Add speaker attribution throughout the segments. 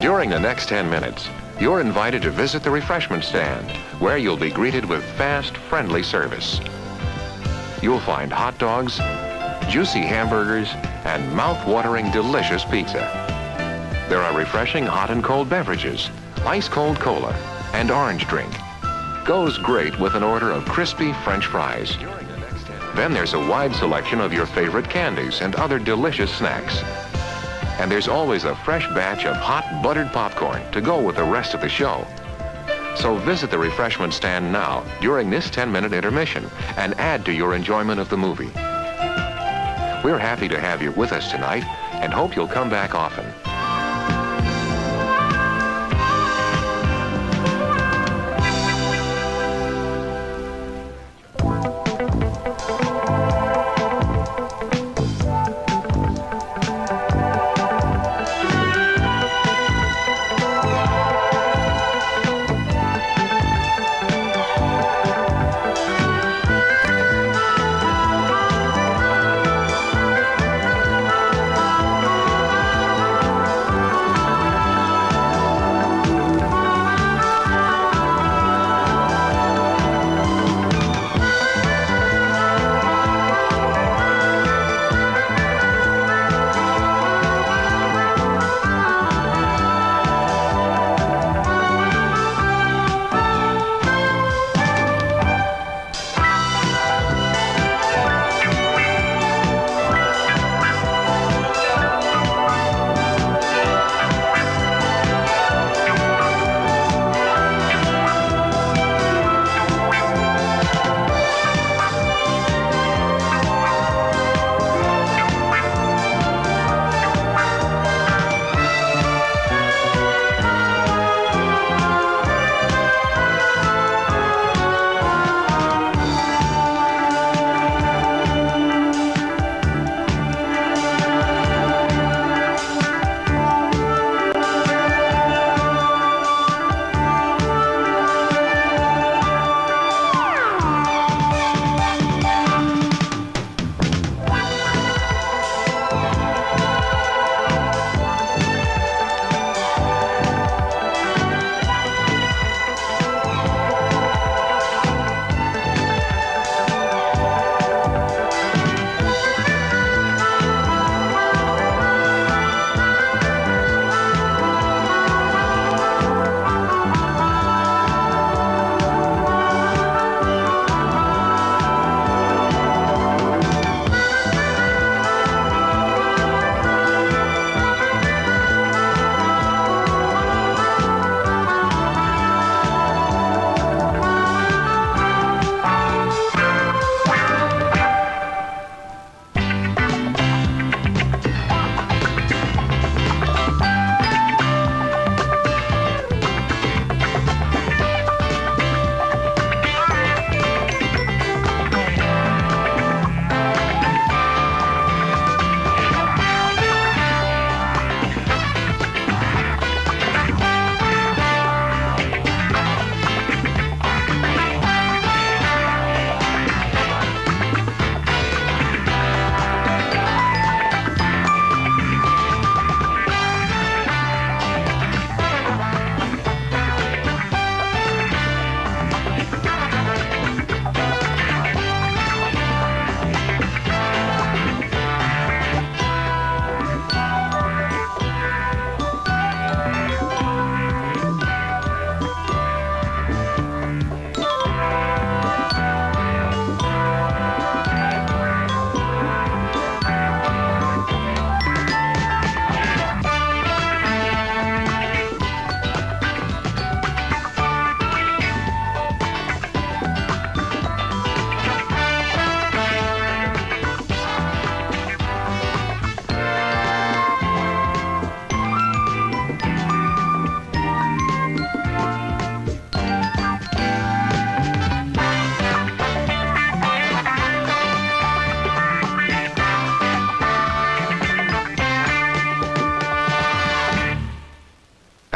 Speaker 1: During the next 10 minutes, you're invited to visit the refreshment stand, where you'll be greeted with fast, friendly service. You'll find hot dogs, juicy hamburgers, and mouth-watering delicious pizza. There are refreshing hot and cold beverages, ice-cold cola, and orange drink. Goes great with an order of crispy French fries. Then there's a wide selection of your favorite candies and other delicious snacks. And there's always a fresh batch of hot buttered popcorn to go with the rest of the show. So visit the refreshment stand now during this 10-minute intermission and add to your enjoyment of the movie. We're happy to have you with us tonight and hope you'll come back often.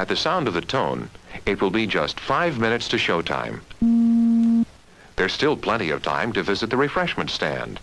Speaker 1: At the sound of the tone, it will be just 5 minutes to showtime. There's still plenty of time to visit the refreshment stand.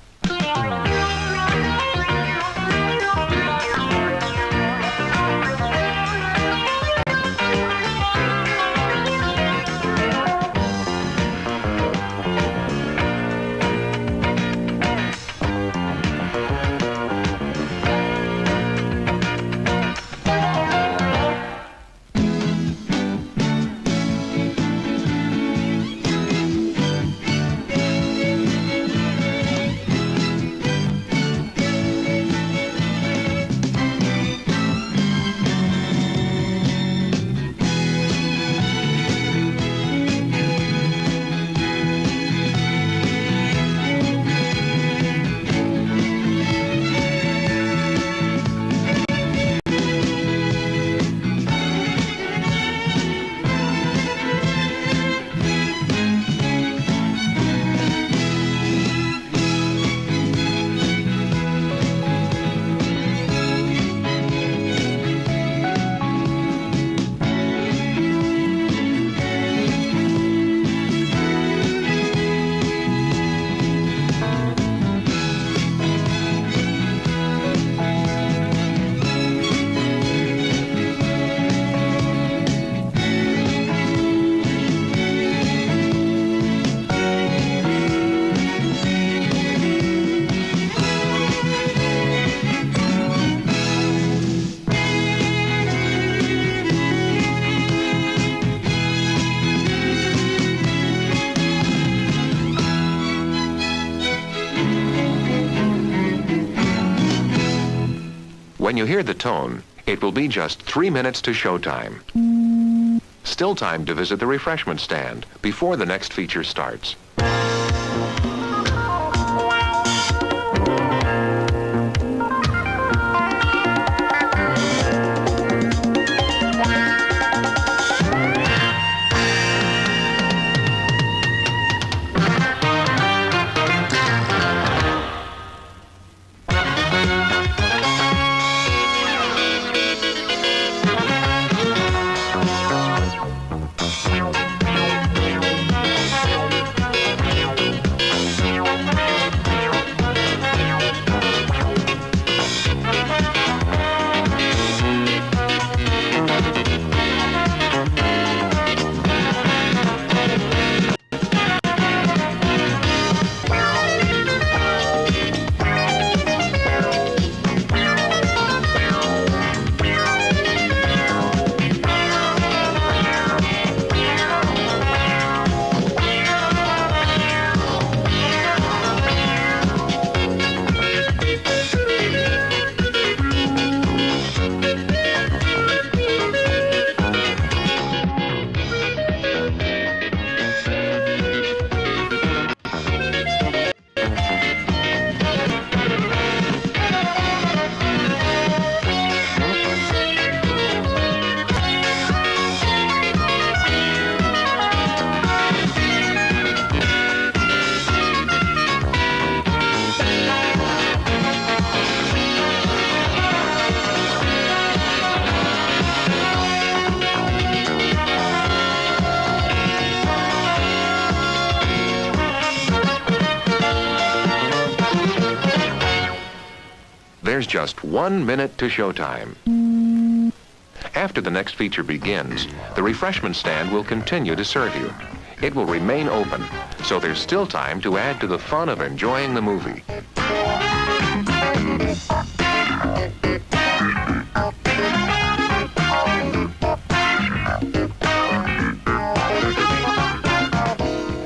Speaker 1: When you hear the tone, it will be just 3 minutes to showtime. Still time to visit the refreshment stand before the next feature starts. There's just 1 minute to showtime. After the next feature begins, the refreshment stand will continue to serve you. It will remain open, so there's still time to add to the fun of enjoying the movie.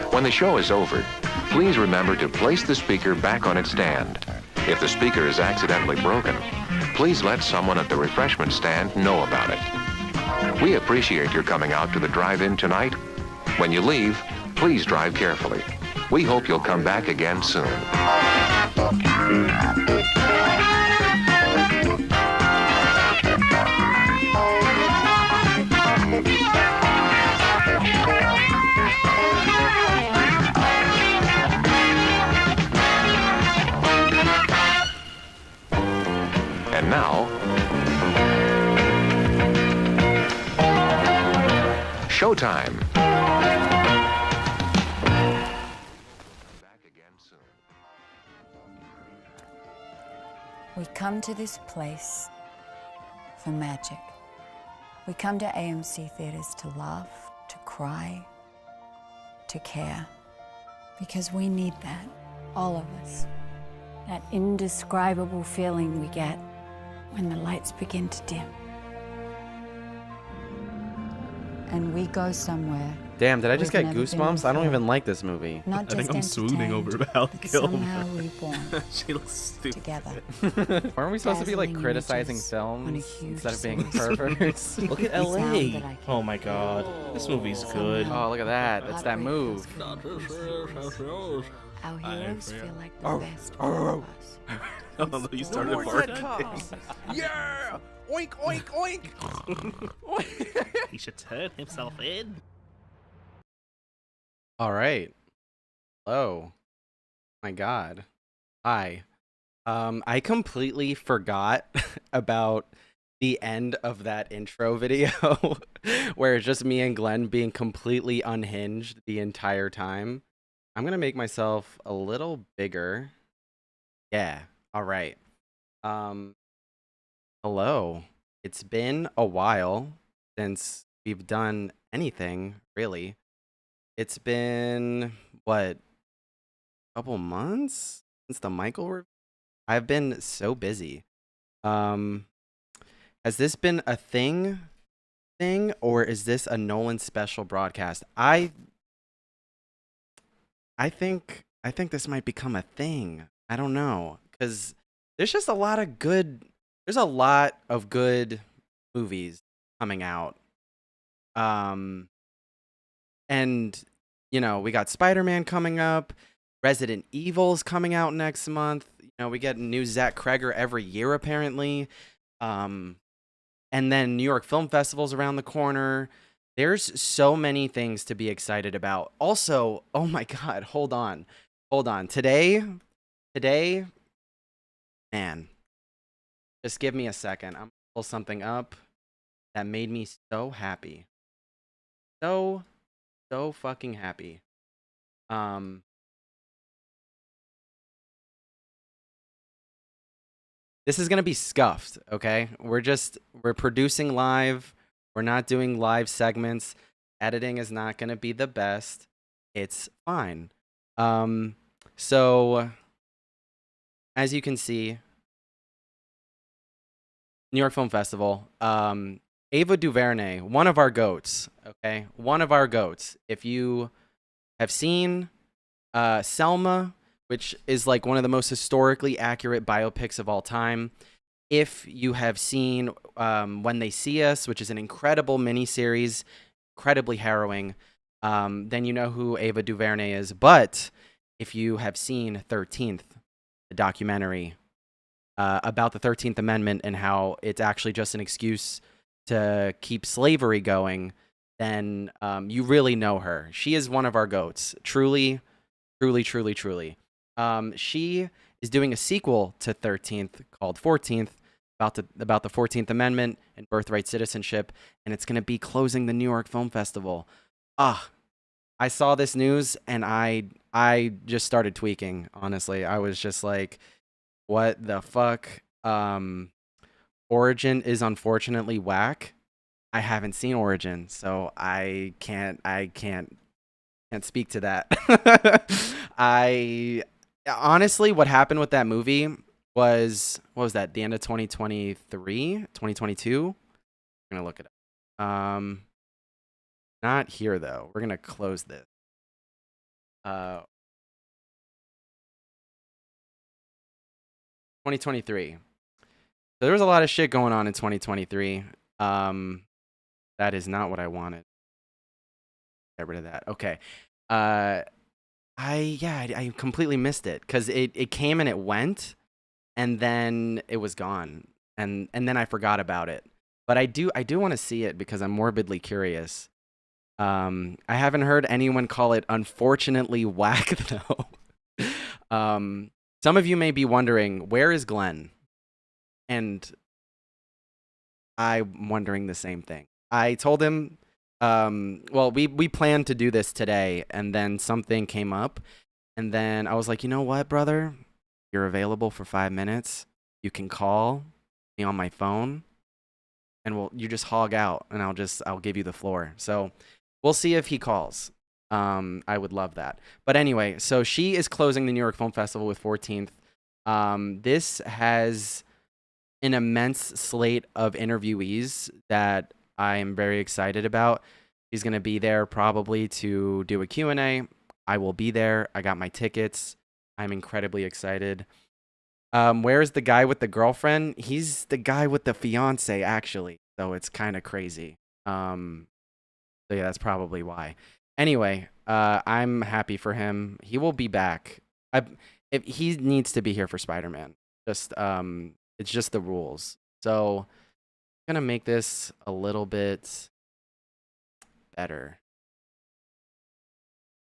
Speaker 1: When the show is over, please remember to place the speaker back on its stand. If the speaker is accidentally broken, please let someone at the refreshment stand know about it. We appreciate your coming out to the drive-in tonight. When you leave, please drive carefully. We hope you'll come back again soon. And now, showtime. Back again soon.
Speaker 2: We come to this place for magic. We come to AMC theaters to laugh, to cry, to care. Because we need that, all of us. That indescribable feeling we get when the lights begin to dim. And we go somewhere.
Speaker 3: Damn, did I just
Speaker 2: we've
Speaker 3: get
Speaker 2: never been
Speaker 3: goosebumps? I don't
Speaker 2: before.
Speaker 3: even like this movie.
Speaker 2: Not
Speaker 4: I
Speaker 2: just
Speaker 4: think I'm swooning over Val
Speaker 2: but
Speaker 4: Kilmer.
Speaker 2: somehow reborn
Speaker 4: She looks stupid.
Speaker 2: together.
Speaker 3: Aren't we supposed to be like
Speaker 2: Dazzling
Speaker 3: criticizing
Speaker 2: images on a
Speaker 3: films
Speaker 2: huge
Speaker 3: instead of being
Speaker 2: screen.
Speaker 3: perverts?
Speaker 4: Look at
Speaker 2: Sound that I
Speaker 4: LA.
Speaker 2: can
Speaker 4: Oh my god. This movie's good.
Speaker 3: Oh, look at that. It's that move.
Speaker 2: Our heroes feel like the
Speaker 3: Oh.
Speaker 2: best
Speaker 3: Oh.
Speaker 2: of us.
Speaker 4: Oh, no, you started barking.
Speaker 3: Yeah! Oink, oink, oink!
Speaker 4: He should turn himself in.
Speaker 3: All right. Hello. My God. Hi. I completely forgot about the end of that intro video where it's just me and Glenn being completely unhinged the entire time. I'm gonna make myself a little bigger. Yeah. All right. Hello. It's been a while since we've done anything, really. It's been, what, a couple months since the Michael review? I've been so busy. Has this been a thing, or is this a Nolan special broadcast? I think this might become a thing. I don't know, because there's there's a lot of good movies coming out. And we got Spider-Man coming up. Resident Evil's coming out next month. We get new Zach Kreger every year apparently. And then New York Film Festival's around the corner. There's so many things to be excited about. Also, oh my God, hold on. Today, man, just give me a second. I'm gonna pull something up that made me so happy. So fucking happy. This is gonna be scuffed, okay? We're producing live. We're not doing live segments. Editing is not gonna be the best. It's fine. So as you can see, New York Film Festival, Ava DuVernay, one of our goats, okay? One of our goats. If you have seen Selma, which is like one of the most historically accurate biopics of all time. If you have seen When They See Us, which is an incredible miniseries, incredibly harrowing, then you know who Ava DuVernay is. But if you have seen 13th, the documentary about the 13th Amendment and how it's actually just an excuse to keep slavery going, then you really know her. She is one of our goats. Truly. She is doing a sequel to 13th called 14th about the 14th Amendment and birthright citizenship, and it's going to be closing the New York Film Festival. I saw this news and I just started tweaking, honestly. I was just like, what the fuck? Origin is unfortunately whack. I haven't seen Origin, so I can't speak to that. Honestly, what happened with that movie was, what was that, the end of 2023? 2022? I'm going to look it up. Not here, though. We're going to close this. 2023. So there was a lot of shit going on in 2023. That is not what I wanted. Get rid of that. Okay. I completely missed it because it came and it went, and then it was gone, and then I forgot about it. But I do want to see it because I'm morbidly curious. I haven't heard anyone call it unfortunately whack though. Some of you may be wondering, where is Glenn? And I'm wondering the same thing. I told him, we planned to do this today, and then something came up, and then I was like, you know what, brother? You're available for 5 minutes. You can call me on my phone, and you just hog out, and I'll give you the floor. So we'll see if he calls. I would love that. But anyway, so she is closing the New York Film Festival with 14th. This has an immense slate of interviewees that I am very excited about. He's going to be there probably to do a Q&A. I will be there. I got my tickets. I'm incredibly excited. Where's the guy with the girlfriend? He's the guy with the fiance, actually. So it's kind of crazy. So yeah, that's probably why. Anyway, I'm happy for him. He will be back. If he needs to be here for Spider-Man. It's just the rules. So I'm gonna make this a little bit better.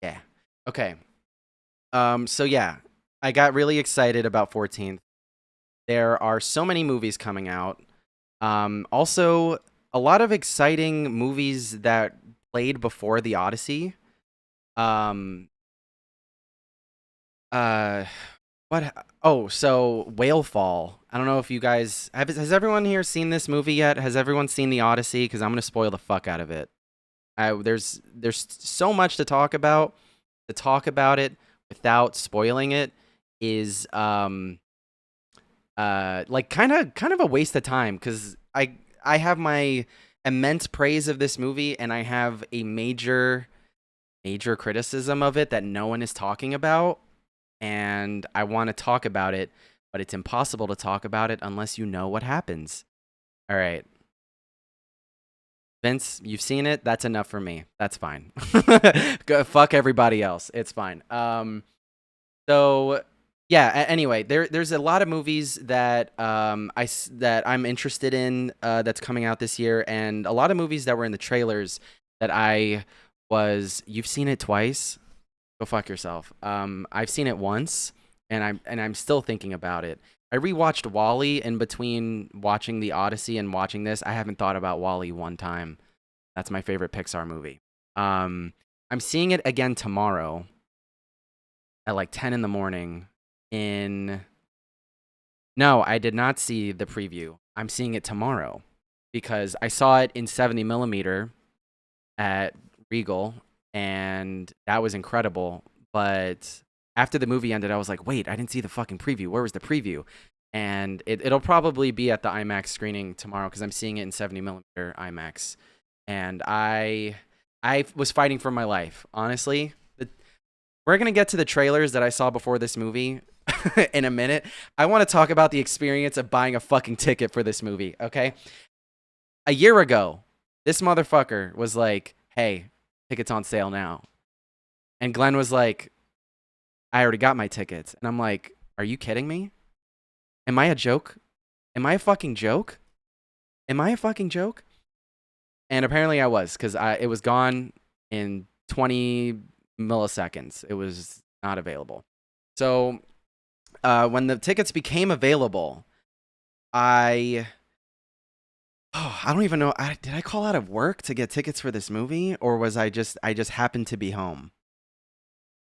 Speaker 3: Yeah. Okay. So yeah, I got really excited about 14th. There are so many movies coming out. Also, a lot of exciting movies that played before the Odyssey. So Whalefall. I don't know if you guys has everyone here seen this movie yet? Has everyone seen the Odyssey? Because I'm gonna spoil the fuck out of it. There's so much to talk about. To talk about it without spoiling it is like kind of a waste of time, because I have my immense praise of this movie, and I have a major criticism of it that no one is talking about, and I want to talk about it. but it's impossible to talk about it unless you know what happens. All right. Vince, you've seen it. That's enough for me. That's fine. Go, fuck everybody else. It's fine. So yeah. Anyway, there's a lot of movies that that I'm interested in that's coming out this year, and a lot of movies that were in the trailers that you've seen it twice. Go fuck yourself. I've seen it once, and I'm still thinking about it. I rewatched WALL-E in between watching the Odyssey and watching this. I haven't thought about WALL-E one time. That's my favorite Pixar movie. I'm seeing it again tomorrow at like 10 in the morning No, I did not see the preview. I'm seeing it tomorrow because I saw it in 70 millimeter at Regal, and that was incredible. But after the movie ended, I was like, wait, I didn't see the fucking preview. Where was the preview? And it'll probably be at the IMAX screening tomorrow because I'm seeing it in 70 millimeter IMAX. And I was fighting for my life, honestly. We're going to get to the trailers that I saw before this movie in a minute. I want to talk about the experience of buying a fucking ticket for this movie, okay? A year ago, this motherfucker was like, hey, tickets on sale now. And Glenn was like, I already got my tickets. And I'm like, are you kidding me? Am I a joke? Am I a fucking joke? Am I a fucking joke? And apparently I was, because it was gone in 20 milliseconds. It was not available. So when the tickets became available, I don't even know. Did I call out of work to get tickets for this movie, or was I just happened to be home?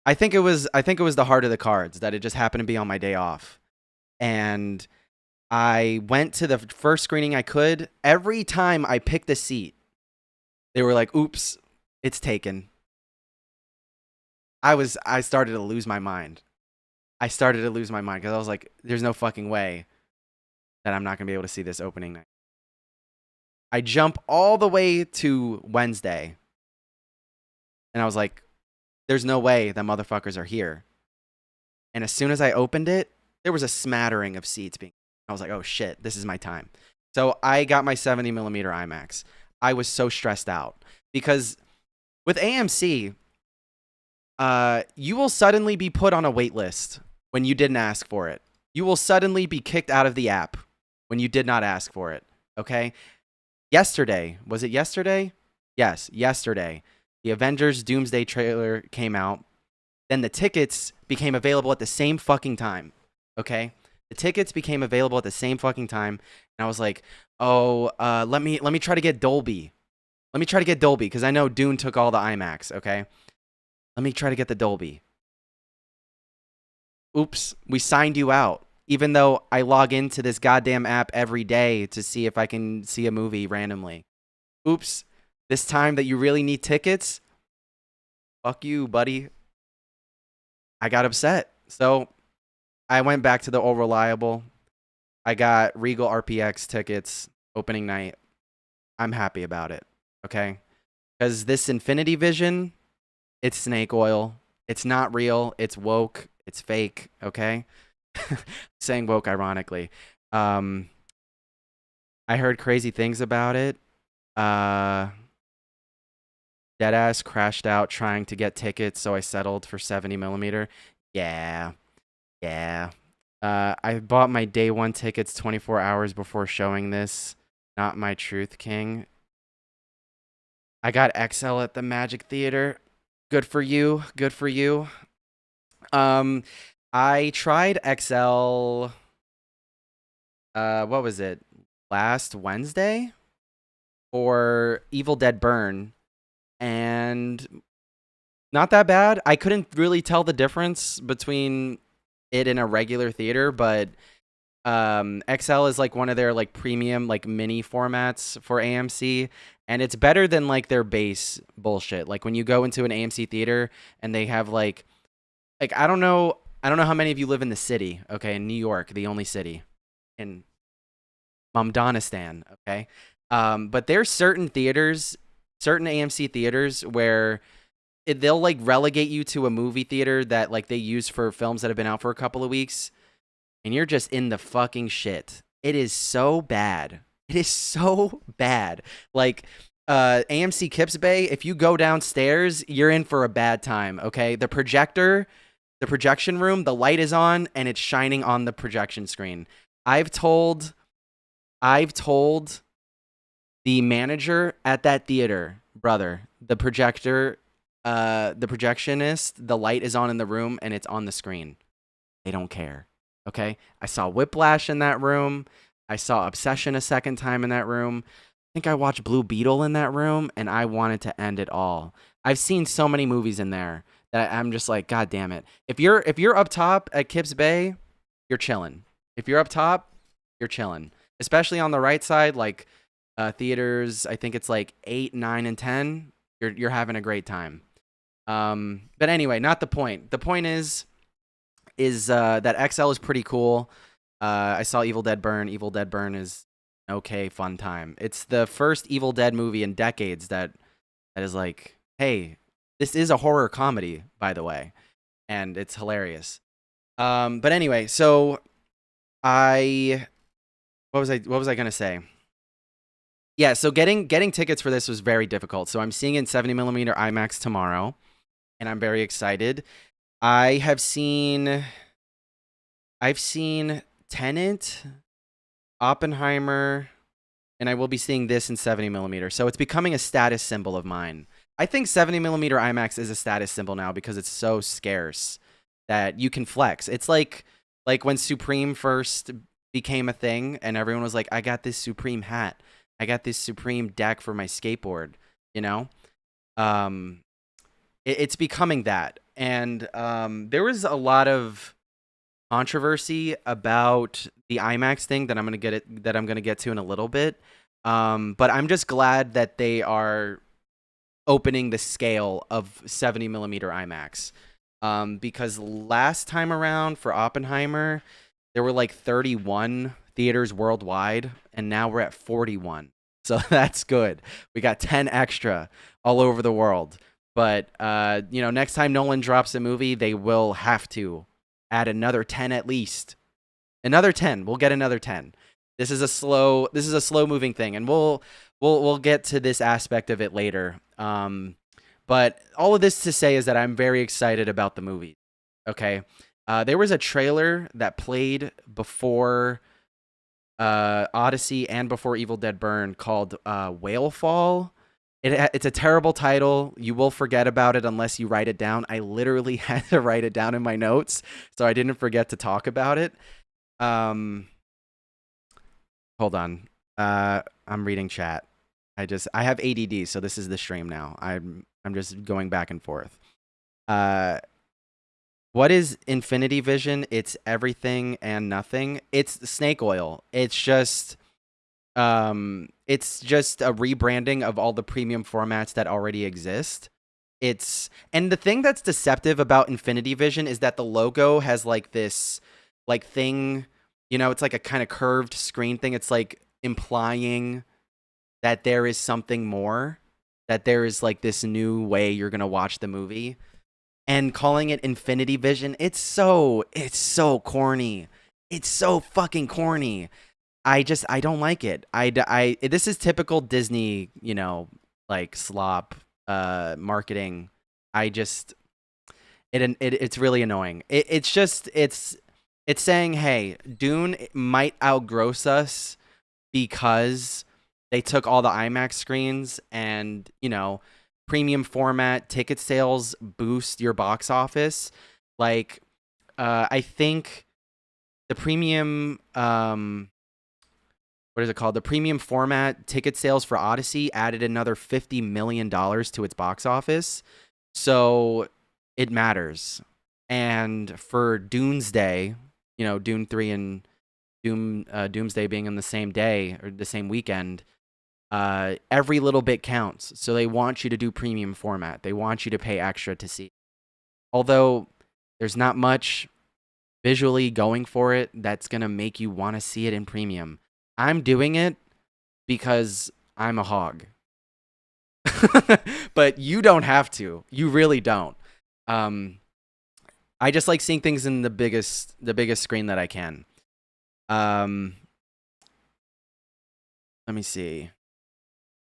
Speaker 3: I think it was the heart of the cards that it just happened to be on my day off. And I went to the first screening I could. Every time I picked a seat, they were like, oops, it's taken. I started to lose my mind. Because I was like, there's no fucking way that I'm not going to be able to see this opening night. I jump all the way to Wednesday. And I was like, there's no way that motherfuckers are here. And as soon as I opened it, there was a smattering of seats being. I was like, oh shit, this is my time. So I got my 70 millimeter IMAX. I was so stressed out because with AMC, you will suddenly be put on a wait list when you didn't ask for it. You will suddenly be kicked out of the app when you did not ask for it. Okay. Yesterday, was it yesterday? Yes, yesterday. The Avengers Doomsday trailer came out. Then the tickets became available at the same fucking time. Okay? The tickets became available at the same fucking time. And I was like, oh, let me try to get Dolby. Let me try to get Dolby because I know Dune took all the IMAX, okay? Let me try to get the Dolby. Oops, we signed you out. Even though I log into this goddamn app every day to see if I can see a movie randomly. Oops. This time that you really need tickets, fuck you, buddy. I got upset. So I went back to the old reliable. I got Regal RPX tickets opening night. I'm happy about it. Okay? Because this Infinity Vision, it's snake oil. It's not real. It's woke. It's fake. Okay? Saying woke ironically. I heard crazy things about it. Deadass crashed out trying to get tickets, so I settled for 70 millimeter. Yeah. I bought my day one tickets 24 hours before showing this. Not my truth, King. I got XL at the Magic Theater. Good for you. I tried XL. What was it? Last Wednesday for Evil Dead Burn. And not that bad. I couldn't really tell the difference between it and a regular theater, but XL is like one of their like premium like mini formats for AMC, and it's better than like their base bullshit. Like when you go into an AMC theater and they have like I don't know how many of you live in the city, okay, in New York, the only city in Momdonistan, okay? But there's certain theaters, certain AMC theaters where they'll like relegate you to a movie theater that like they use for films that have been out for a couple of weeks. and you're just in the fucking shit. It is so bad. It is so bad. Like AMC Kips Bay, if you go downstairs, you're in for a bad time, okay? The projection room, the light is on and it's shining on the projection screen. I've told the manager at that theater, brother, the projectionist, the light is on in the room and it's on the screen. They don't care. Okay? I saw Whiplash in that room. I saw Obsession a second time in that room. I think I watched Blue Beetle in that room and I wanted to end it all. I've seen so many movies in there that I'm just like, God damn it. If you're up top at Kips Bay, you're chilling. If you're up top, you're chilling. Especially on the right side, like theaters, I think it's like 8, 9, and 10. You're having a great time. But anyway, not the point. The point is that XL is pretty cool. I saw Evil Dead Burn. Evil Dead Burn is an okay, fun time. It's the first Evil Dead movie in decades that is like, hey, this is a horror comedy, by the way, and it's hilarious. But anyway, so what was I gonna say? Yeah, so getting tickets for this was very difficult. So I'm seeing it in 70mm IMAX tomorrow, and I'm very excited. I've seen Tenet, Oppenheimer, and I will be seeing this in 70mm. So it's becoming a status symbol of mine. I think 70mm IMAX is a status symbol now because it's so scarce that you can flex. It's like when Supreme first became a thing and everyone was like, I got this Supreme hat. I got this Supreme deck for my skateboard, you know? It's becoming that. And there was a lot of controversy about the IMAX thing that I'm gonna get to in a little bit. But I'm just glad that they are opening the scale of 70mm IMAX. Because last time around for Oppenheimer, there were like 31 theaters worldwide, and now we're at 41. So that's good. We got 10 extra all over the world. But next time Nolan drops a movie, they will have to add another 10 at least. Another 10. We'll get another 10. This is a slow moving thing, and we'll get to this aspect of it later. But all of this to say is that I'm very excited about the movie. Okay. There was a trailer that played before Odyssey and before Evil Dead Burn called Whale Fall. It's a terrible title. You will forget about it unless you write it down. I literally had to write it down in my notes, so I didn't forget to talk about it. Hold on. I'm reading chat. I have ADD, so this is the stream now. I'm just going back and forth. What is Infinity Vision? It's everything and nothing. It's snake oil. It's just a rebranding of all the premium formats that already exist. And the thing that's deceptive about Infinity Vision is that the logo has like this like thing, it's like a kind of curved screen thing. It's like implying that there is something more, that there is like this new way you're going to watch the movie. And calling it Infinity Vision, it's so corny. It's so fucking corny. I don't like it. This is typical Disney, like slop marketing. It's really annoying. It's saying, hey, Dune might outgross us because they took all the IMAX screens and, premium format ticket sales boost your box office. Like, I think the premium, what is it called? The premium format ticket sales for Odyssey added another $50 million to its box office. So it matters. And for Doomsday, Dune 3 and Doomsday being on the same day or the same weekend, every little bit counts. So they want you to do premium format. They want you to pay extra to see. Although there's not much visually going for it that's going to make you want to see it in premium. I'm doing it because I'm a hog. But you don't have to. You really don't. I just like seeing things in the biggest screen that I can. Um, let me see.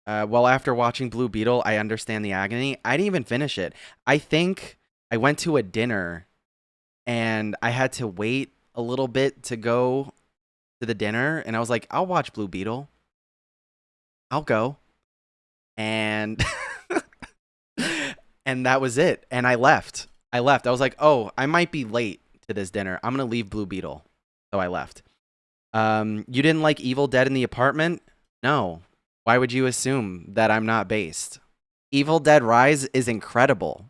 Speaker 3: Well, after watching Blue Beetle, I understand the agony. I didn't even finish it. I think I went to a dinner and I had to wait a little bit to go to the dinner, and I was like, I'll watch Blue Beetle. I'll go. And and that was it. And I left. I was like, oh, I might be late to this dinner. I'm gonna leave Blue Beetle. So I left. You didn't like Evil Dead in the Apartment? No. Why would you assume that I'm not based? Evil Dead Rise is incredible.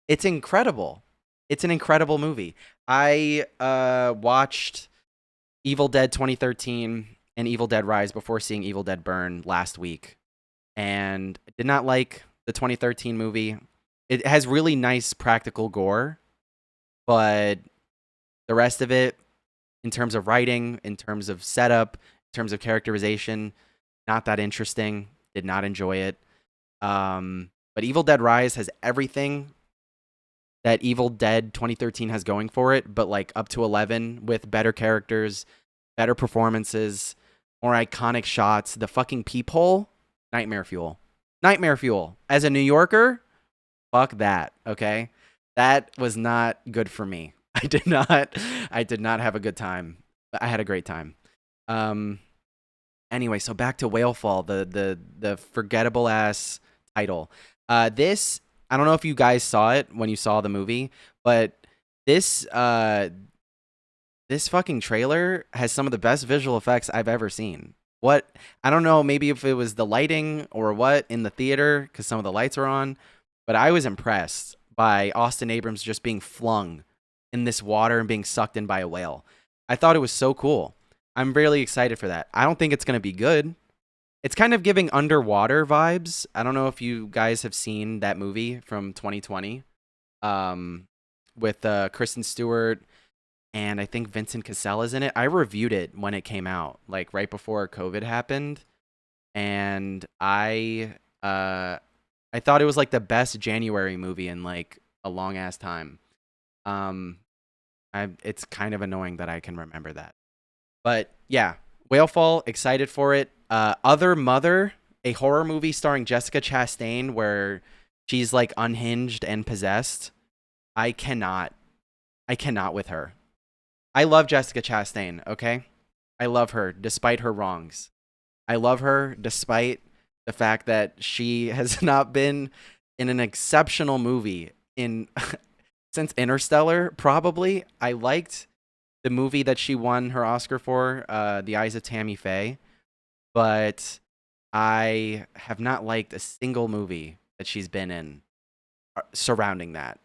Speaker 3: It's incredible. It's an incredible movie. I watched Evil Dead 2013 and Evil Dead Rise before seeing Evil Dead Burn last week. And I did not like the 2013 movie. It has really nice practical gore, but the rest of it, in terms of writing, in terms of setup, in terms of characterization, not that interesting. Did not enjoy it. But Evil Dead Rise has everything that Evil Dead 2013 has going for it, but like up to 11 with better characters, better performances, more iconic shots. The fucking peephole, nightmare fuel. Nightmare fuel. As a New Yorker, fuck that, okay? That was not good for me. I did not have a good time. I had a great time. Anyway, so back to Whalefall, the forgettable ass title. This, I don't know if you guys saw it when you saw the movie, but this fucking trailer has some of the best visual effects I've ever seen. What, I don't know, maybe if it was the lighting or what in the theater, because some of the lights are on, but I was impressed by Austin Abrams just being flung in this water and being sucked in by a whale. I thought it was so cool. I'm really excited for that. I don't think it's going to be good. It's kind of giving Underwater vibes. I don't know if you guys have seen that movie from 2020 with Kristen Stewart and I think Vincent Cassel is in it. I reviewed it when it came out, like right before COVID happened, and I thought it was like the best January movie in like a long ass time. It's kind of annoying that I can remember that. But yeah, Whalefall, excited for it. Other Mother, a horror movie starring Jessica Chastain where she's like unhinged and possessed. I cannot with her. I love Jessica Chastain, okay? I love her despite her wrongs. I love her despite the fact that she has not been in an exceptional movie in since Interstellar, probably. I liked the movie that she won her Oscar for, The Eyes of Tammy Faye, but I have not liked a single movie that she's been in surrounding that.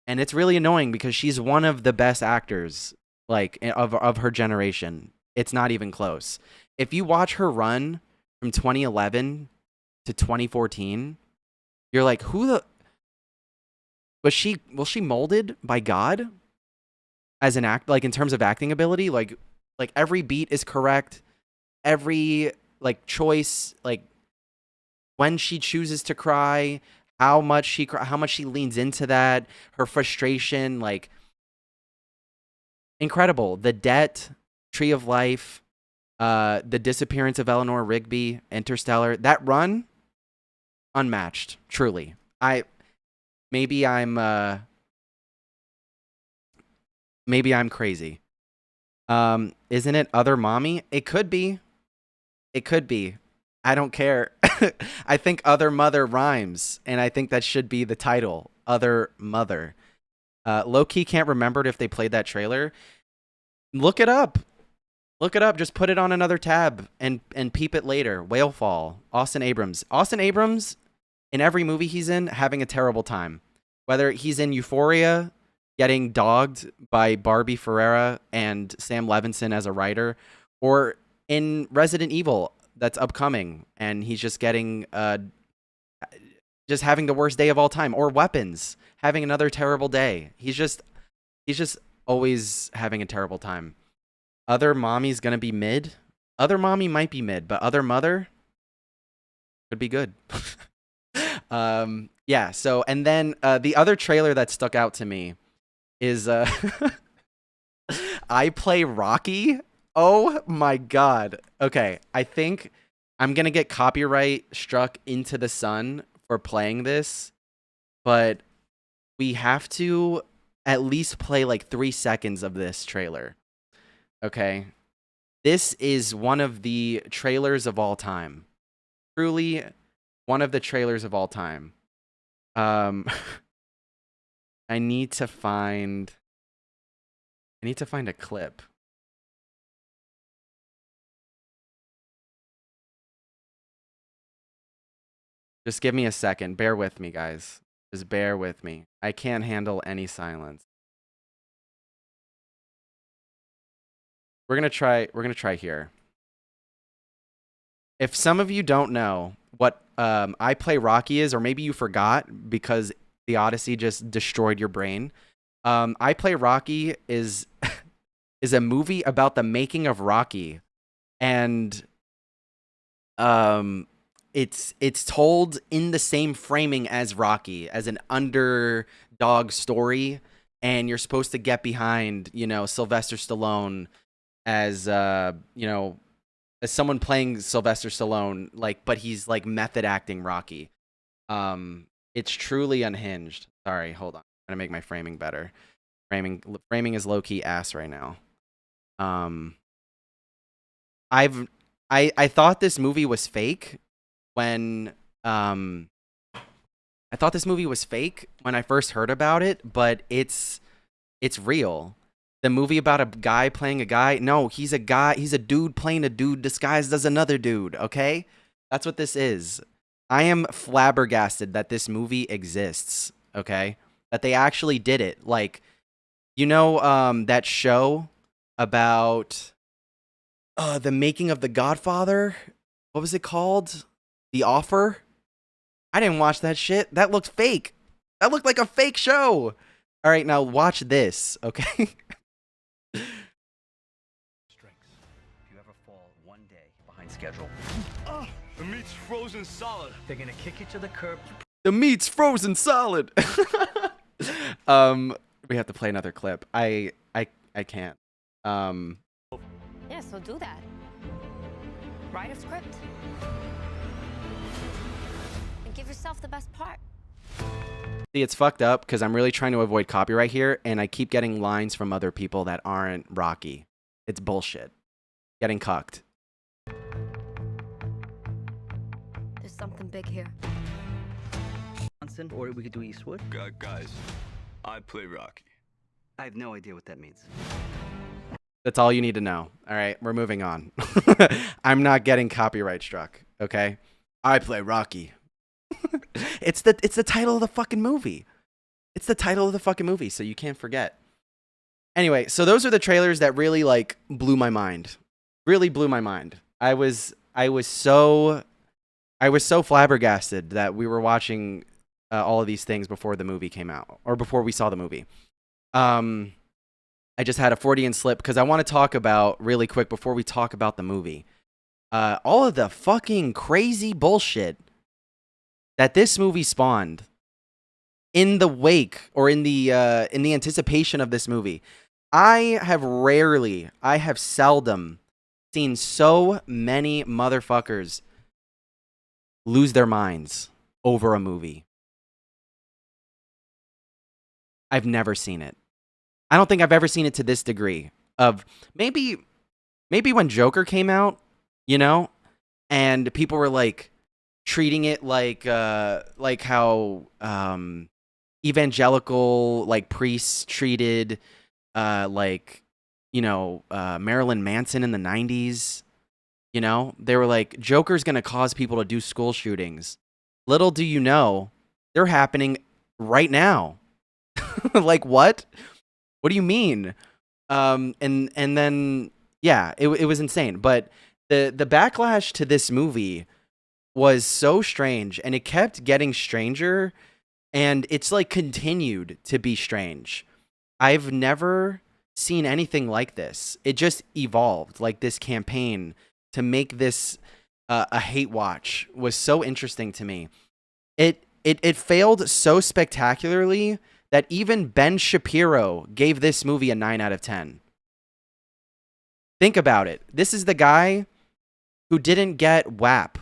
Speaker 3: And it's really annoying because she's one of the best actors like of her generation. It's not even close. If you watch her run from 2011 to 2014, you're like, who the was she molded by God as an act, like in terms of acting ability? Like every beat is correct, every like choice, like when she chooses to cry, how much she leans into that, her frustration, like incredible. The Debt, Tree of Life, the disappearance of Eleanor Rigby, Interstellar, that run, unmatched, truly. Maybe I'm crazy. Isn't it Other Mommy? It could be. I don't care. I think Other Mother rhymes, and I think that should be the title, Other Mother. Low-key can't remember if they played that trailer. Look it up. Just put it on another tab and peep it later. Whalefall, Austin Abrams. Austin Abrams, in every movie he's in, having a terrible time. Whether he's in Euphoria, getting dogged by Barbie Ferreira and Sam Levinson as a writer, or in Resident Evil that's upcoming, and he's just getting just having the worst day of all time, or Weapons, having another terrible day. He's just always having a terrible time. Other Mommy's gonna be mid. Other Mommy might be mid, but Other Mother could be good. Yeah, so, and then the other trailer that stuck out to me is I Play Rocky. Oh my god. Okay, I think I'm gonna get copyright struck into the sun for playing this, but we have to at least play like 3 seconds of this trailer. Okay. This is one of the trailers of all time. Truly one of the trailers of all time. I need to find a clip. Just give me a second. Bear with me, guys. Just bear with me. I can't handle any silence. We're gonna try here. If some of you don't know what I Play Rocky is, or maybe you forgot because the Odyssey just destroyed your brain. I Play Rocky is is a movie about the making of Rocky, and it's told in the same framing as Rocky, as an underdog story, and you're supposed to get behind, you know, Sylvester Stallone as as someone playing Sylvester Stallone, like, but he's like method acting Rocky. It's truly unhinged. Sorry, hold on. I'm gonna make my framing better. Framing is low key ass right now. I thought this movie was fake when I first heard about it, but it's real. The movie about a guy playing a guy. No, he's a guy. He's a dude playing a dude disguised as another dude. Okay, that's what this is. I am flabbergasted that this movie exists. Okay, that they actually did it. Like, you know, that show about the making of The Godfather. What was it called? The Offer. I didn't watch that shit. That looked fake. That looked like a fake show. All right, now watch this. Okay.
Speaker 5: Strengths. If you ever fall one day behind schedule,
Speaker 6: The meat's frozen solid.
Speaker 5: they're gonna kick you to the curb.
Speaker 3: The meat's frozen solid. We have to play another clip. I can't.
Speaker 7: Yeah, so do that. Write a script. And give yourself the best part.
Speaker 3: See, it's fucked up because I'm really trying to avoid copyright here, and I keep getting lines from other people that aren't Rocky. It's bullshit. Getting cucked.
Speaker 7: There's something big here.
Speaker 5: Johnson, or we could do Eastwood.
Speaker 6: Guys, I play Rocky.
Speaker 5: I have no idea what that means.
Speaker 3: That's all you need to know. All right, we're moving on. I'm not getting copyright struck. Okay, I play Rocky. It's the title of the fucking movie. It's the title of the fucking movie, so you can't forget. Anyway, so those are the trailers that really like blew my mind. Really blew my mind. I was so flabbergasted that we were watching all of these things before the movie came out, or before we saw the movie. I just had a Freudian slip because I want to talk about, really quick before we talk about the movie, all of the fucking crazy bullshit that this movie spawned in the wake, or in the anticipation of this movie. I have seldom seen so many motherfuckers lose their minds over a movie. I've never seen it. I don't think I've ever seen it to this degree. Of maybe when Joker came out, you know, and people were like treating it like how evangelical like priests treated like, you know, Marilyn Manson in the 90s. You know, they were like, Joker's gonna cause people to do school shootings. Little do you know, they're happening right now. Like, what? What do you mean? And then yeah, it was insane. But the backlash to this movie was so strange, and it kept getting stranger, and it's like continued to be strange. I've never seen anything like this. It just evolved, like this campaign to make this a hate watch was so interesting to me. It failed so spectacularly that even Ben Shapiro gave this movie a 9 out of 10. Think about it. This is the guy who didn't get WAP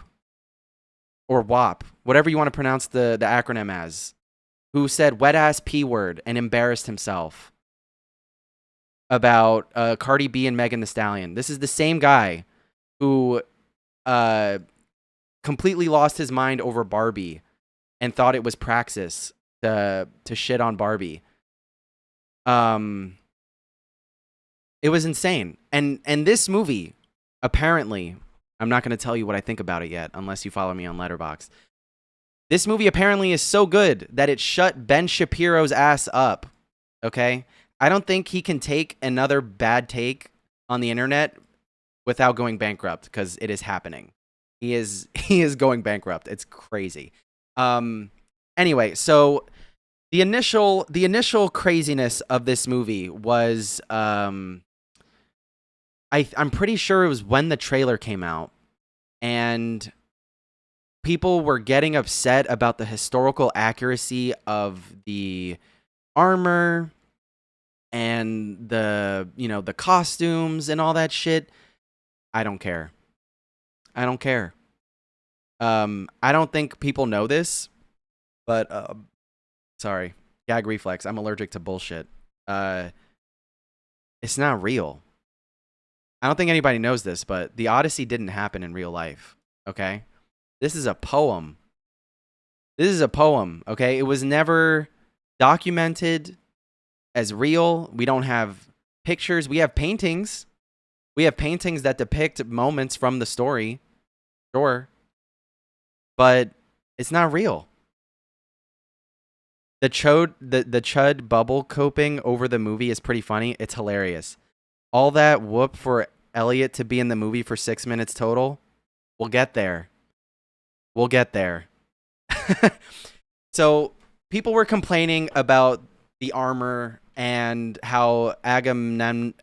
Speaker 3: or WAP, whatever you want to pronounce the acronym as, who said wet ass P word and embarrassed himself about Cardi B and Megan Thee Stallion. This is the same guy who completely lost his mind over Barbie and thought it was praxis to shit on Barbie. It was insane. And this movie, apparently, I'm not going to tell you what I think about it yet, unless you follow me on Letterboxd. This movie apparently is so good that it shut Ben Shapiro's ass up. Okay? I don't think he can take another bad take on the internet without going bankrupt, because it is happening. He is going bankrupt. It's crazy. Anyway, so the initial craziness of this movie was I'm pretty sure it was when the trailer came out, and people were getting upset about the historical accuracy of the armor and the costumes and all that shit. I don't care. I don't care. I don't think people know this, but sorry, gag reflex. I'm allergic to bullshit. It's not real. I don't think anybody knows this, but the Odyssey didn't happen in real life. Okay, this is a poem. This is a poem. Okay, it was never documented as real. We don't have pictures. We have paintings. We have paintings that depict moments from the story. Sure. But it's not real. The Chud bubble coping over the movie is pretty funny. It's hilarious. All that whoop for Elliot to be in the movie for 6 minutes total. We'll get there. We'll get there. So people were complaining about the armor and how Agamemnon,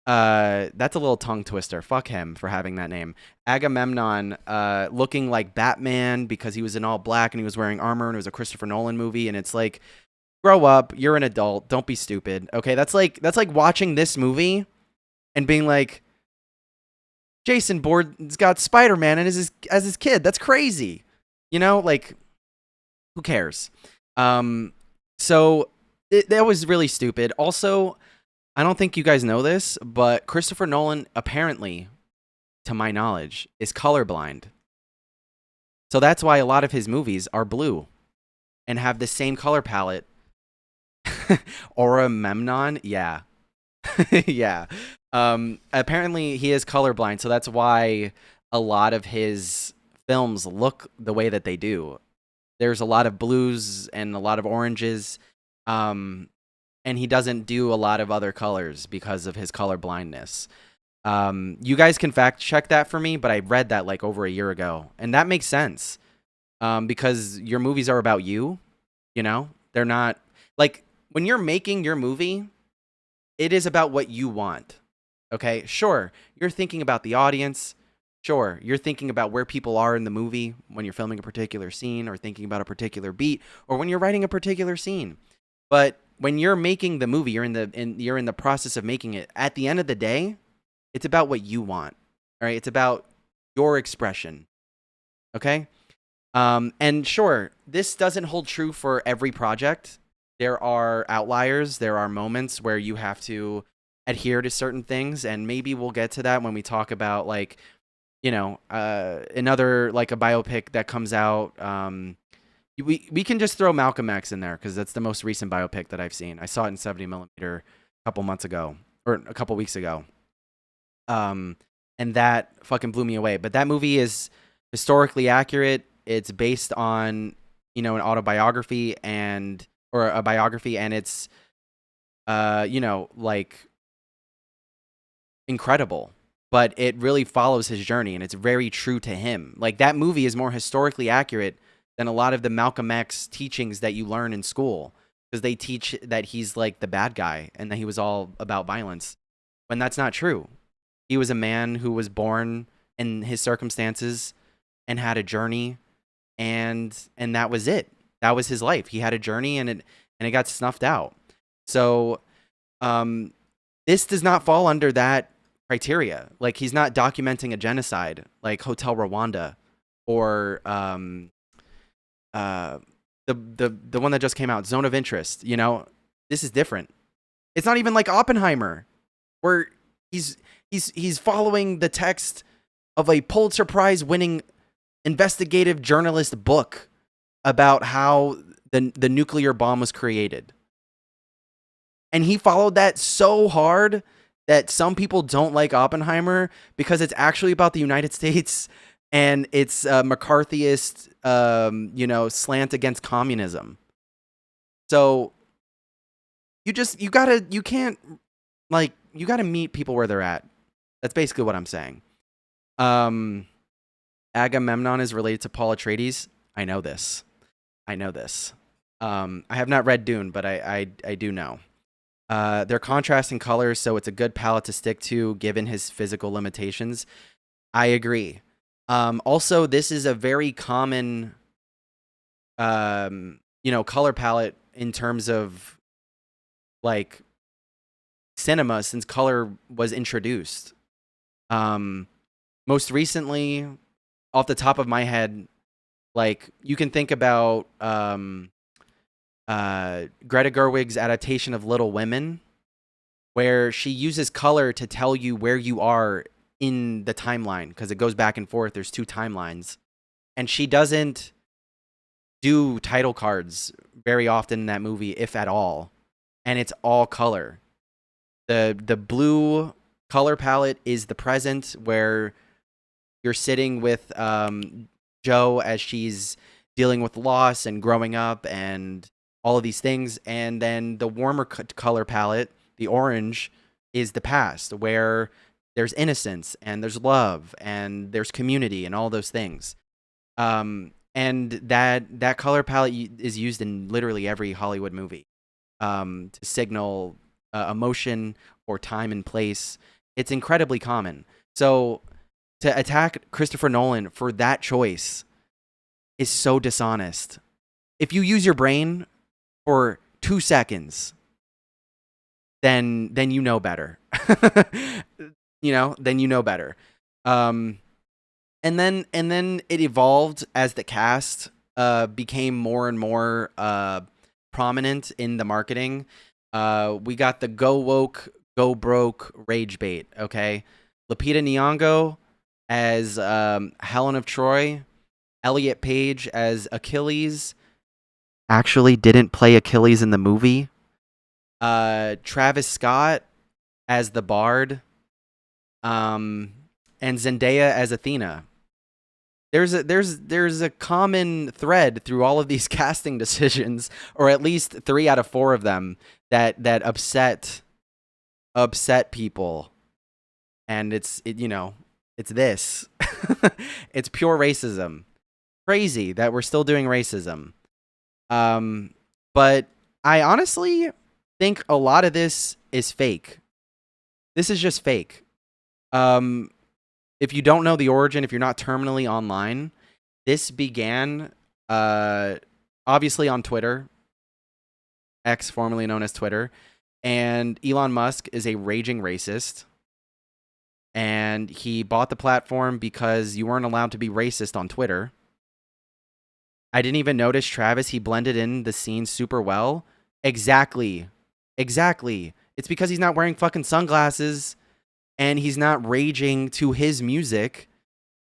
Speaker 3: that's a little tongue twister. Fuck him for having that name. Agamemnon looking like Batman because he was in all black and he was wearing armor and it was a Christopher Nolan movie, and it's like, grow up, you're an adult, don't be stupid. Okay, that's like watching this movie and being like, Jason Bourne's got Spider-Man as his kid. That's crazy. You know, like, who cares? So that was really stupid. Also, I don't think you guys know this, but Christopher Nolan, apparently, to my knowledge, is colorblind. So that's why a lot of his movies are blue and have the same color palette. Agamemnon, yeah. Yeah. Apparently, he is colorblind, so that's why a lot of his films look the way that they do. There's a lot of blues and a lot of oranges. And he doesn't do a lot of other colors because of his color blindness. You guys can fact check that for me, but I read that like over a year ago, and that makes sense. Because your movies are about you, you know? They're not like, when you're making your movie, it is about what you want. Okay? Sure, you're thinking about the audience. Sure, you're thinking about where people are in the movie when you're filming a particular scene, or thinking about a particular beat, or when you're writing a particular scene. But when you're making the movie, you're in the process of making it. At the end of the day, it's about what you want. All right, it's about your expression. Okay? And sure, this doesn't hold true for every project. There are outliers. There are moments where you have to adhere to certain things, and maybe we'll get to that when we talk about, like, you know, another, like, a biopic that comes out. We can just throw Malcolm X in there because that's the most recent biopic that I've seen. I saw it in 70mm a couple months ago, or a couple weeks ago. And that fucking blew me away. But that movie is historically accurate. It's based on, you know, an autobiography or a biography, and it's, you know, like, incredible. But it really follows his journey, and it's very true to him. Like, that movie is more historically accurate than a lot of the Malcolm X teachings that you learn in school, because they teach that he's like the bad guy and that he was all about violence, when that's not true. He was a man who was born in his circumstances and had a journey, and that was it. That was his life. He had a journey, and it got snuffed out. So This does not fall under that criteria. Like, he's not documenting a genocide like Hotel Rwanda or the one that just came out, Zone of Interest. You know, this is different. It's not even like Oppenheimer, where he's following the text of a Pulitzer Prize winning investigative journalist book about how the nuclear bomb was created. And he followed that so hard that some people don't like Oppenheimer because it's actually about the United States and it's McCarthyist, slant against communism. So you gotta meet people where they're at. That's basically what I'm saying. Agamemnon is related to Paul Atreides. I know this. I have not read Dune, but I do know. They're contrasting colors, so it's a good palette to stick to given his physical limitations. I agree. Also, this is a very common, color palette in terms of like cinema since color was introduced. Most recently, off the top of my head, like you can think about Greta Gerwig's adaptation of Little Women, where she uses color to tell you where you are in the timeline because it goes back and forth. There's 2 timelines, and she doesn't do title cards very often in that movie, if at all, and it's all color. The blue color palette is the present, where you're sitting with Jo as she's dealing with loss and growing up and all of these things. And then the warmer color palette, the orange, is the past, where there's innocence and there's love and there's community and all those things. And that color palette is used in literally every Hollywood movie to signal emotion or time and place. It's incredibly common. So to attack Christopher Nolan for that choice is so dishonest. If you use your brain for 2 seconds, then you know better. Then you know better. And then it evolved as the cast became more and more prominent in the marketing. We got the go woke, go broke rage bait. Okay, Lupita Nyong'o as Helen of Troy, Elliot Page as Achilles. Actually didn't play Achilles in the movie. Travis Scott as the Bard, and Zendaya as Athena. There's a common thread through all of these casting decisions, or at least 3 out of 4 of them that upset people, and it's this. It's pure racism. Crazy that we're still doing racism. But I honestly think a lot of this is fake. This is just fake. If you don't know the origin, if you're not terminally online, this began obviously on Twitter, X, formerly known as Twitter, and Elon Musk is a raging racist, and he bought the platform because you weren't allowed to be racist on Twitter. I didn't even notice Travis. He blended in the scene super well. Exactly. It's because he's not wearing fucking sunglasses and he's not raging to his music.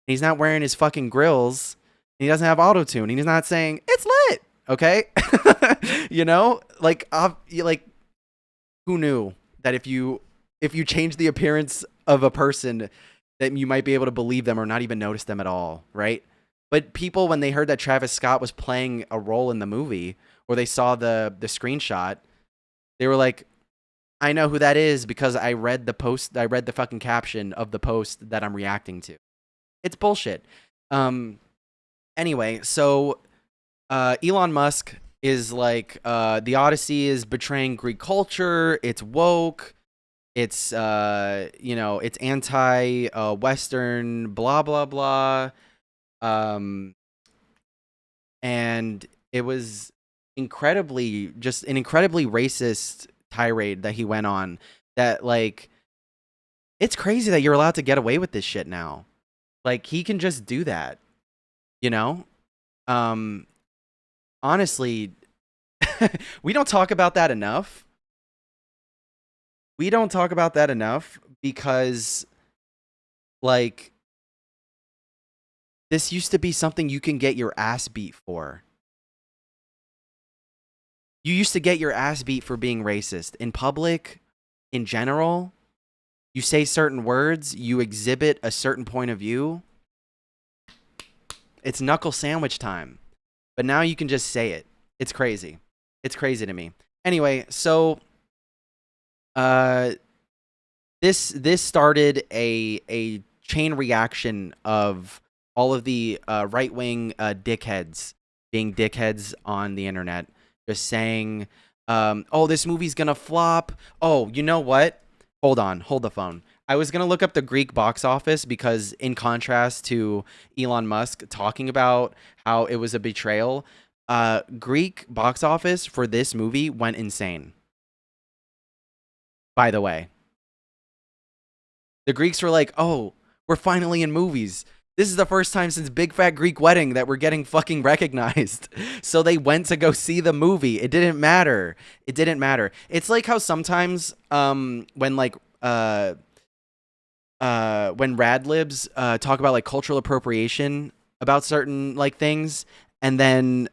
Speaker 3: And he's not wearing his fucking grills. And he doesn't have auto-tune. And he's not saying, it's lit. Okay? Who knew that if you change the appearance of a person that you might be able to believe them or not even notice them at all, right? But people, when they heard that Travis Scott was playing a role in the movie, or they saw the screenshot, they were like, I know who that is because I read the post. I read the fucking caption of the post that I'm reacting to. It's bullshit. Anyway, so Elon Musk is like, the Odyssey is betraying Greek culture. It's woke. It's it's anti-Western. Blah blah blah. And it was an incredibly racist tirade that he went on that like it's crazy that you're allowed to get away with this shit now. Like he can just do that, you know? Honestly, we don't talk about that enough. We don't talk about that enough because like this used to be something you can get your ass beat for. You used to get your ass beat for being racist in public, in general. You say certain words, you exhibit a certain point of view. It's knuckle sandwich time. But now you can just say it. It's crazy. It's crazy to me. Anyway, so this started a chain reaction of all of the right-wing dickheads being dickheads on the internet, just saying, oh, this movie's gonna flop. Oh, you know what? Hold on. Hold the phone. I was going to look up the Greek box office because in contrast to Elon Musk talking about how it was a betrayal, Greek box office for this movie went insane. By the way, the Greeks were like, oh, we're finally in movies. This is the first time since Big Fat Greek Wedding that we're getting fucking recognized. So they went to go see the movie. It didn't matter. It didn't matter. It's like how sometimes when like when radlibs talk about like cultural appropriation about certain like things, and then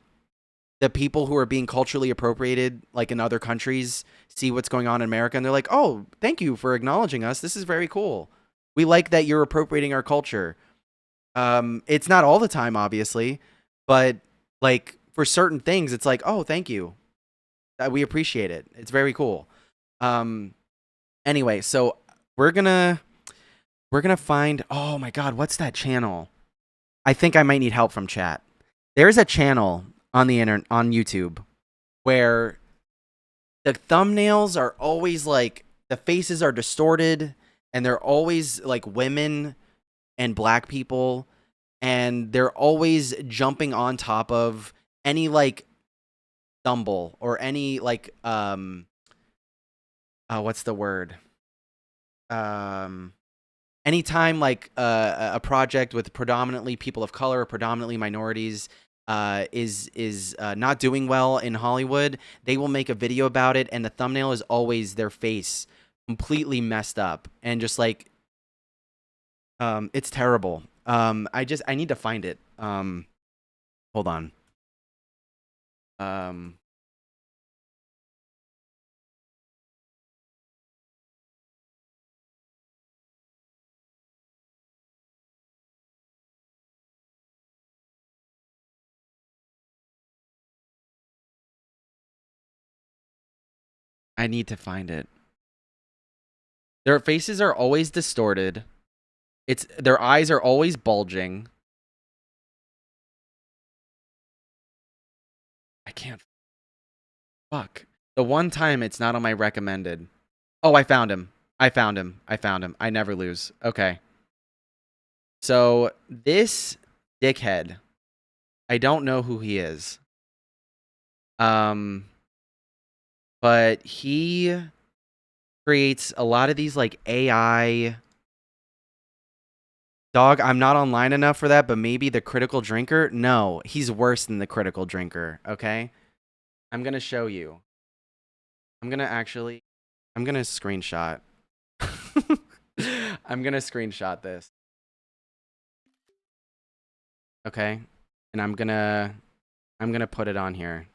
Speaker 3: the people who are being culturally appropriated like in other countries see what's going on in America and they're like, oh, thank you for acknowledging us. This is very cool. We like that you're appropriating our culture. It's not all the time, obviously, but like for certain things, it's like, oh, thank you. We appreciate it. It's very cool. Anyway, so we're gonna find, oh my God, what's that channel? I think I might need help from chat. There's a channel on the internet, on YouTube, where the thumbnails are always like, the faces are distorted and they're always like women and black people, and they're always jumping on top of any like stumble or any like what's the word? Anytime like a project with predominantly people of color or predominantly minorities is not doing well in Hollywood, they will make a video about it, and the thumbnail is always their face completely messed up and just like it's terrible. I need to find it. Hold on. I need to find it. Their faces are always distorted. Their eyes are always bulging. I can't. Fuck. The one time it's not on my recommended. Oh, I found him. I found him. I never lose. Okay. So this dickhead, I don't know who he is. But he creates a lot of these like AI. Dog, I'm not online enough for that, but maybe the Critical Drinker? No, he's worse than the Critical Drinker, okay? I'm going to show you. I'm going to screenshot. I'm going to screenshot this. Okay? And I'm going to put it on here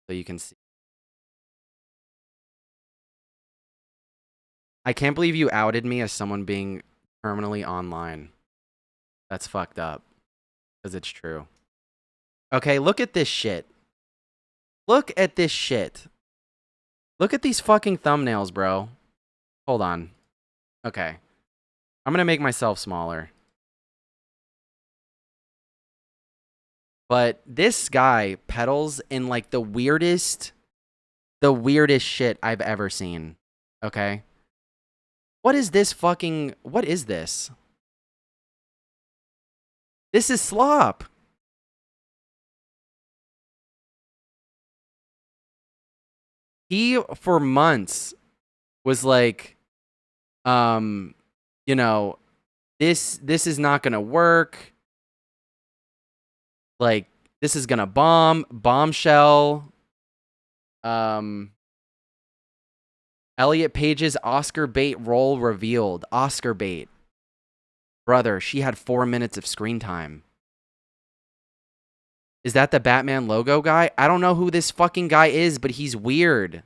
Speaker 3: so you can see. I can't believe you outed me as someone being terminally online. That's fucked up. Because it's true. Okay, look at this shit. Look at this shit. Look at these fucking thumbnails, bro. Hold on. Okay. I'm gonna make myself smaller. But this guy peddles in like the weirdest shit I've ever seen. Okay? What is this? This is slop. He, for months, was like, You know, this is not gonna work. Like, this is gonna bombshell. Elliot Page's Oscar bait role revealed. Oscar bait. Brother, she had 4 minutes of screen time. Is that the Batman logo guy? I don't know who this fucking guy is, but he's weird.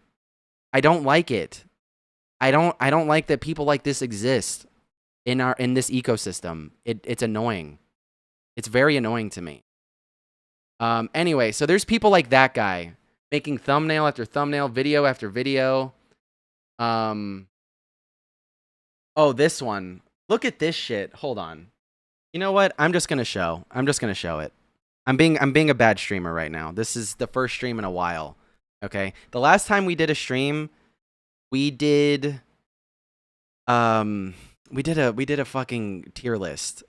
Speaker 3: I don't like it. I don't like that people like this exist in this ecosystem. It's annoying. It's very annoying to me. Anyway, so there's people like that guy making thumbnail after thumbnail, video after video. Oh, this one. Look at this shit. Hold on. You know what? I'm just gonna show it. I'm being a bad streamer right now. This is the first stream in a while. Okay. The last time we did a stream, we did a fucking tier list.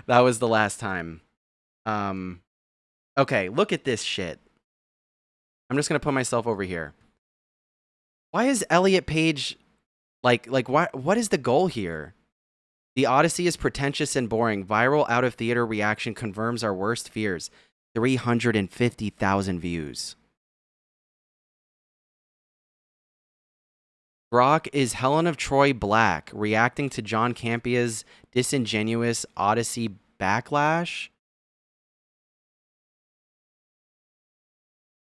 Speaker 3: That was the last time. Okay, look at this shit. I'm just gonna put myself over here. Why is Elliot Page like what is the goal here? The Odyssey is pretentious and boring. Viral out of theater reaction confirms our worst fears. 350,000 views. Brock is Helen of Troy Black reacting to John Campia's disingenuous Odyssey backlash.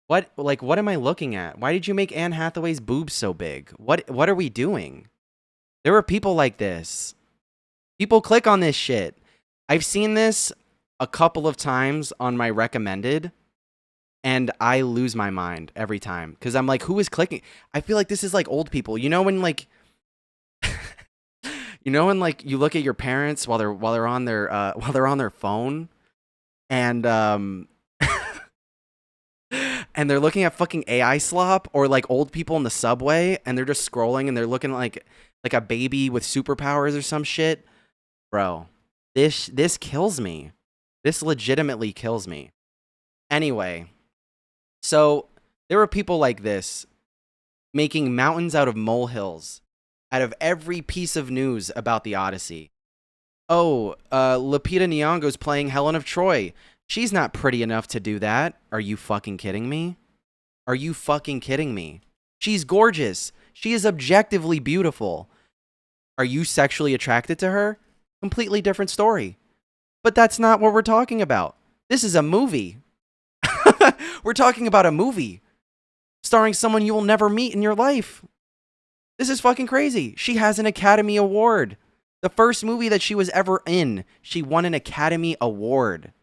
Speaker 3: What am I looking at? Why did you make Anne Hathaway's boobs so big? What are we doing? There are people like this. People click on this shit. I've seen this a couple of times on my recommended, and I lose my mind every time because I'm like, who is clicking? I feel like this is like old people. You know when like, you look at your parents while they're on their phone, and and they're looking at fucking AI slop, or like old people in the subway and they're just scrolling and they're looking like a baby with superpowers or some shit. Bro, this kills me. This legitimately kills me. Anyway, so there are people like this making mountains out of molehills out of every piece of news about the Odyssey. Oh, Lupita Nyong'o's playing Helen of Troy. She's not pretty enough to do that. Are you fucking kidding me? Are you fucking kidding me? She's gorgeous. She is objectively beautiful. Are you sexually attracted to her? Completely different story. But that's not what we're talking about. This is a movie. We're talking about a movie starring someone you will never meet in your life. This is fucking crazy. She has an Academy Award. The first movie that she was ever in, she won an Academy Award.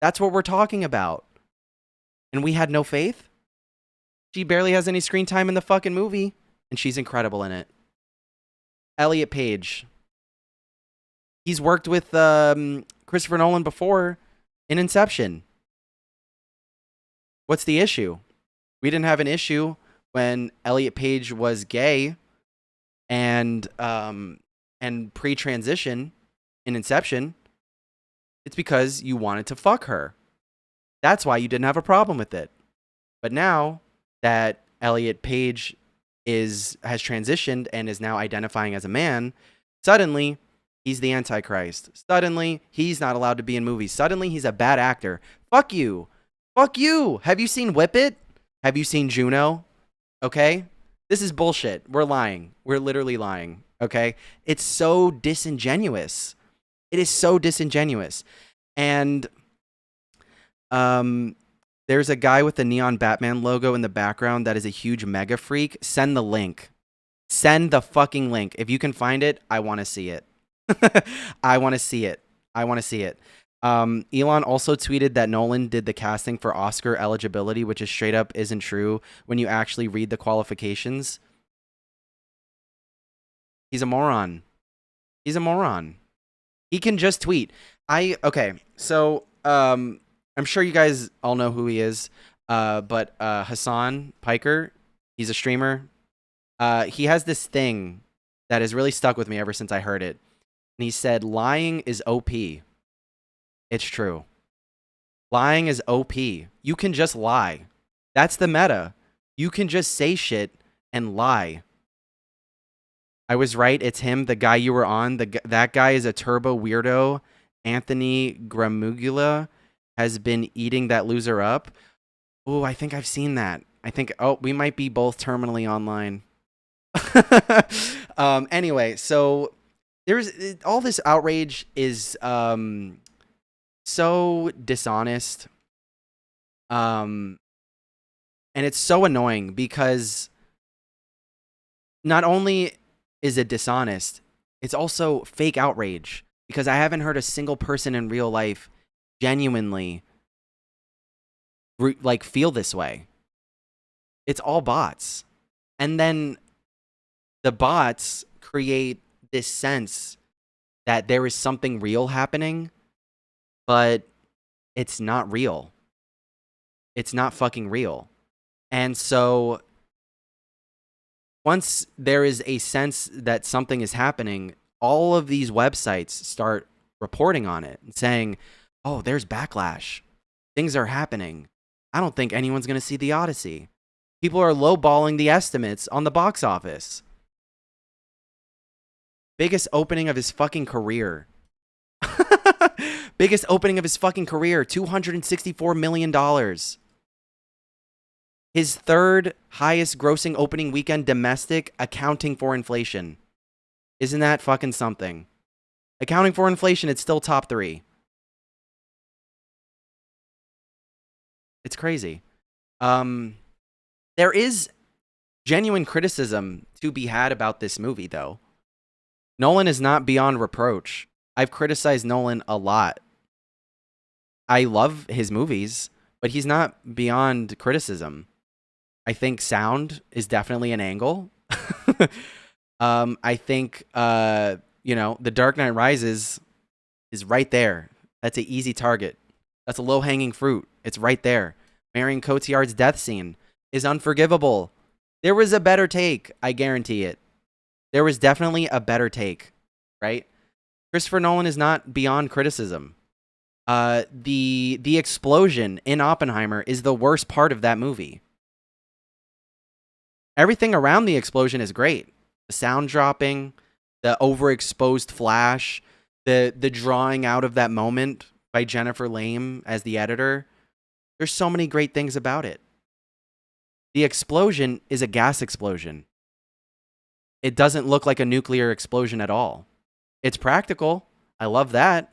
Speaker 3: That's what we're talking about. And we had no faith? She barely has any screen time in the fucking movie, and she's incredible in it. Elliot Page. He's worked with Christopher Nolan before in Inception. What's the issue? We didn't have an issue when Elliot Page was gay and pre-transition in Inception. It's because you wanted to fuck her. That's why you didn't have a problem with it. But now that Elliot Page has transitioned and is now identifying as a man, suddenly he's the Antichrist. Suddenly he's not allowed to be in movies. Suddenly he's a bad actor. Fuck you. Fuck you. Have you seen Whip It? Have you seen Juno? Okay? This is bullshit. We're lying. We're literally lying. Okay? It's so disingenuous. It is so disingenuous. And there's a guy with the neon Batman logo in the background that is a huge mega freak. Send the link. Send the fucking link. If you can find it, I want to see it. I want to see it. I want to see it. Elon also tweeted that Nolan did the casting for Oscar eligibility, which is straight up isn't true when you actually read the qualifications. He's a moron. He's a moron. He can just tweet. Okay, so I'm sure you guys all know who he is, but Hassan Piker, he's a streamer. He has this thing that has really stuck with me ever since I heard it. And he said, lying is OP. It's true. Lying is OP. You can just lie. That's the meta. You can just say shit and lie. I was right. It's him, the guy you were on. That guy is a turbo weirdo. Anthony Gramugula has been eating that loser up. Oh, I think I've seen that. We might be both terminally online. Anyway, so there's all this outrage is so dishonest. And it's so annoying because not only is it dishonest, it's also fake outrage, because I haven't heard a single person in real life genuinely feel this way. It's all bots. And then the bots create this sense that there is something real happening, but it's not real. It's not fucking real. And so once there is a sense that something is happening, all of these websites start reporting on it and saying, oh, there's backlash. Things are happening. I don't think anyone's going to see the Odyssey. People are lowballing the estimates on the box office. Biggest opening of his fucking career. Biggest opening of his fucking career. $264 million. His third highest grossing opening weekend domestic, accounting for inflation. Isn't that fucking something? Accounting for inflation, it's still top 3. It's crazy. There is genuine criticism to be had about this movie, though. Nolan is not beyond reproach. I've criticized Nolan a lot. I love his movies, but he's not beyond criticism. I think sound is definitely an angle. I think, The Dark Knight Rises is right there. That's an easy target. That's a low-hanging fruit. It's right there. Marion Cotillard's death scene is unforgivable. There was a better take. I guarantee it. There was definitely a better take, right? Christopher Nolan is not beyond criticism. The explosion in Oppenheimer is the worst part of that movie. Everything around the explosion is great. The sound dropping, the overexposed flash, the drawing out of that moment by Jennifer Lame as the editor. There's so many great things about it. The explosion is a gas explosion. It doesn't look like a nuclear explosion at all. It's practical. I love that.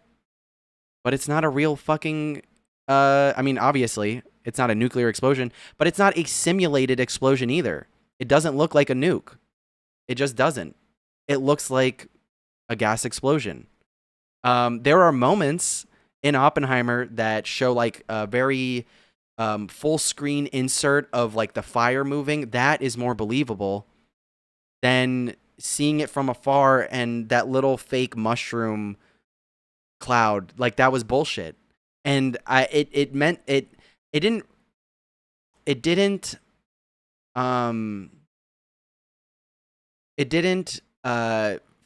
Speaker 3: But it's not a real fucking... obviously, it's not a nuclear explosion, but it's not a simulated explosion either. It doesn't look like a nuke. It just doesn't. It looks like a gas explosion. There are moments in Oppenheimer that show like a very full screen insert of like the fire moving. That is more believable than seeing it from afar and that little fake mushroom cloud. Like, that was bullshit. And it didn't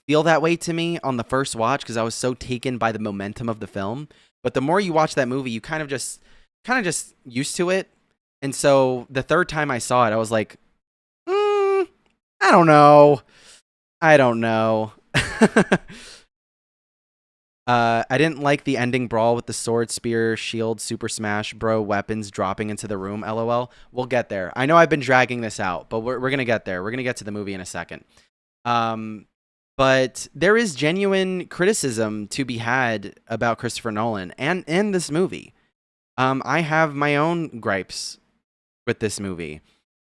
Speaker 3: feel that way to me on the first watch because I was so taken by the momentum of the film. But the more you watch that movie, you kind of just used to it. And so the third time I saw it, I was like, I don't know. I didn't like the ending brawl with the sword, spear, shield, super smash, bro, weapons dropping into the room, LOL. We'll get there. I know I've been dragging this out, but we're going to get there. We're going to get to the movie in a second. But there is genuine criticism to be had about Christopher Nolan and this movie. I have my own gripes with this movie.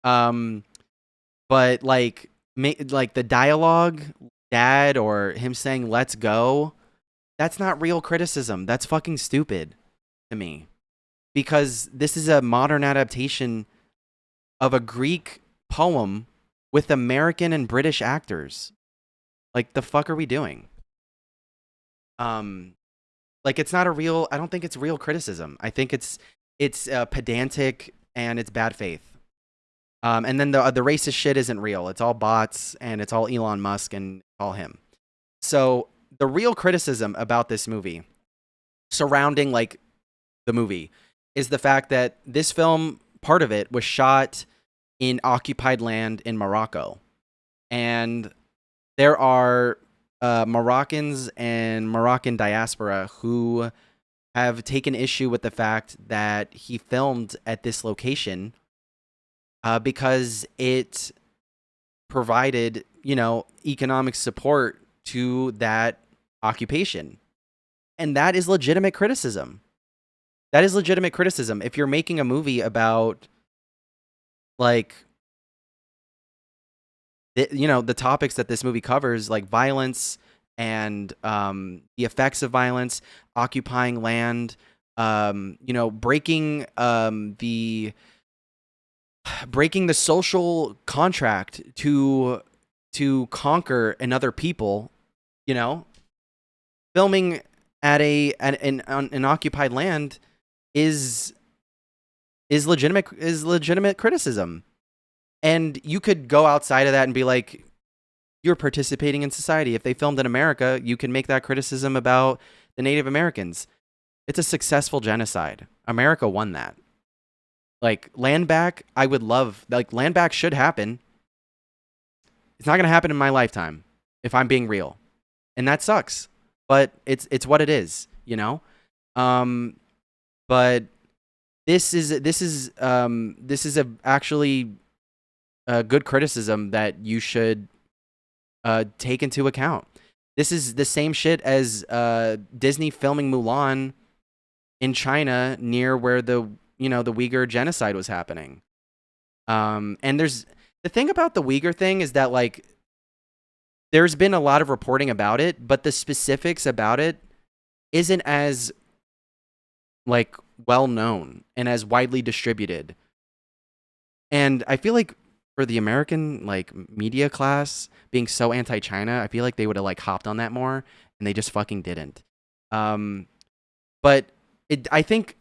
Speaker 3: But like the dialogue, dad, or him saying, let's go, that's not real criticism. That's fucking stupid to me. Because this is a modern adaptation of a Greek poem with American and British actors. Like, the fuck are we doing? It's not I don't think it's real criticism. I think it's pedantic and it's bad faith. And then the racist shit isn't real. It's all bots and it's all Elon Musk and all him. So the real criticism about this movie surrounding like the movie is the fact that this film, part of it was shot in occupied land in Morocco. And there are Moroccans and Moroccan diaspora who have taken issue with the fact that he filmed at this location because it provided, economic support to that occupation. And that is legitimate criticism. That is legitimate criticism. If you're making a movie about, like, the topics that this movie covers, like violence and the effects of violence, occupying land, breaking the social contract to conquer another people, filming at an occupied land is legitimate criticism. And you could go outside of that and be like, you're participating in society. If they filmed in America, you can make that criticism about the Native Americans. It's a successful genocide. America won that. Like, land back, I would love, like, land back should happen. It's not going to happen in my lifetime, if I'm being real. And that sucks. But it's what it is, But this is actually a good criticism that you should take into account. This is the same shit as Disney filming Mulan in China near where the Uyghur genocide was happening. And there's the thing about the Uyghur thing is that, like, there's been a lot of reporting about it, but the specifics about it isn't as, like, well known and as widely distributed. And I feel like for the American, like, media class being so anti-China, I feel like they would have, like, hopped on that more, and they just fucking didn't. But I think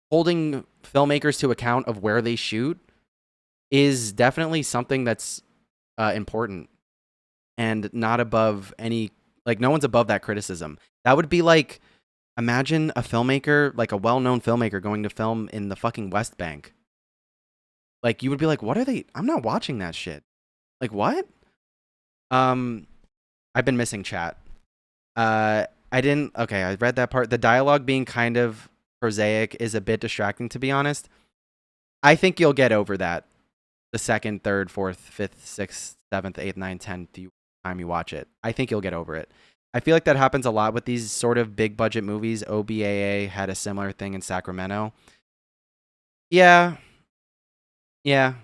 Speaker 3: holding filmmakers to account of where they shoot is definitely something that's important and not above any, like, no one's above that criticism. That would be like, imagine a filmmaker, like a well-known filmmaker, going to film in the fucking West Bank. Like, you would be like, what are they? I'm not watching that shit. Like, what? I've been missing chat. I read that part. The dialogue being kind of prosaic is a bit distracting, to be honest. I think you'll get over that the second, third, fourth, fifth, sixth, seventh, eighth, ninth, 10th time you watch it. I think you'll get over it. I feel like that happens a lot with these sort of big budget movies. OBAA had a similar thing in Sacramento. Yeah. As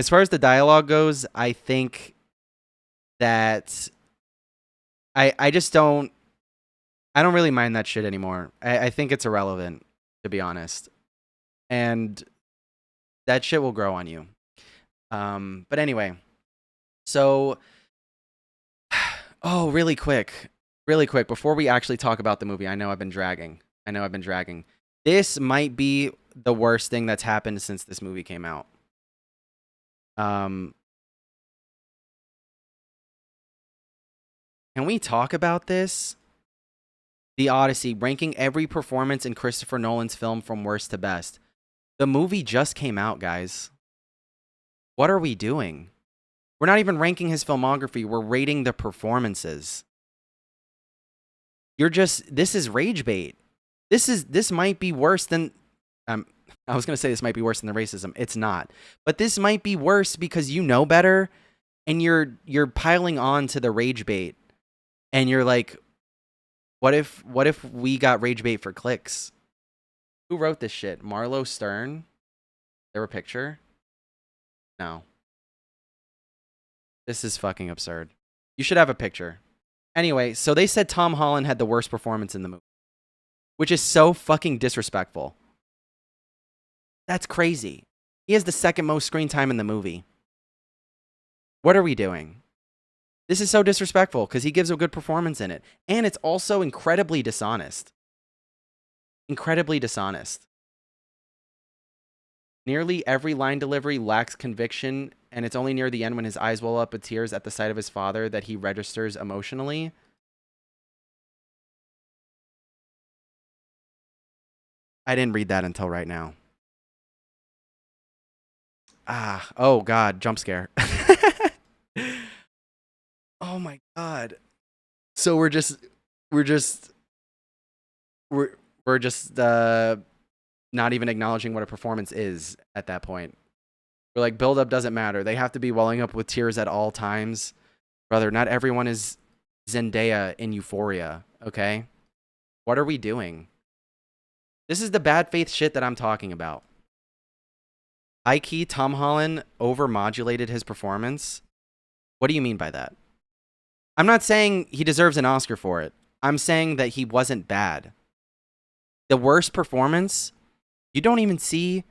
Speaker 3: far as the dialogue goes, I think that I don't really mind that shit anymore. I think it's irrelevant, to be honest. And that shit will grow on you. But anyway, so, really quick, before we actually talk about the movie, I know I've been dragging. This might be the worst thing that's happened since this movie came out. Can we talk about this? The Odyssey, ranking every performance in Christopher Nolan's film from worst to best. The movie just came out, guys. What are we doing? We're not even ranking his filmography. We're rating the performances. This is rage bait. This might be worse than, I was going to say this might be worse than the racism. It's not. But this might be worse because you know better and you're piling on to the rage bait. And you're like, what if we got rage bait for clicks? Who wrote this shit? Marlo Stern? There a picture? No. This is fucking absurd. You should have a picture. Anyway, so they said Tom Holland had the worst performance in the movie, which is so fucking disrespectful. That's crazy. He has the second most screen time in the movie. What are we doing? This is so disrespectful because he gives a good performance in it. And it's also incredibly dishonest. Incredibly dishonest. Nearly every line delivery lacks conviction, and it's only near the end when his eyes well up with tears at the sight of his father that he registers emotionally. I didn't read that until right now. Oh God, jump scare. Oh my god. So we're just not even acknowledging what a performance is at that point. We're like, build up doesn't matter. They have to be welling up with tears at all times. Brother, not everyone is Zendaya in Euphoria, okay? What are we doing? This is the bad faith shit that I'm talking about. High-key, Tom Holland overmodulated his performance. What do you mean by that? I'm not saying he deserves an Oscar for it. I'm saying that he wasn't bad. The worst performance, you don't even see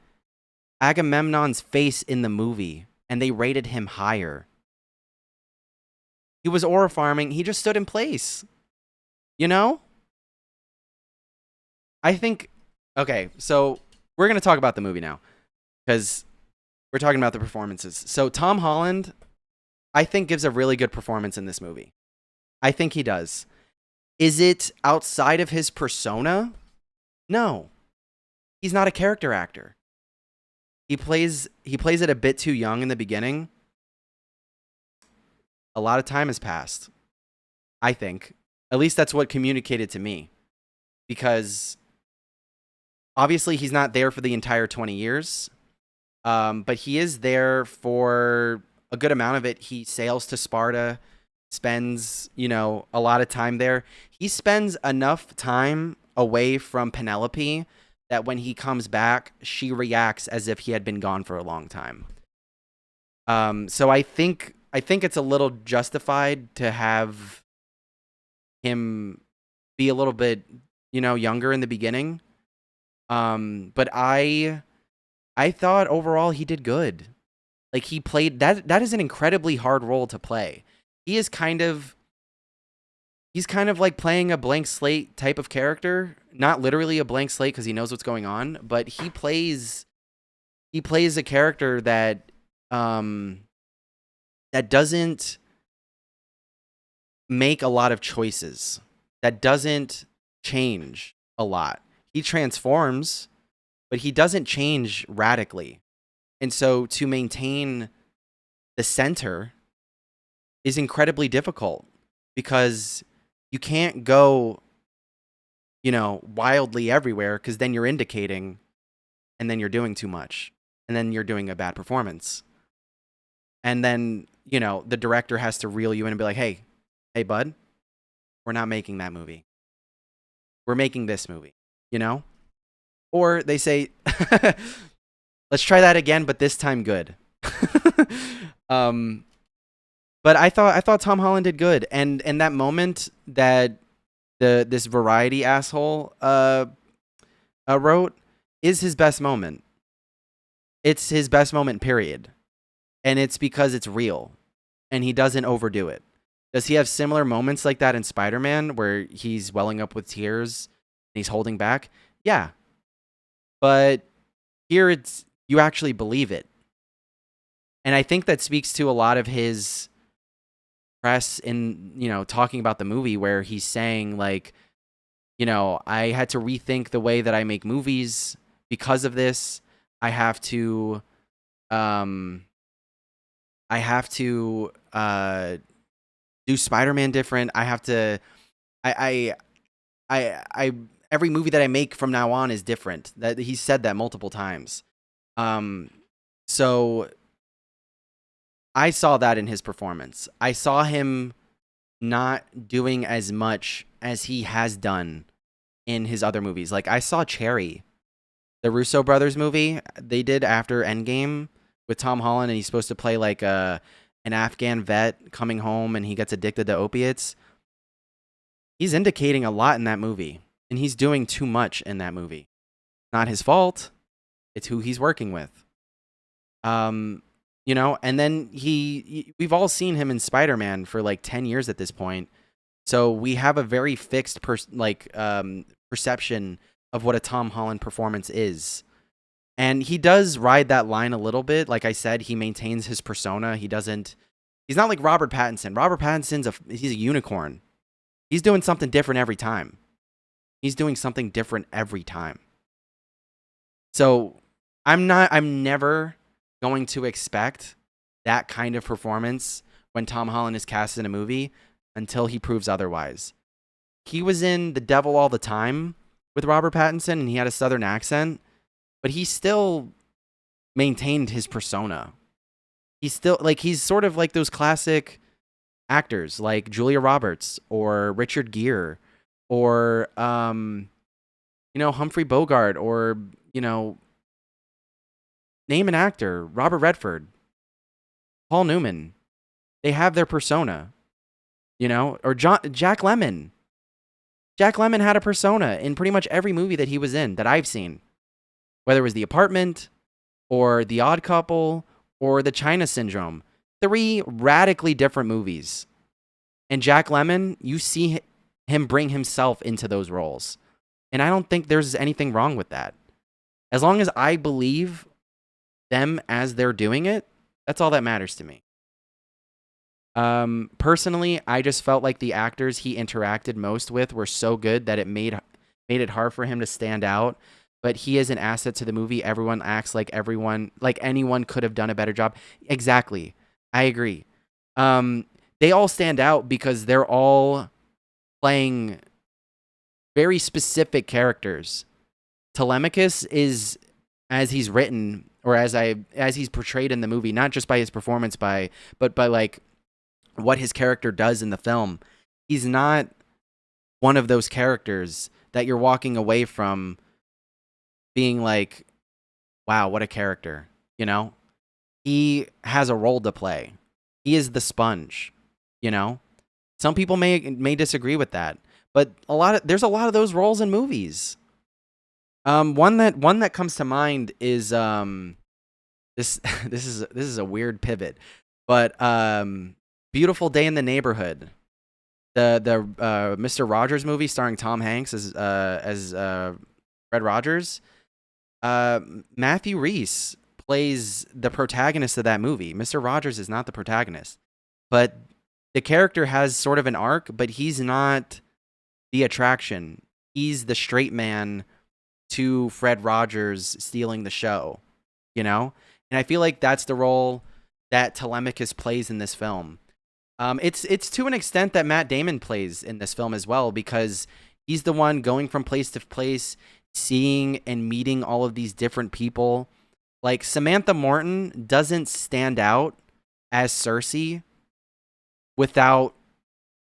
Speaker 3: Agamemnon's face in the movie, and they rated him higher. He was aura farming. He just stood in place. You know? I think... Okay, so we're going to talk about the movie now, because we're talking about the performances. So Tom Holland, I think, gives a really good performance in this movie. I think he does. Is it outside of his persona? No. He's not a character actor. He plays it a bit too young in the beginning. A lot of time has passed, I think. At least that's what communicated to me. Because obviously he's not there for the entire 20 years. But he is there for a good amount of it. He sails to Sparta, spends, a lot of time there. He spends enough time away from Penelope that when he comes back, she reacts as if he had been gone for a long time. So I think it's a little justified to have him be a little bit, younger in the beginning. But I thought overall he did good. Like, he played that is an incredibly hard role to play. He's kind of like playing a blank slate type of character. Not literally a blank slate because he knows what's going on, but he plays a character that doesn't make a lot of choices. That doesn't change a lot. He transforms, but he doesn't change radically. And so to maintain the center is incredibly difficult because you can't go, wildly everywhere, because then you're indicating and then you're doing too much and then you're doing a bad performance. And then, the director has to reel you in and be like, hey, bud, we're not making that movie. We're making this movie, Or they say, let's try that again, but this time good. But I thought Tom Holland did good. And that moment that this Variety asshole wrote is his best moment. It's his best moment, period. And it's because it's real. And he doesn't overdo it. Does he have similar moments like that in Spider-Man where he's welling up with tears and he's holding back? Yeah. But here you actually believe it. And I think that speaks to a lot of his press in, talking about the movie where he's saying like, I had to rethink the way that I make movies because of this. I have to do Spider-Man different. I have to, I every movie that I make from now on is different. That he said that multiple times. So I saw that in his performance. I saw him not doing as much as he has done in his other movies. Like, I saw Cherry, the Russo brothers movie they did after Endgame with Tom Holland, and he's supposed to play like an Afghan vet coming home and he gets addicted to opiates. He's indicating a lot in that movie, and he's doing too much in that movie. Not his fault. It's who he's working with. And then we've all seen him in Spider-Man for like 10 years at this point. So we have a very fixed perception of what a Tom Holland performance is. And he does ride that line a little bit. Like I said, he maintains his persona. He's not like Robert Pattinson. Robert Pattinson's he's a unicorn. He's doing something different every time. So I'm never going to expect that kind of performance when Tom Holland is cast in a movie until he proves otherwise. He was in The Devil All the Time with Robert Pattinson, and he had a Southern accent, but he still maintained his persona. He's still like, he's sort of like those classic actors like Julia Roberts or Richard Gere or Humphrey Bogart, or name an actor, Robert Redford, Paul Newman. They have their persona, or Jack Lemmon. Jack Lemmon had a persona in pretty much every movie that he was in that I've seen, whether it was The Apartment or The Odd Couple or The China Syndrome. 3 radically different movies. And Jack Lemmon, you see him bring himself into those roles. And I don't think there's anything wrong with that. As long as I believe them as they're doing it, that's all that matters to me. Personally, I just felt like the actors he interacted most with were so good that it made it hard for him to stand out. But he is an asset to the movie. Everyone acts like anyone could have done a better job. Exactly. I agree. They all stand out because they're all playing very specific characters. Telemachus is, as he's written, or as he's portrayed in the movie, not just by his performance, but by like what his character does in the film. He's not one of those characters that you're walking away from being like, wow, what a character, He has a role to play. He is the sponge, Some people may disagree with that, but there's a lot of those roles in movies. One that comes to mind is this is a weird pivot, but Beautiful Day in the Neighborhood, the Mr. Rogers movie starring Tom Hanks as Fred Rogers. Matthew Rhys plays the protagonist of that movie. Mr. Rogers is not the protagonist, but the character has sort of an arc, but he's not the attraction. He's the straight man to Fred Rogers stealing the show, And I feel like that's the role that Telemachus plays in this film. It's to an extent that Matt Damon plays in this film as well, because he's the one going from place to place, seeing and meeting all of these different people. Like, Samantha Morton doesn't stand out as Cersei without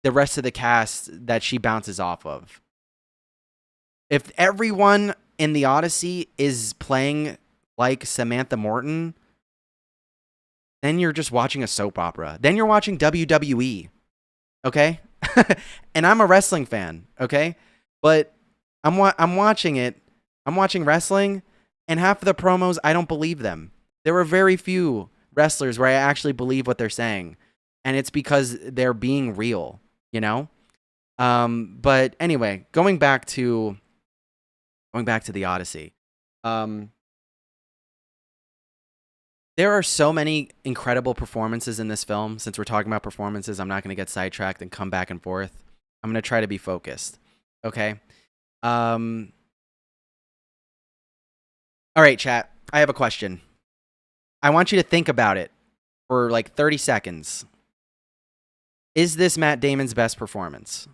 Speaker 3: the rest of the cast that she bounces off of. If everyone in the Odyssey is playing like Samantha Morton, then you're just watching a soap opera. Then you're watching WWE, okay? And I'm a wrestling fan, okay? But I'm watching it. I'm watching wrestling, and half of the promos, I don't believe them. There are very few wrestlers where I actually believe what they're saying, and it's because they're being real, But anyway, going back to the Odyssey. There are so many incredible performances in this film. Since we're talking about performances, I'm not going to get sidetracked and come back and forth. I'm going to try to be focused. Okay? All right, chat. I have a question. I want you to think about it for like 30 seconds. Is this Matt Damon's best performance?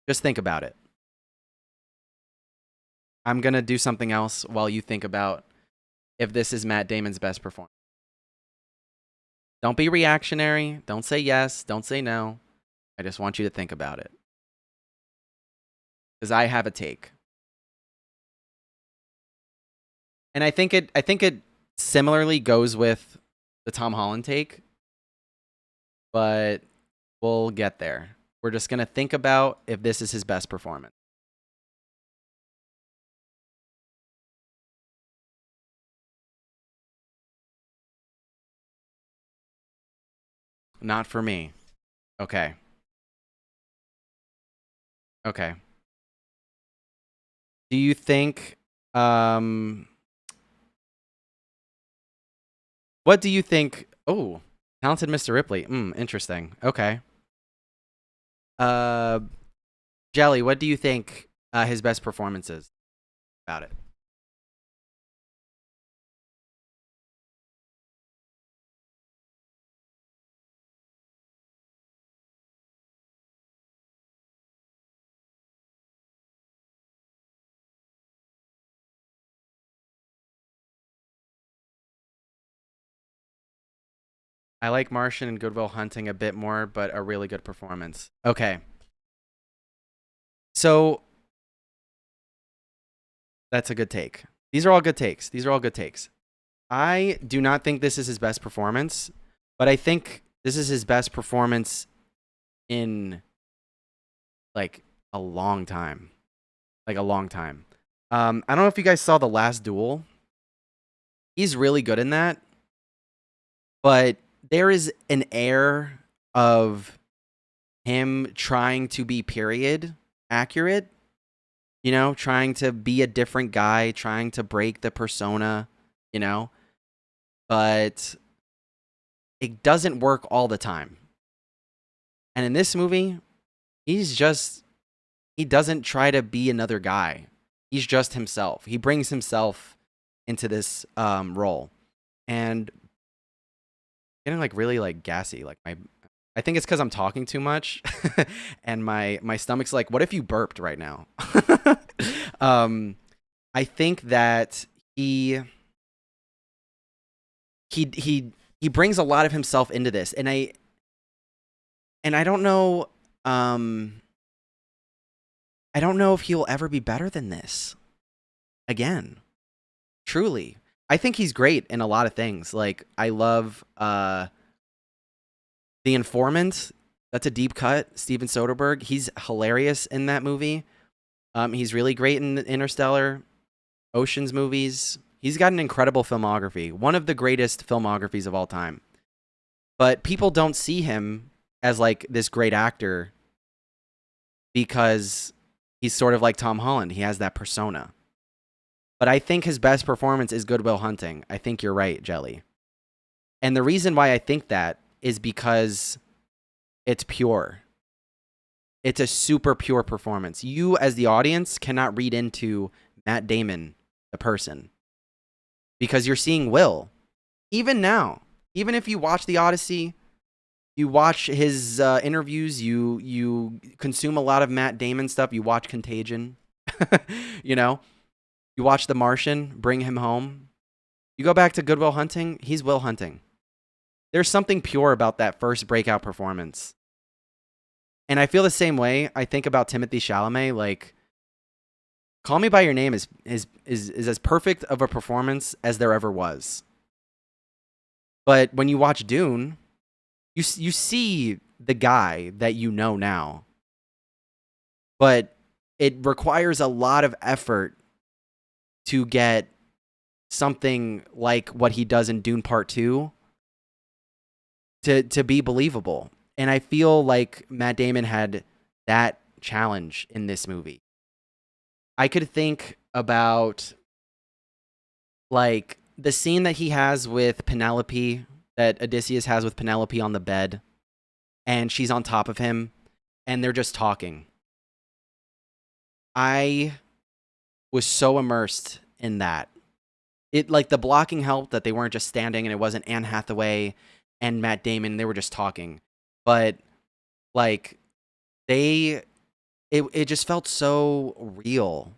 Speaker 3: Just think about it. I'm going to do something else while you think about if this is Matt Damon's best performance. Don't be reactionary. Don't say yes. Don't say no. I just want you to think about it. Because I have a take. And I think it similarly goes with the Tom Holland take. But we'll get there. We're just going to think about if this is his best performance. Not for me. Okay. Okay. Do you think what do you think? Oh, Talented Mr. Ripley. Interesting. Okay. Jelly, what do you think his best performance is about it? I like Martian and Good Will Hunting a bit more, but a really good performance. Okay. So that's a good take. These are all good takes. I do not think this is his best performance, but I think this is his best performance in like a long time. I don't know if you guys saw The Last Duel. He's really good in that, but there is an air of him trying to be period accurate, you know, trying to be a different guy, trying to break the persona, you know, but it doesn't work all the time. And in this movie, he doesn't try to be another guy. He's just himself. He brings himself into this role. And getting like really like gassy. Like I think it's because I'm talking too much, and my stomach's like, what if you burped right now? I think that he brings a lot of himself into this, and I don't know. I don't know if he'll ever be better than this again. Truly. I think he's great in a lot of things. Like, I love The Informant. That's a deep cut. Steven Soderbergh. He's hilarious in that movie. He's really great in Interstellar, Ocean's movies. He's got an incredible filmography. One of the greatest filmographies of all time. But people don't see him as like this great actor because he's sort of like Tom Holland. He has that persona. But I think his best performance is Good Will Hunting. I think you're right, Jelly. And the reason why I think that is because it's pure. It's a super pure performance. You, as the audience, cannot read into Matt Damon, the person, because you're seeing Will. Even now, even if you watch the Odyssey, you watch his interviews, you consume a lot of Matt Damon stuff. You watch Contagion, you know. You watch The Martian, Bring Him Home. You go back to Good Will Hunting, he's Will Hunting. There's something pure about that first breakout performance. And I feel the same way. I think about Timothée Chalamet. Like, Call Me by Your Name is as perfect of a performance as there ever was. But when you watch Dune, you see the guy that you know now. But it requires a lot of effort to get something like what he does in Dune Part 2 to be believable. And I feel like Matt Damon had that challenge in this movie. I could think about like the scene that he has with Penelope, that Odysseus has with Penelope on the bed, and she's on top of him, and they're just talking. I was so immersed in that. It, like, the blocking helped that they weren't just standing and it wasn't Anne Hathaway and Matt Damon, they were just talking. But like it just felt so real.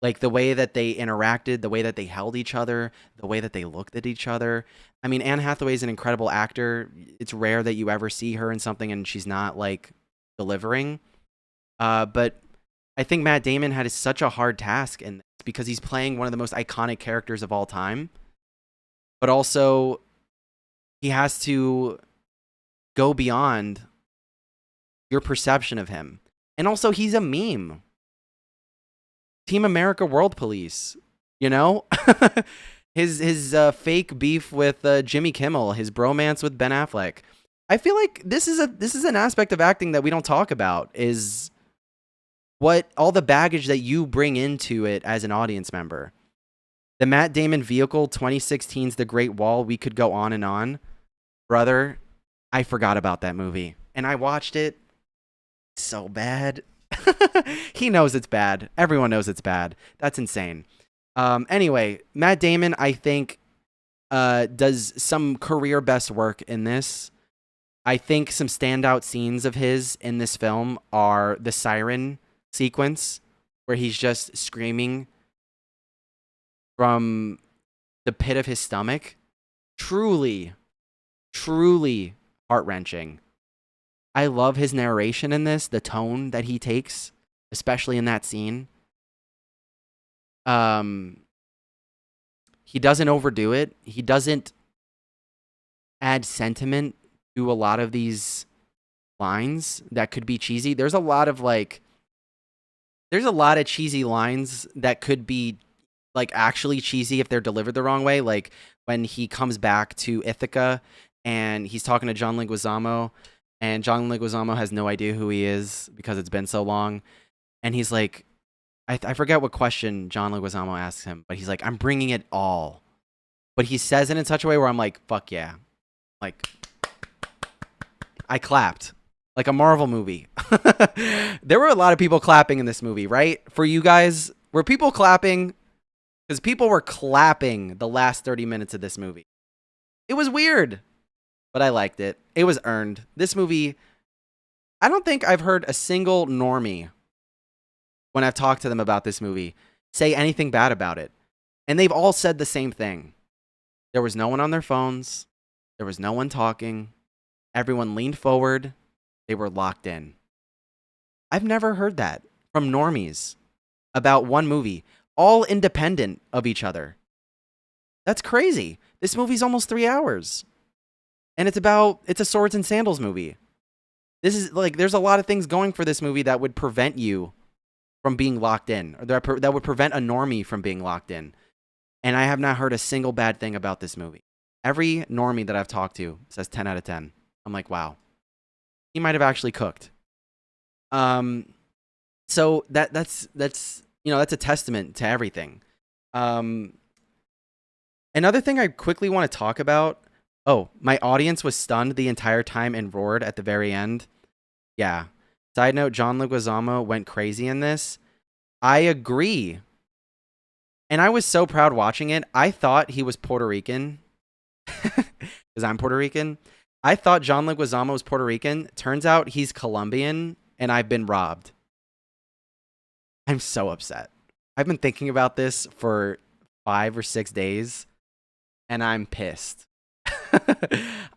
Speaker 3: Like the way that they interacted, the way that they held each other, the way that they looked at each other. I mean, Anne Hathaway is an incredible actor. It's rare that you ever see her in something and she's not like delivering. But I think Matt Damon had such a hard task in this because he's playing one of the most iconic characters of all time. But also, he has to go beyond your perception of him. And also, he's a meme. Team America World Police, you know? his fake beef with Jimmy Kimmel, his bromance with Ben Affleck. I feel like this is an aspect of acting that we don't talk about, is what all the baggage that you bring into it as an audience member. The Matt Damon vehicle, 2016's The Great Wall, we could go on and on. Brother, I forgot about that movie. And I watched it. So bad. He knows it's bad. Everyone knows it's bad. That's insane. Anyway, Matt Damon, I think, does some career best work in this. I think some standout scenes of his in this film are the siren sequence, where he's just screaming from the pit of his stomach. Truly truly heart-wrenching. I love his narration in this, the tone that he takes, especially in that scene. He doesn't overdo it. He doesn't add sentiment to a lot of these lines that could be cheesy. There's a lot of cheesy lines that could be like actually cheesy if they're delivered the wrong way. Like when he comes back to Ithaca and he's talking to John Leguizamo, and John Leguizamo has no idea who he is because it's been so long. And he's like, I forget what question John Leguizamo asks him, but he's like, I'm bringing it all. But he says it in such a way where I'm like, fuck yeah. Like, I clapped. Like a Marvel movie. There were a lot of people clapping in this movie, right? For you guys, were people clapping? Because people were clapping the last 30 minutes of this movie. It was weird, but I liked it. It was earned. This movie, I don't think I've heard a single normie when I've talked to them about this movie say anything bad about it. And they've all said the same thing. There was no one on their phones. There was no one talking. Everyone leaned forward. They were locked in. I've never heard that from normies about one movie, all independent of each other. That's crazy. This movie's almost 3 hours. And it's a swords and sandals movie. This is like, there's a lot of things going for this movie that would prevent you from being locked in, or that would prevent a normie from being locked in. And I have not heard a single bad thing about this movie. Every normie that I've talked to says 10 out of 10. I'm like, wow. He might have actually cooked. So that's a testament to everything. Another thing I quickly want to talk about. Oh, my audience was stunned the entire time and roared at the very end. Yeah. Side note, John Leguizamo went crazy in this. I agree. And I was so proud watching it. I thought he was Puerto Rican. Because I'm Puerto Rican. I thought John Leguizamo was Puerto Rican. Turns out he's Colombian, and I've been robbed. I'm so upset. I've been thinking about this for 5 or 6 days, and I'm pissed.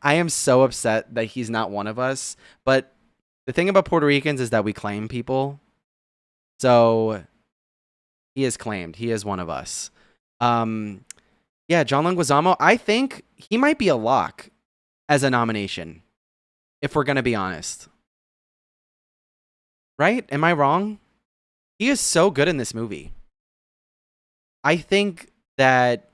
Speaker 3: I am so upset that he's not one of us. But the thing about Puerto Ricans is that we claim people. So he is claimed. He is one of us. Yeah, John Leguizamo, I think he might be a lock as a nomination, if we're going to be honest. Right? Am I wrong? He is so good in this movie. I think that,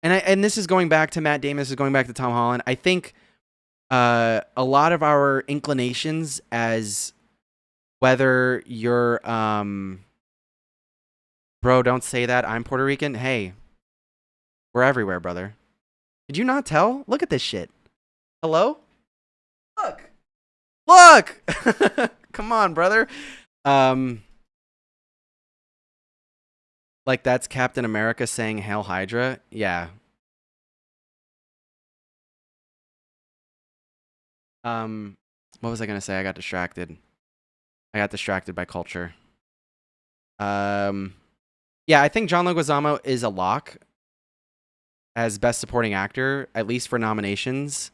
Speaker 3: and this is going back to Matt Damon, this is going back to Tom Holland. I think a lot of our inclinations as whether you're, bro, don't say that, I'm Puerto Rican. Hey, we're everywhere, brother. Did you not tell? Look at this shit. Hello? Look! Come on, brother. Like that's Captain America saying Hail Hydra? Yeah. What was I gonna say? I got distracted. I got distracted by culture. Yeah, I think John Leguizamo is a lock as Best Supporting Actor, at least for nominations.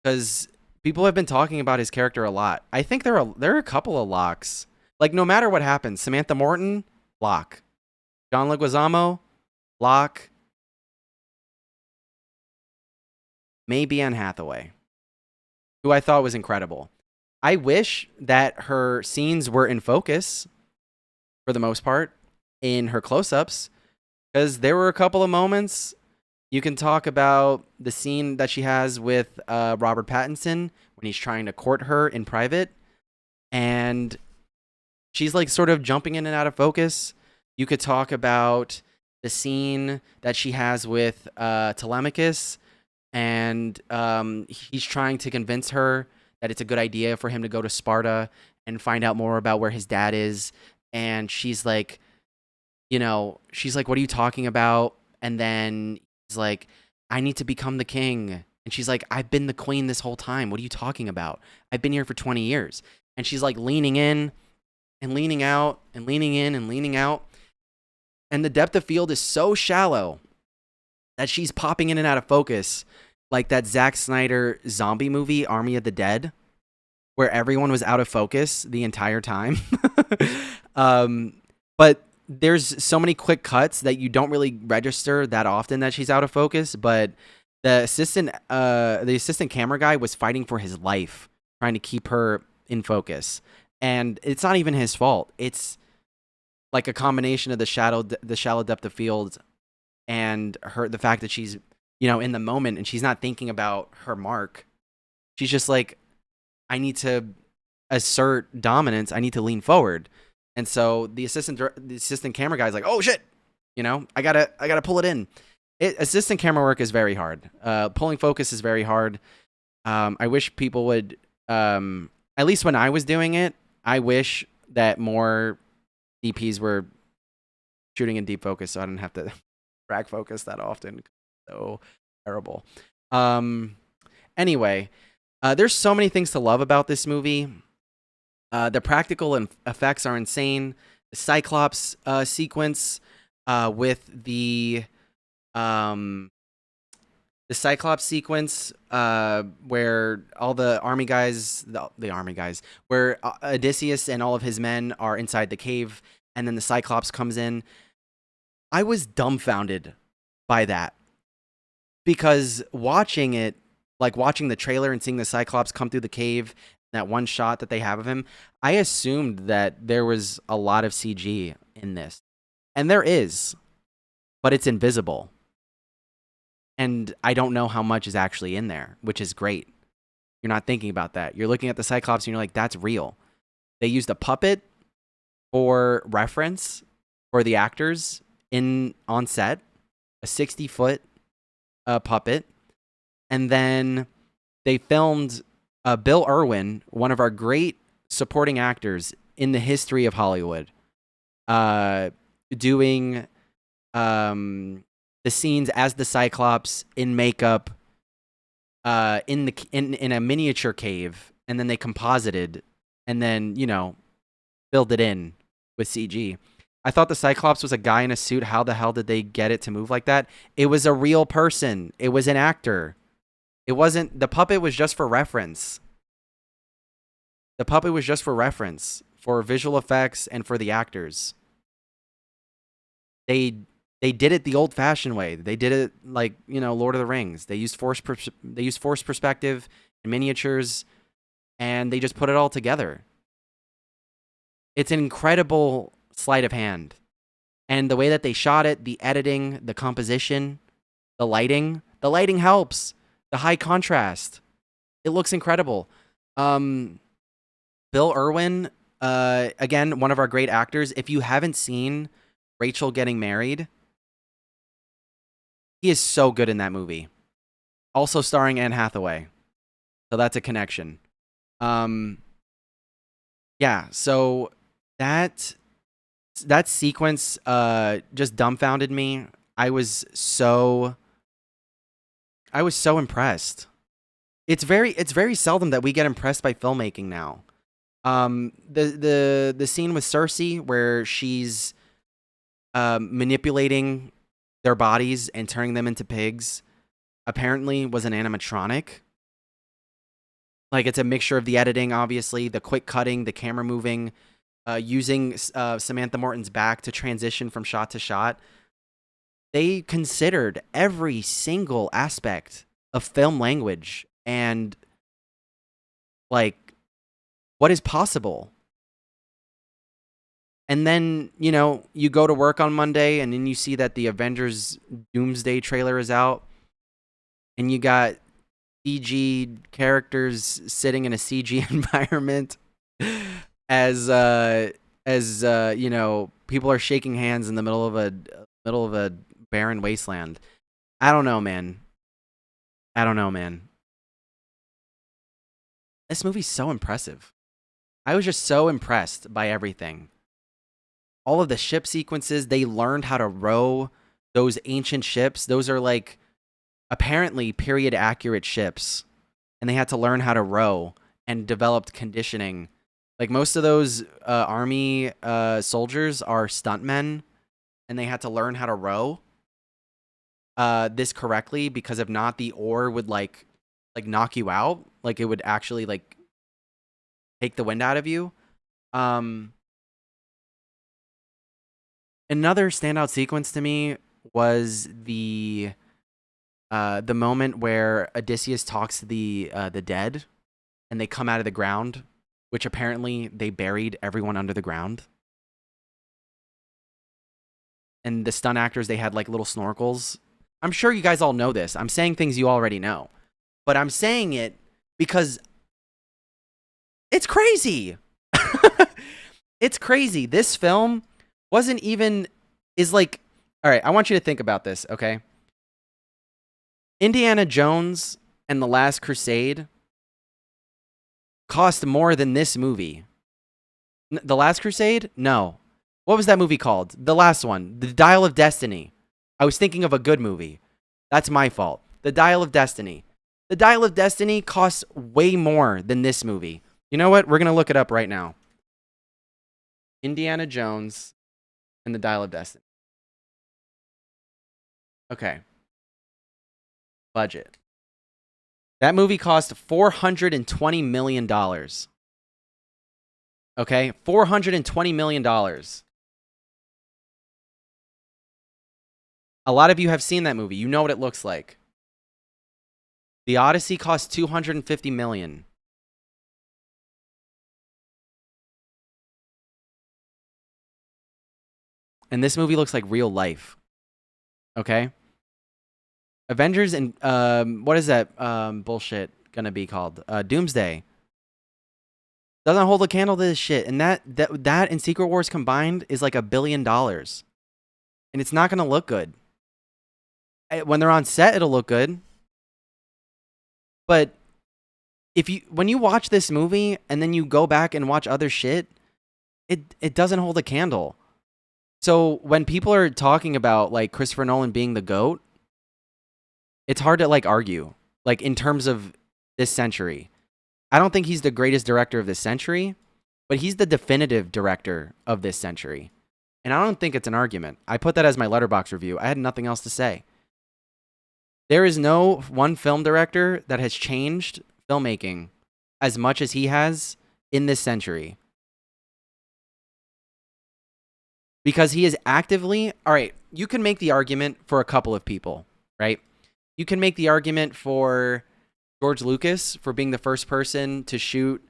Speaker 3: Because people have been talking about his character a lot. I think there are a couple of locks. Like, no matter what happens, Samantha Morton, lock. John Leguizamo, lock. Maybe Anne Hathaway, who I thought was incredible. I wish that her scenes were in focus, for the most part, in her close-ups, because there were a couple of moments. You can talk about the scene that she has with Robert Pattinson when he's trying to court her in private, and she's like sort of jumping in and out of focus. You could talk about the scene that she has with Telemachus, and he's trying to convince her that it's a good idea for him to go to Sparta and find out more about where his dad is. And she's like, what are you talking about? And then he's like, I need to become the king. And she's like, I've been the queen this whole time. What are you talking about? I've been here for 20 years. And she's like leaning in and leaning out and leaning in and leaning out. And the depth of field is so shallow that she's popping in and out of focus, like that Zack Snyder zombie movie, Army of the Dead, where everyone was out of focus the entire time. But there's so many quick cuts that you don't really register that often that she's out of focus. But the assistant camera guy was fighting for his life, trying to keep her in focus. And it's not even his fault. It's like a combination of the shallow depth of field and the fact that she's, in the moment and she's not thinking about her mark. She's just like, I need to assert dominance. I need to lean forward. And so the assistant camera guy's like, oh shit, I gotta pull it in. Assistant camera work is very hard. Pulling focus is very hard. I wish people would, at least when I was doing it, I wish that more DPs were shooting in deep focus so I didn't have to drag focus that often. So terrible. Anyway, there's so many things to love about this movie. The practical effects are insane. The Cyclops sequence with the Cyclops sequence where all the army guys, where Odysseus and all of his men are inside the cave, and then the Cyclops comes in. I was dumbfounded by that, because watching it, like watching the trailer and seeing the Cyclops come through the cave, that one shot that they have of him, I assumed that there was a lot of CG in this. And there is, but it's invisible. And I don't know how much is actually in there, which is great. You're not thinking about that. You're looking at the Cyclops and you're like, that's real. They used a puppet for reference for the actors on set, a 60-foot puppet. And then they filmed Bill Irwin, one of our great supporting actors in the history of Hollywood, doing the scenes as the Cyclops in makeup in a miniature cave, and then they composited and then filled it in with CG. I thought the Cyclops was a guy in a suit. How the hell did they get it to move like that? It was a real person. It was an actor. It wasn't, the puppet was just for reference. The puppet was just for reference, for visual effects and for the actors. They did it the old-fashioned way. They did it like, Lord of the Rings. They used forced perspective and miniatures, and they just put it all together. It's an incredible sleight of hand. And the way that they shot it, the editing, the composition, the lighting helps. The high contrast. It looks incredible. Bill Irwin, again, one of our great actors. If you haven't seen Rachel Getting Married, he is so good in that movie. Also starring Anne Hathaway. So that's a connection. Yeah, so that sequence just dumbfounded me. I was so impressed. It's very seldom that we get impressed by filmmaking now. The scene with Cersei where she's manipulating their bodies and turning them into pigs apparently was an animatronic. Like, it's a mixture of the editing, obviously, the quick cutting, the camera moving, using Samantha Morton's back to transition from shot to shot. They considered every single aspect of film language and, like, what is possible. And then, you go to work on Monday and then you see that the Avengers Doomsday trailer is out and you got CG characters sitting in a CG environment as people are shaking hands in the middle of a barren wasteland. I don't know, man. This movie's so impressive. I was just so impressed by everything. All of the ship sequences, they learned how to row those ancient ships. Those are like apparently period accurate ships. And they had to learn how to row and developed conditioning. Like, most of those army soldiers are stuntmen and they had to learn how to row. this correctly, because if not, the ore would like knock you out. Like, it would actually like take the wind out of you. Another standout sequence to me was the moment where Odysseus talks to the dead, and they come out of the ground, which apparently they buried everyone under the ground. And the stunt actors, they had like little snorkels. I'm sure you guys all know this. I'm saying things you already know, but I'm saying it because it's crazy. It's crazy. This film wasn't even, is like, all right, I want you to think about this, okay? Indiana Jones and The Last Crusade cost more than this movie. The Last Crusade? No. What was that movie called? The last one. The Dial of Destiny. I was thinking of a good movie. That's my fault. The Dial of Destiny. The Dial of Destiny costs way more than this movie. You know what? We're going to look it up right now. Indiana Jones and the Dial of Destiny. Okay. Budget. That movie cost $420 million. Okay? $420 million. A lot of you have seen that movie. You know what it looks like. The Odyssey cost $250 million. And this movie looks like real life. Okay? Avengers and what is that bullshit gonna be called? Doomsday. Doesn't hold a candle to this shit. And that and Secret Wars combined is like $1 billion. And it's not gonna look good. When they're on set, it'll look good. But when you watch this movie and then you go back and watch other shit, it doesn't hold a candle. So when people are talking about like Christopher Nolan being the GOAT, it's hard to like argue, like in terms of this century. I don't think he's the greatest director of this century, but he's the definitive director of this century. And I don't think it's an argument. I put that as my Letterboxd review. I had nothing else to say. There is no one film director that has changed filmmaking as much as he has in this century. Because he is actively, all right, you can make the argument for a couple of people, right? You can make the argument for George Lucas for being the first person to shoot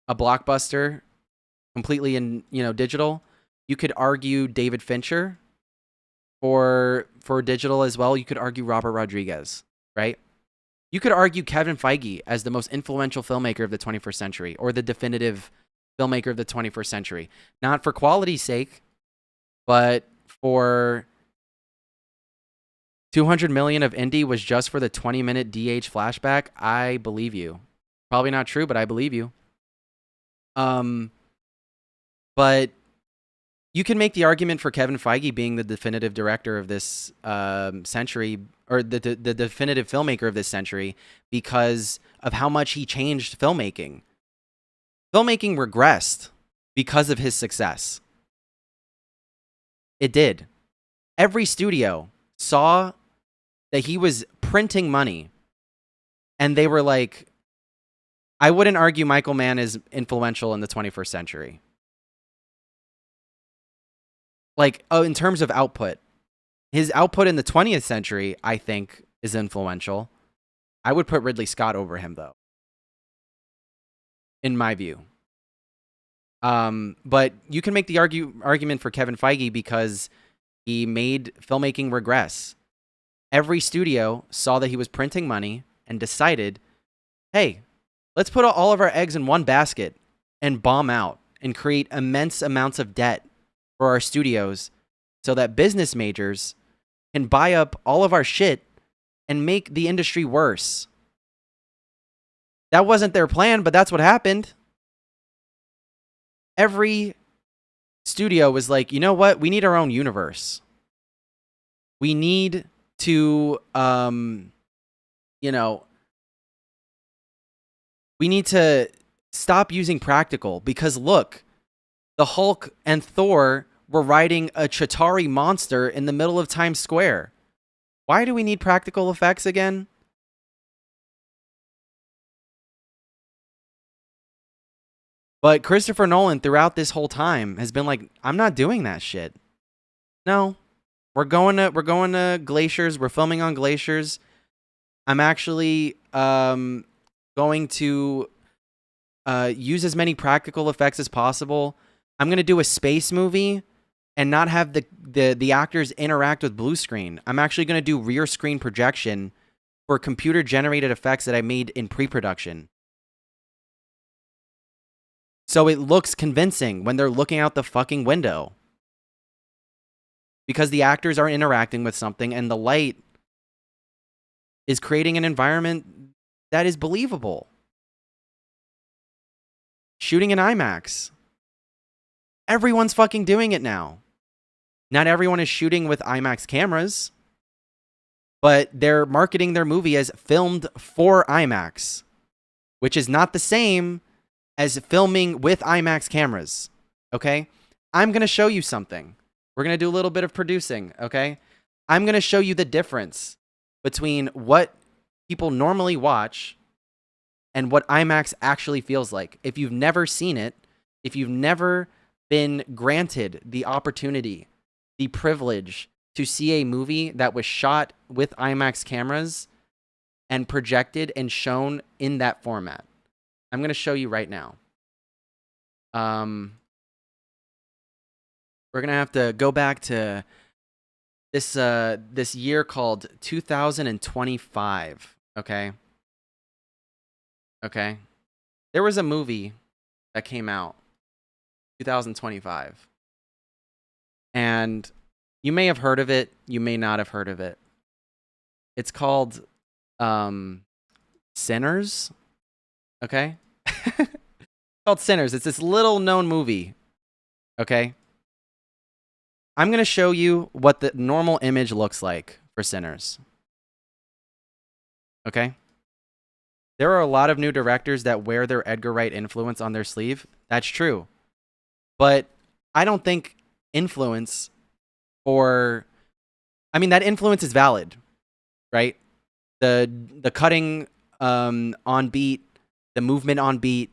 Speaker 3: a blockbuster completely in, digital. You could argue David Fincher for digital as well. You could argue Robert Rodriguez, right? You could argue Kevin Feige as the most influential filmmaker of the 21st century, or the definitive filmmaker of the 21st century. Not for quality's sake, but for 200 million of indie was just for the 20-minute DH flashback. I believe you. Probably not true, but I believe you. But you can make the argument for Kevin Feige being the definitive director of this century, or the definitive filmmaker of this century, because of how much he changed filmmaking. Filmmaking regressed because of his success. It did. Every studio saw that he was printing money, and they were like, I wouldn't argue Michael Mann is influential in the 21st century. Like, in terms of output. His output in the 20th century, I think, is influential. I would put Ridley Scott over him, though. In my view. But you can make the argument for Kevin Feige because he made filmmaking regress. Every studio saw that he was printing money and decided, hey, let's put all of our eggs in one basket and bomb out and create immense amounts of debt for our studios so that business majors can buy up all of our shit and make the industry worse. That wasn't their plan, but that's what happened. Every studio was like, you know what? We need our own universe. We need to, we need to stop using practical, because look, the Hulk and Thor were riding a Chitauri monster in the middle of Times Square. Why do we need practical effects again? But Christopher Nolan throughout this whole time has been like, I'm not doing that shit. No. We're going to glaciers. We're filming on glaciers. I'm actually going to use as many practical effects as possible. I'm going to do a space movie and not have the actors interact with blue screen. I'm actually going to do rear screen projection for computer generated effects that I made in pre-production. So it looks convincing when they're looking out the fucking window. Because the actors are interacting with something and the light is creating an environment that is believable. Shooting in IMAX. Everyone's fucking doing it now. Not everyone is shooting with IMAX cameras, but they're marketing their movie as filmed for IMAX, which is not the same as filming with IMAX cameras, okay? I'm going to show you something. We're going to do a little bit of producing, okay? I'm going to show you the difference between what people normally watch and what IMAX actually feels like. If you've never seen it, if you've never been granted the opportunity, the privilege to see a movie that was shot with IMAX cameras and projected and shown in that format, I'm going to show you right now. We're going to have to go back to this year called 2025, okay? Okay. There was a movie that came out 2025. And you may have heard of it, you may not have heard of it. It's called Sinners. Okay? It's called Sinners. It's this little known movie. Okay? I'm going to show you what the normal image looks like for Sinners. Okay? There are a lot of new directors that wear their Edgar Wright influence on their sleeve. That's true. But I don't think influence that influence is valid, right? The cutting on beat, the movement on beat,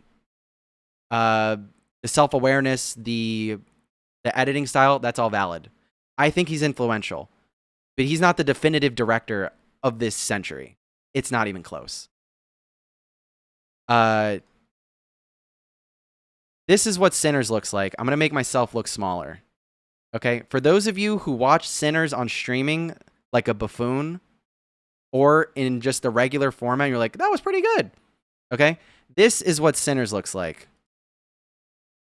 Speaker 3: the self-awareness, the editing style, that's all valid. I think he's influential, but he's not the definitive director of this century. It's not even close. This is what Sinners looks like. I'm going to make myself look smaller. Okay? For those of you who watch Sinners on streaming like a buffoon or in just the regular format, you're like, that was pretty good. Okay? This is what Sinners looks like.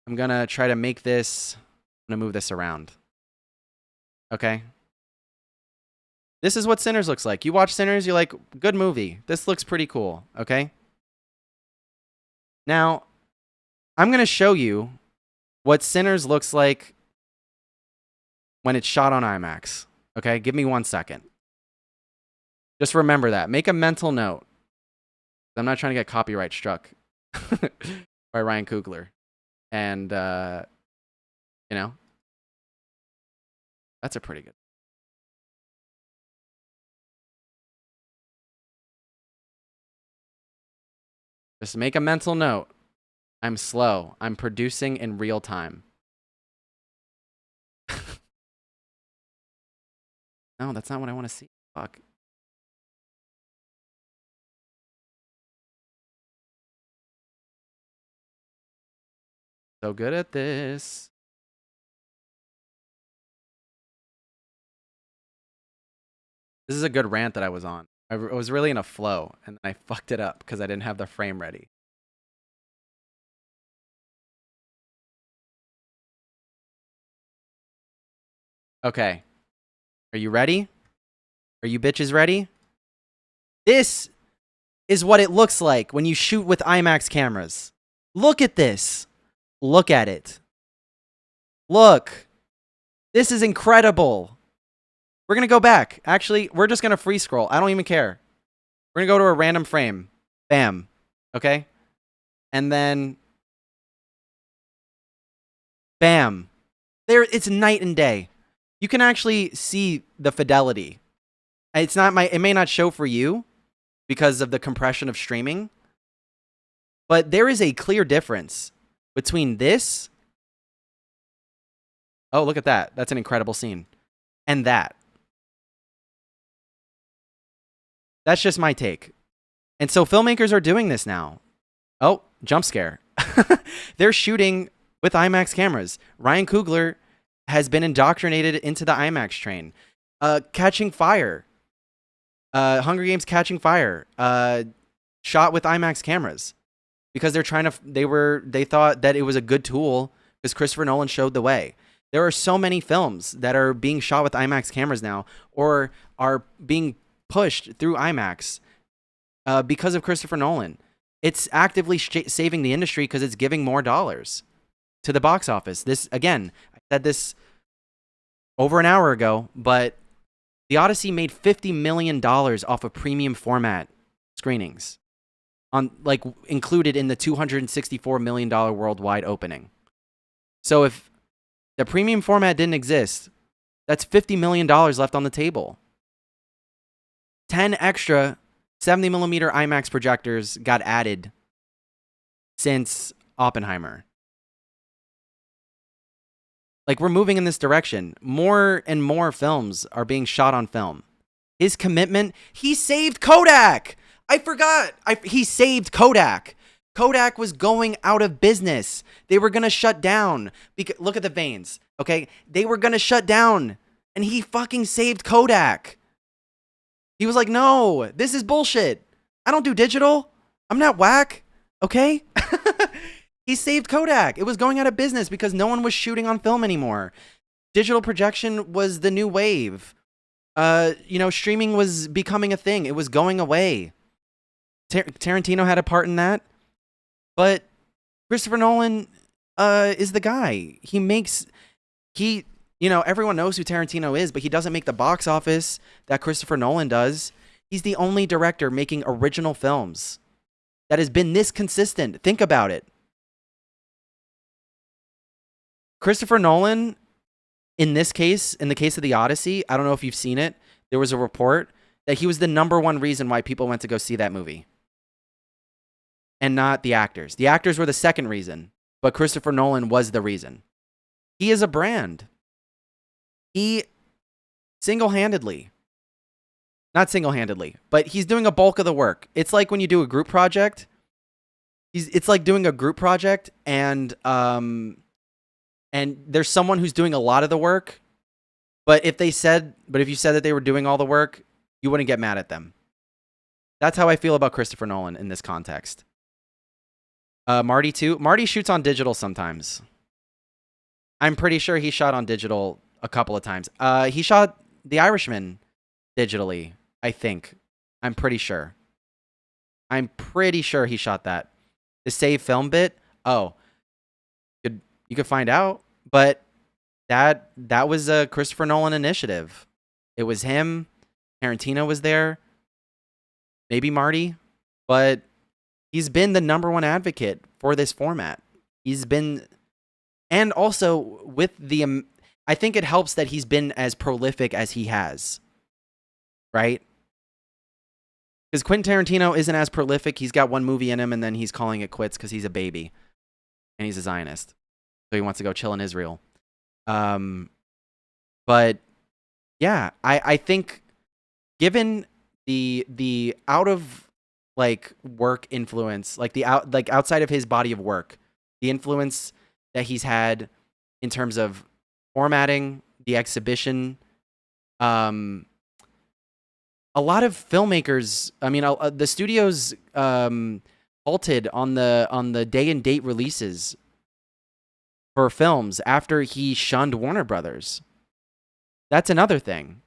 Speaker 3: I'm going to try to make this... I'm going to move this around. Okay? This is what Sinners looks like. You watch Sinners, you're like, good movie. This looks pretty cool. Okay? Now, I'm going to show you what Sinners looks like when it's shot on IMAX. Okay? Give me 1 second. Just remember that. Make a mental note. I'm not trying to get copyright struck by Ryan Coogler. And, that's a pretty good. Just make a mental note. I'm slow. I'm producing in real time. No, that's not what I want to see. Fuck. So good at this. This is a good rant that I was on. I was really in a flow, and I fucked it up because I didn't have the frame ready. Okay. Are you ready? Are you bitches ready? This is what it looks like when you shoot with IMAX cameras. Look at this. Look at it. Look. This is incredible. We're going to go back. Actually, we're just going to free scroll. I don't even care. We're going to go to a random frame. Bam. Okay? And then... bam. There, it's night and day. You can actually see the fidelity. It's not it may not show for you because of the compression of streaming, but there is a clear difference between this. Oh, look at that. That's an incredible scene. And that. That's just my take. And so filmmakers are doing this now. Oh, jump scare. They're shooting with IMAX cameras. Ryan Coogler has been indoctrinated into the IMAX train. Catching Fire. Hunger Games Catching Fire. Shot with IMAX cameras. Because they're trying to, they thought that it was a good tool because Christopher Nolan showed the way. There are so many films that are being shot with IMAX cameras now, or are being pushed through IMAX because of Christopher Nolan. It's actively saving the industry because it's giving more dollars to the box office. This, again, I said this over an hour ago, but the Odyssey made $50 million off of premium format screenings, included in the $264 million worldwide opening. So if the premium format didn't exist, that's $50 million left on the table. 10 extra 70mm IMAX projectors got added since Oppenheimer. Like, we're moving in this direction. More and more films are being shot on film. His commitment, he saved Kodak. I forgot. He saved Kodak. Kodak was going out of business. They were going to shut down. Look at the veins, okay? They were going to shut down, and he fucking saved Kodak. He was like, no, this is bullshit. I don't do digital. I'm not whack, okay? He saved Kodak. It was going out of business because no one was shooting on film anymore. Digital projection was the new wave. Streaming was becoming a thing. It was going away. Tarantino had a part in that. But Christopher Nolan is the guy. Everyone knows who Tarantino is, but he doesn't make the box office that Christopher Nolan does. He's the only director making original films that has been this consistent. Think about it. Christopher Nolan, in this case, in the case of the Odyssey, I don't know if you've seen it, there was a report that he was the #1 reason why people went to go see that movie. And not the actors. The actors were the second reason, but Christopher Nolan was the reason. He is a brand. He single-handedly, not single-handedly, but he's doing a bulk of the work. It's like when you do a group project. It's like doing a group project, and there's someone who's doing a lot of the work. But if you said that they were doing all the work, you wouldn't get mad at them. That's how I feel about Christopher Nolan in this context. Marty too. Marty shoots on digital sometimes. I'm pretty sure he shot on digital a couple of times. He shot The Irishman digitally, I think. I'm pretty sure he shot that. The save film bit. Oh, you could find out, but that was a Christopher Nolan initiative. It was him. Tarantino was there. Maybe Marty, but he's been the #1 advocate for this format. He's been, and also with the, I think it helps that he's been as prolific as he has, right? Because Quentin Tarantino isn't as prolific. He's got one movie in him, and then he's calling it quits because he's a baby, and he's a Zionist, so he wants to go chill in Israel. But yeah, I think given the out of work influence, outside of his body of work, the influence that he's had in terms of formatting, the exhibition, a lot of filmmakers, the studios halted on the day and date releases for films after he shunned Warner Brothers. That's another thing.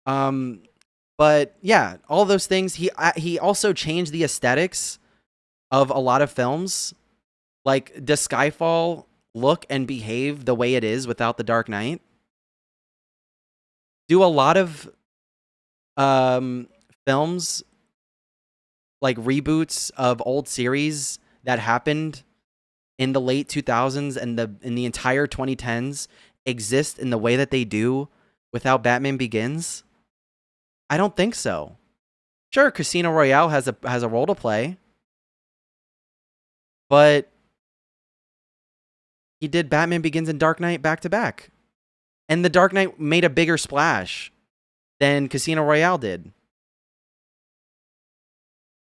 Speaker 3: But yeah, all those things. He also changed the aesthetics of a lot of films. Like, does Skyfall look and behave the way it is without the Dark Knight? Do a lot of films, like reboots of old series that happened in the late 2000s and in the entire 2010s, exist in the way that they do without Batman Begins? I don't think so. Sure, Casino Royale has a role to play, but he did Batman Begins and Dark Knight back to back. And The Dark Knight made a bigger splash than Casino Royale did.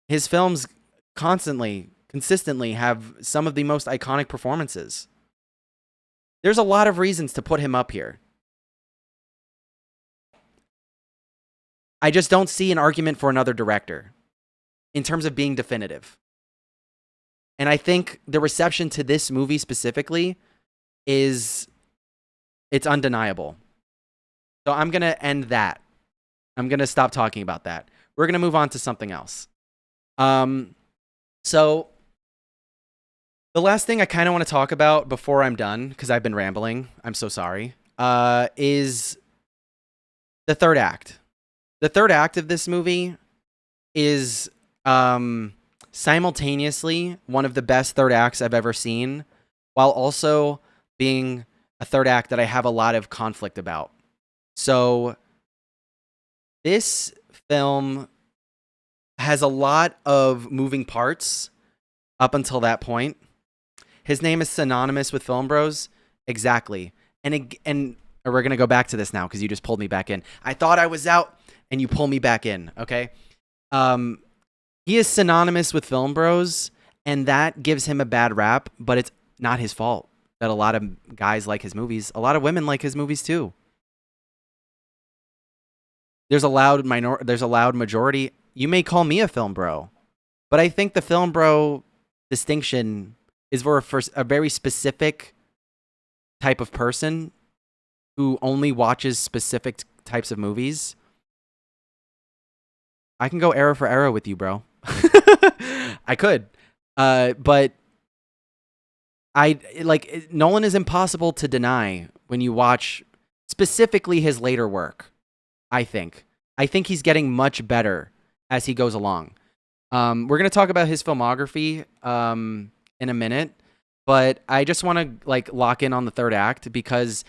Speaker 3: His films consistently have some of the most iconic performances. There's a lot of reasons to put him up here. I just don't see an argument for another director in terms of being definitive. And I think the reception to this movie specifically it's undeniable. So I'm going to end that. I'm going to stop talking about that. We're going to move on to something else. So the last thing I kind of want to talk about before I'm done, because I've been rambling, I'm so sorry, is the third act. The third act of this movie is simultaneously one of the best third acts I've ever seen, while also being a third act that I have a lot of conflict about. So this film has a lot of moving parts up until that point. His name is synonymous with Film Bros. Exactly. And we're going to go back to this now because you just pulled me back in. I thought I was out and you pull me back in, okay? He is synonymous with Film Bros, and that gives him a bad rap, but it's not his fault that a lot of guys like his movies. A lot of women like his movies too. There's a loud majority. You may call me a film bro, but I think the film bro distinction is for a very specific type of person who only watches specific types of movies. I can go era for era with you, bro. I could. But Nolan is impossible to deny when you watch specifically his later work, I think. I think he's getting much better as he goes along. We're going to talk about his filmography in a minute, but I just want to lock in on the third act because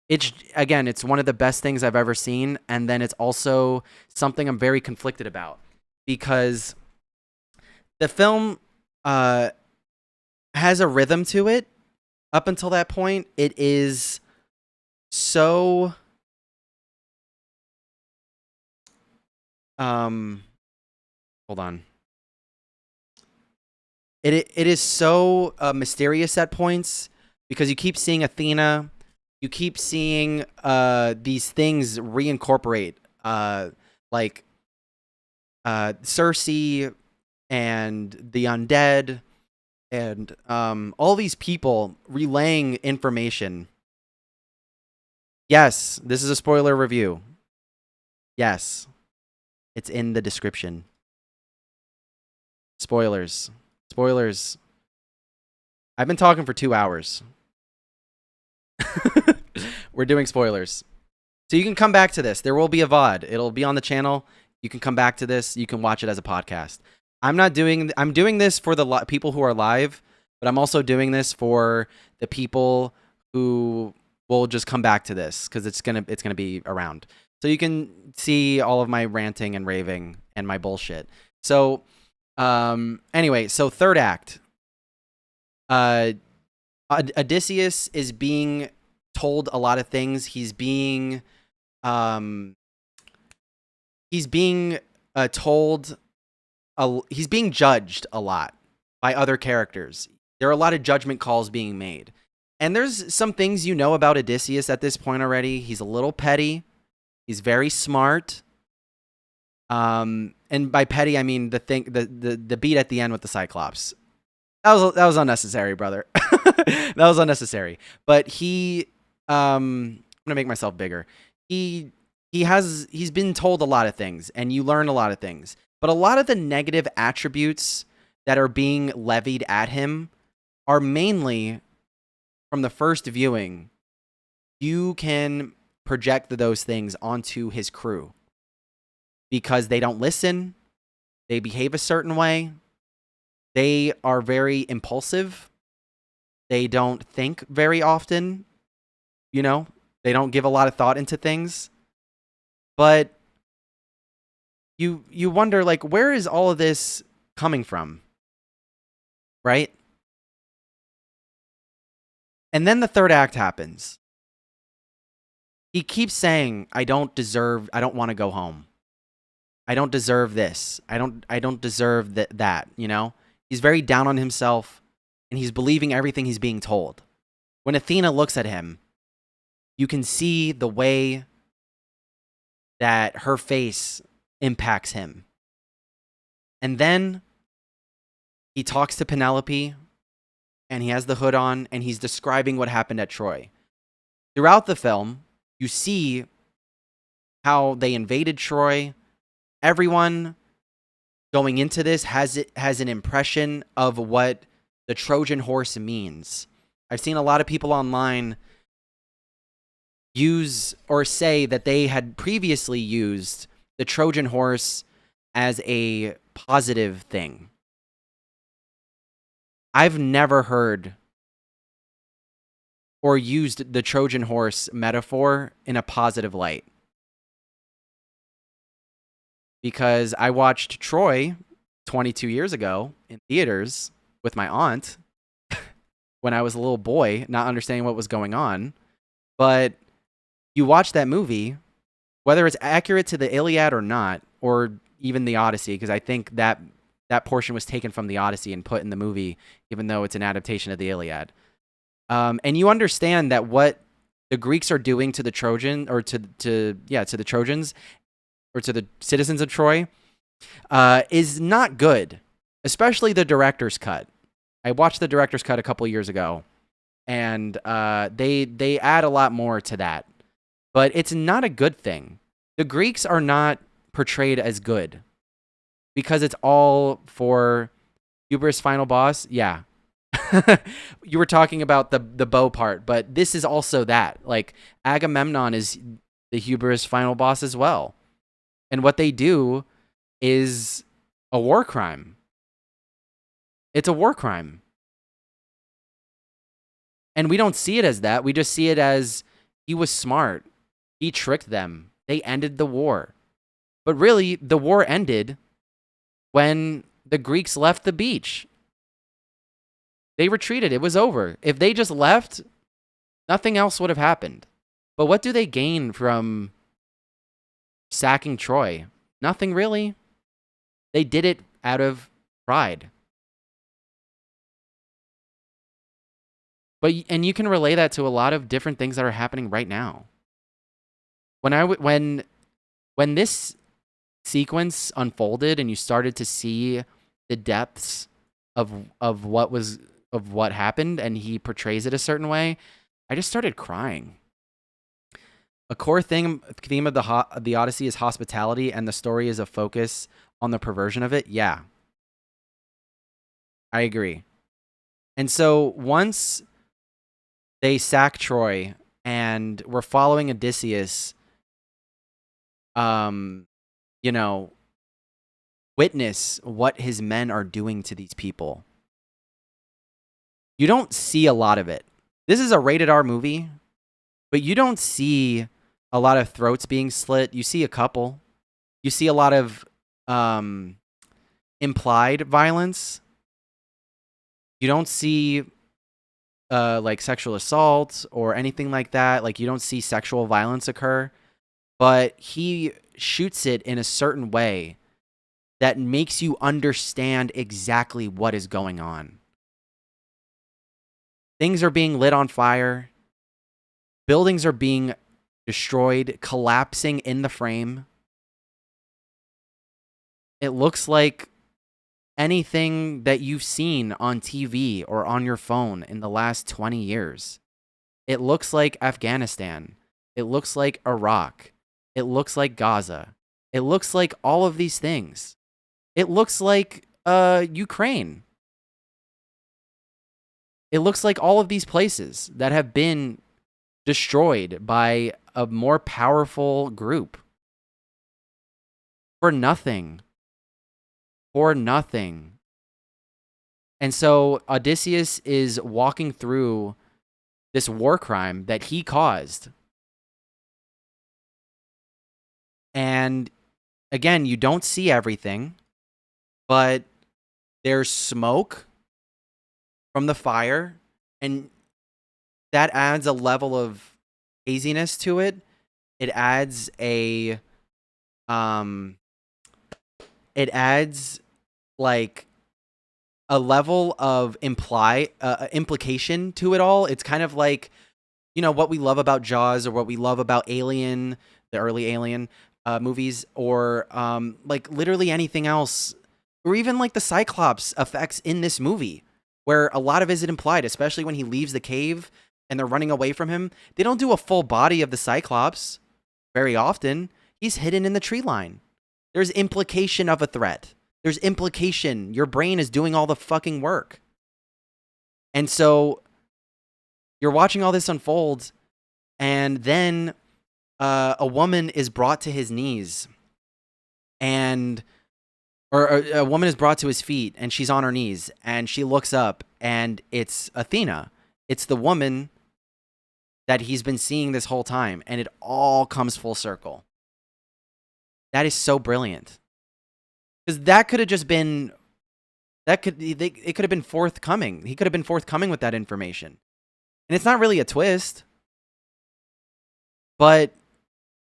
Speaker 3: it's one of the best things I've ever seen, and then it's also something I'm very conflicted about because the film has a rhythm to it. Up until that point, it is so hold on. It is so mysterious at points because you keep seeing Athena. You keep seeing these things reincorporate, like Cersei and the undead, and all these people relaying information. Yes, this is a spoiler review. Yes, it's in the description. Spoilers. Spoilers. I've been talking for 2 hours. We're doing spoilers. So you can come back to this. There will be a VOD. It'll be on the channel. You can come back to this. You can watch it as a podcast. I'm doing this for the people who are live, but I'm also doing this for the people who will just come back to this because it's gonna be around. So you can see all of my ranting and raving and my bullshit. So anyway, so third act. Odysseus is being told a lot of things. He's being judged a lot by other characters. There are a lot of judgment calls being made. And there's some things you know about Odysseus at this point already. He's a little petty. He's very smart. And by petty, I mean the beat at the end with the Cyclops. That was unnecessary, brother. That was unnecessary. But I'm gonna make myself bigger. He's been told a lot of things, and you learn a lot of things. But a lot of the negative attributes that are being levied at him are mainly from the first viewing. You can project those things onto his crew because they don't listen. They behave a certain way. They are very impulsive. They don't think very often. you know, they don't give a lot of thought into things. But you wonder, like, where is all of this coming from? Right? And then the third act happens. He keeps saying, I don't want to go home. I don't deserve this. I don't deserve that, you know? He's very down on himself, and he's believing everything he's being told. When Athena looks at him, you can see the way that her face impacts him. And then he talks to Penelope, and he has the hood on, and he's describing what happened at Troy. Throughout the film, you see how they invaded Troy. Everyone going into this has an impression of what the Trojan horse means. I've seen a lot of people online use or say that they had previously used the Trojan horse as a positive thing. I've never heard or used the Trojan horse metaphor in a positive light. Because I watched Troy 22 years ago in theaters with my aunt when I was a little boy, not understanding what was going on. But you watch that movie, whether it's accurate to the Iliad or not, or even the Odyssey, because I think that portion was taken from the Odyssey and put in the movie, even though it's an adaptation of the Iliad. And you understand that what the Greeks are doing to the Trojan, or to the Trojans, or to the citizens of Troy, is not good, especially the director's cut. I watched the director's cut a couple years ago, and they add a lot more to that. But it's not a good thing. The Greeks are not portrayed as good because it's all for hubris final boss. Yeah. You were talking about the bow part, but this is also that. Like, Agamemnon is the hubris final boss as well. And what they do is a war crime. It's a war crime. And we don't see it as that. We just see it as he was smart. He tricked them. They ended the war. But really, the war ended when the Greeks left the beach. They retreated. It was over. If they just left, nothing else would have happened. But what do they gain from sacking Troy? Nothing really. They did it out of pride. And you can relay that to a lot of different things that are happening right now. When this sequence unfolded and you started to see the depths of what happened, and he portrays it a certain way, I just started crying. A core theme of the Odyssey is hospitality, and the story is a focus on the perversion of it. Yeah, I agree. And so once they sack Troy and we're following Odysseus, witness what his men are doing to these people. You don't see a lot of it. This is a rated R movie, but you don't see a lot of throats being slit. You see a couple. You see a lot of implied violence. You don't see like sexual assault or anything like that. Like, you don't see sexual violence occur, but he shoots it in a certain way that makes you understand exactly what is going on. Things are being lit on fire. Buildings are being destroyed, collapsing in the frame. It looks like anything that you've seen on TV or on your phone in the last 20 years. It looks like Afghanistan. It looks like Iraq. It looks like Gaza. It looks like all of these things. It looks like Ukraine. It looks like all of these places that have been destroyed by a more powerful group. For nothing. For nothing. And so Odysseus is walking through this war crime that he caused. And again, you don't see everything, but there's smoke from the fire, and that adds a level of haziness to it. It adds like a level of implication to it all. It's kind of like, what we love about Jaws, or what we love about Alien, the early Alien movies, or like literally anything else, or even like the Cyclops effects in this movie, where a lot of it is implied, especially when he leaves the cave and they're running away from him. They don't do a full body of the Cyclops very often. He's hidden in the tree line. There's implication of a threat. There's implication. Your brain is doing all the fucking work. And so you're watching all this unfold, and then a woman is brought to his knees, or a woman is brought to his feet, and she's on her knees, and she looks up, and it's Athena. It's the woman that he's been seeing this whole time, and it all comes full circle. That is so brilliant. Because that could have just been, it could have been forthcoming. He could have been forthcoming with that information. And it's not really a twist, but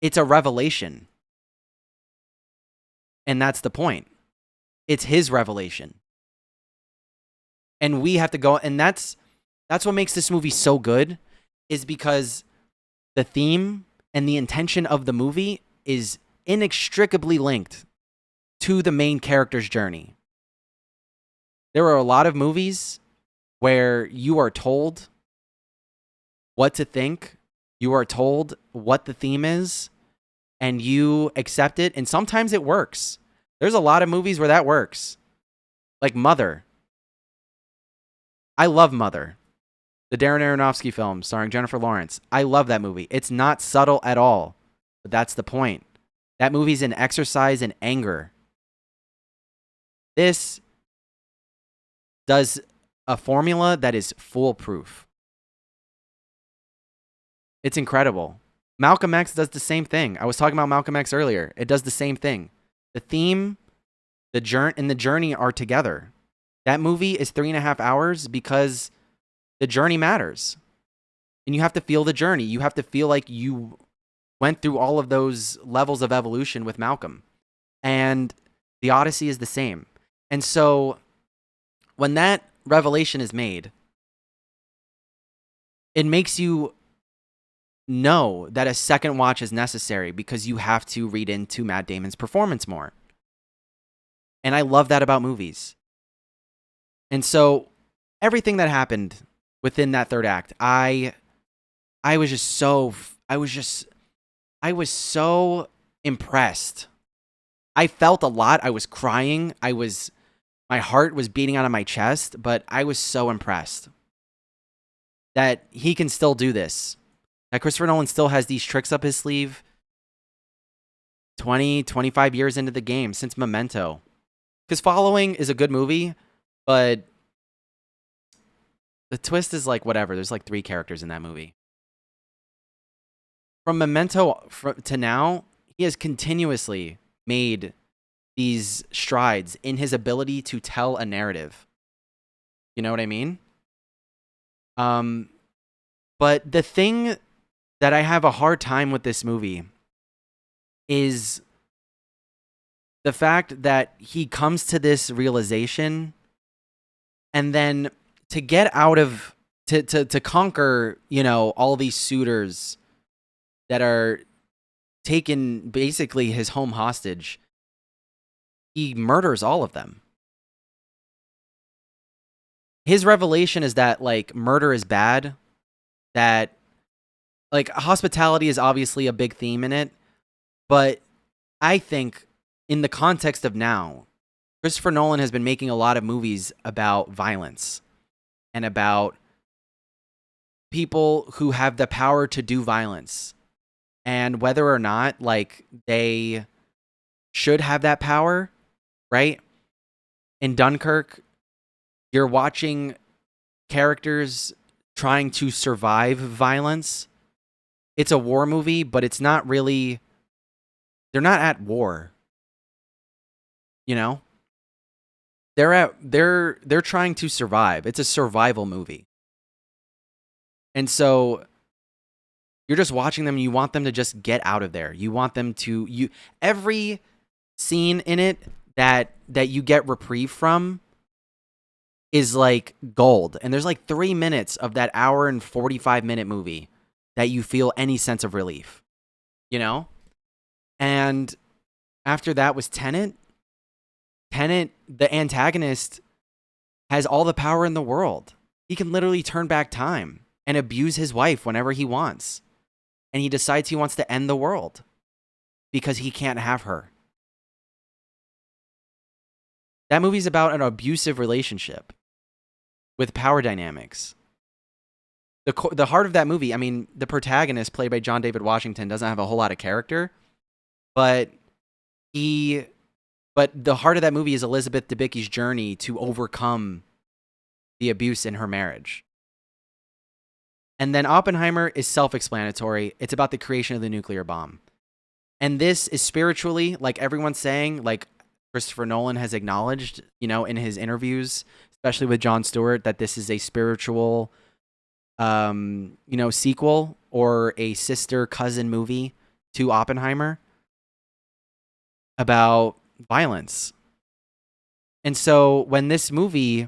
Speaker 3: it's a revelation. And that's the point. It's his revelation. And we have to go, and that's what makes this movie so good, is because the theme and the intention of the movie is inextricably linked to the main character's journey. There are a lot of movies where you are told what to think, you are told what the theme is, and you accept it, and sometimes it works. There's a lot of movies where that works. Like Mother. I love Mother. The Darren Aronofsky film starring Jennifer Lawrence. I love that movie. It's not subtle at all, but that's the point. That movie's an exercise in anger. This does a formula that is foolproof. It's incredible. Malcolm X does the same thing. I was talking about Malcolm X earlier. It does the same thing. The theme, the journey are together. That movie is 3.5 hours because the journey matters. And you have to feel the journey. You have to feel like you went through all of those levels of evolution with Malcolm. And the Odyssey is the same. And so when that revelation is made, it makes you know that a second watch is necessary, because you have to read into Matt Damon's performance more. And I love that about movies. And so everything that happened within that third act, I was so impressed. I felt a lot. I was crying. My heart was beating out of my chest, but I was so impressed that he can still do this. That Christopher Nolan still has these tricks up his sleeve 25 years into the game, since Memento. Because Following is a good movie, but the twist is like whatever. There's like 3 characters in that movie. From Memento to now, he has continuously made these strides in his ability to tell a narrative. You know what I mean? But the thing that I have a hard time with this movie is the fact that he comes to this realization, and then to get out of, to conquer, all these suitors that are taking basically his home hostage, he murders all of them. His revelation is that, like, murder is bad, that, like, hospitality is obviously a big theme in it, but I think in the context of now, Christopher Nolan has been making a lot of movies about violence and about people who have the power to do violence, and whether or not, like, they should have that power, right? In Dunkirk, you're watching characters trying to survive violence. It's a war movie, but it's not really, they're not at war. You know? They're trying to survive. It's a survival movie. And so you're just watching them and you want them to just get out of there. You want them to every scene in it that you get reprieve from is like gold. And there's like 3 minutes of that hour and 45-minute movie that you feel any sense of relief. You know? And after that was Tenet. Tenet, the antagonist, has all the power in the world. He can literally turn back time and abuse his wife whenever he wants. And he decides he wants to end the world because he can't have her. That movie's about an abusive relationship with power dynamics. The heart of that movie, I mean, the protagonist, played by John David Washington, doesn't have a whole lot of character, but the heart of that movie is Elizabeth Debicki's journey to overcome the abuse in her marriage. And then Oppenheimer is self-explanatory. It's about the creation of the nuclear bomb. And this is spiritually, like everyone's saying, like Christopher Nolan has acknowledged, you know, in his interviews, especially with Jon Stewart, that this is a spiritual, you know, sequel or a sister cousin movie to Oppenheimer about violence. And so when this movie,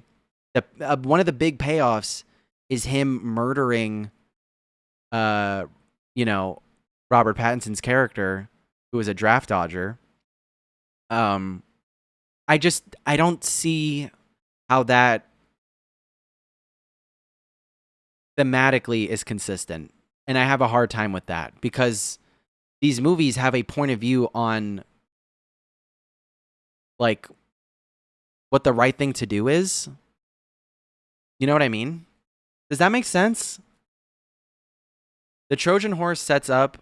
Speaker 3: one of the big payoffs is him murdering, you know, Robert Pattinson's character, who is a draft dodger. I don't see how that thematically is consistent. And I have a hard time with that because these movies have a point of view on like what the right thing to do is. You know what I mean? Does that make sense? The Trojan horse sets up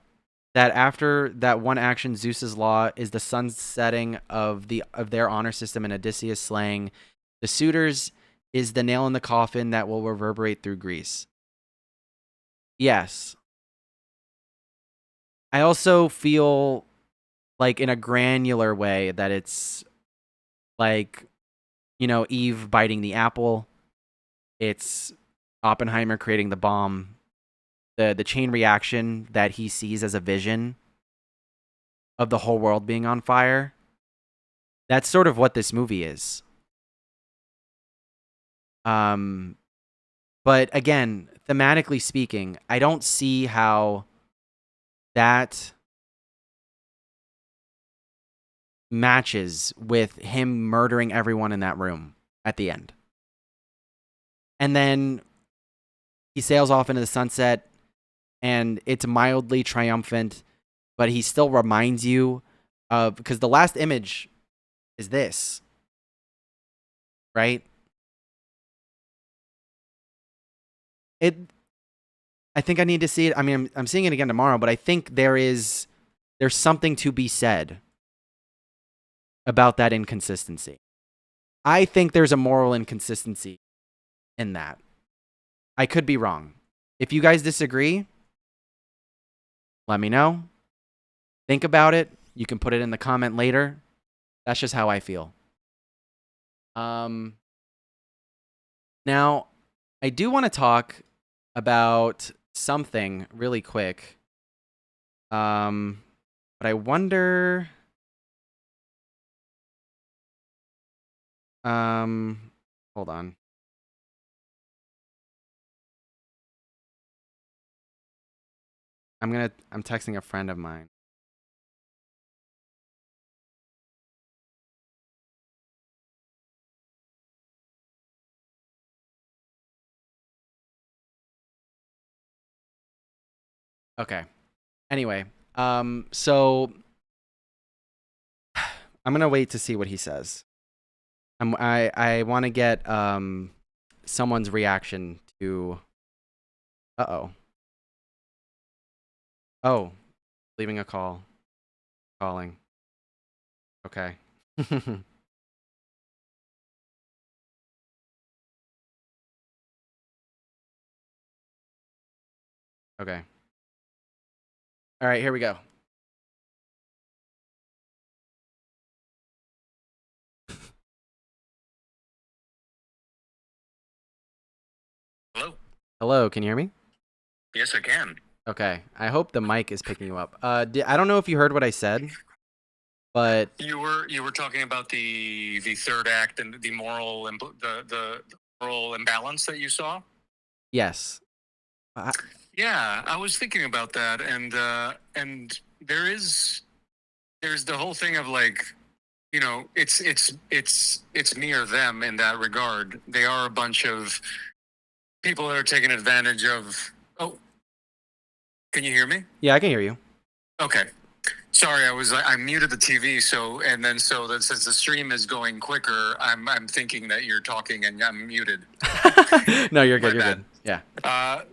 Speaker 3: that after that one action, Zeus's law, is the sunsetting of their honor system and Odysseus slaying the suitors, is the nail in the coffin that will reverberate through Greece. Yes. I also feel like in a granular way that it's like, you know, Eve biting the apple. It's Oppenheimer creating the bomb. The chain reaction that he sees as a vision of the whole world being on fire. That's sort of what this movie is. But again, thematically speaking, I don't see how that matches with him murdering everyone in that room at the end. And then he sails off into the sunset, and it's mildly triumphant, but he still reminds you of, because the last image is this, right? I think I need to see it. I mean, I'm seeing it again tomorrow, but I think there's something to be said about that inconsistency. I think there's a moral inconsistency in that. I could be wrong. If you guys disagree, let me know. Think about it. You can put it in the comment later. That's just how I feel. Now, I do want to talk about something really quick. But I wonder... hold on. I'm texting a friend of mine. Okay. Anyway, so I'm gonna wait to see what he says. I want to get someone's reaction to. Oh, leaving a call. Calling. Okay. Okay. All right, here we go.
Speaker 8: Hello.
Speaker 3: Hello, can you hear me?
Speaker 8: Yes, I can.
Speaker 3: Okay. I hope the mic is picking you up. I don't know if you heard what I said, but
Speaker 8: You were talking about the third act and the moral the moral imbalance that you saw.
Speaker 3: yes.
Speaker 8: Yeah, I was thinking about that, and there's the whole thing of like, you know, it's me or them in that regard. They are a bunch of people that are taking advantage of. Oh, can you hear me?
Speaker 3: Yeah, I can hear you.
Speaker 8: Okay. Sorry, I muted the TV, so that since the stream is going quicker, I'm thinking that you're talking and I'm muted.
Speaker 3: No, you're good.
Speaker 8: My
Speaker 3: You're
Speaker 8: bad.
Speaker 3: good. Yeah.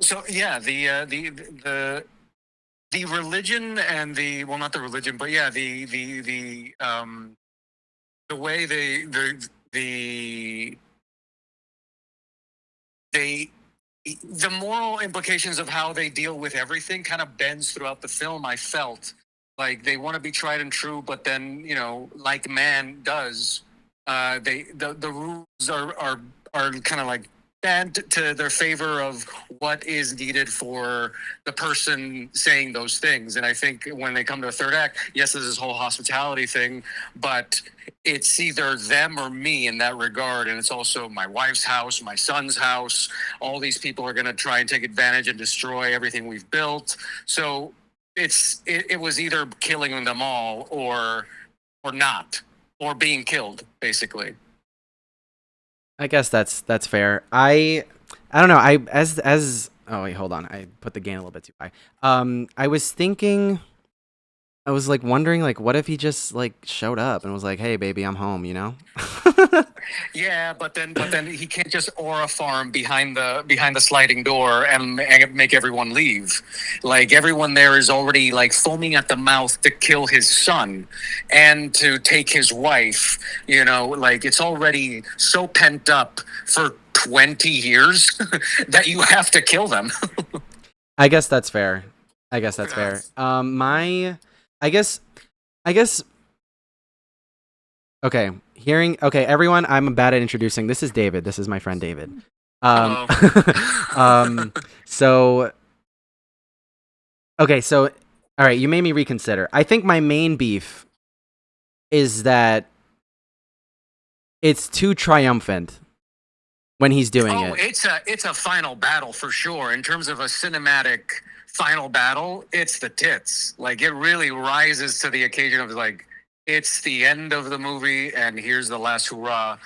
Speaker 8: So yeah, the religion and the, well, not the religion, but yeah, the way the moral implications of how they deal with everything kind of bends throughout the film. I felt like they want to be tried and true, but then, you know, like man does, the rules are kind of like bent to their favor of what is needed for the person saying those things. And I think when they come to the third act, yes, there's this whole hospitality thing, but it's either them or me in that regard. And it's also my wife's house, my son's house. All these people are going to try and take advantage and destroy everything we've built. So it was either killing them all or not, or being killed, basically.
Speaker 3: I guess that's fair. I don't know. Oh wait, hold on. I put the gain a little bit too high. I was thinking, I was like wondering, like, what if he just like showed up and was like, "Hey, baby, I'm home," you know?
Speaker 8: Yeah, but then he can't just aura farm behind the sliding door and make everyone leave. Like, everyone there is already like foaming at the mouth to kill his son and to take his wife. You know, like, it's already so pent up for 20 years that you have to kill them.
Speaker 3: I guess that's fair. I guess that's fair. I guess. Okay, everyone, I'm bad at introducing. This is David. This is my friend David. So, okay, so, all right, you made me reconsider. I think my main beef is that it's too triumphant when he's doing it.
Speaker 8: It's a final battle for sure. In terms of a cinematic final battle, it's the tits. Like, it really rises to the occasion of like, it's the end of the movie, and here's the last hurrah.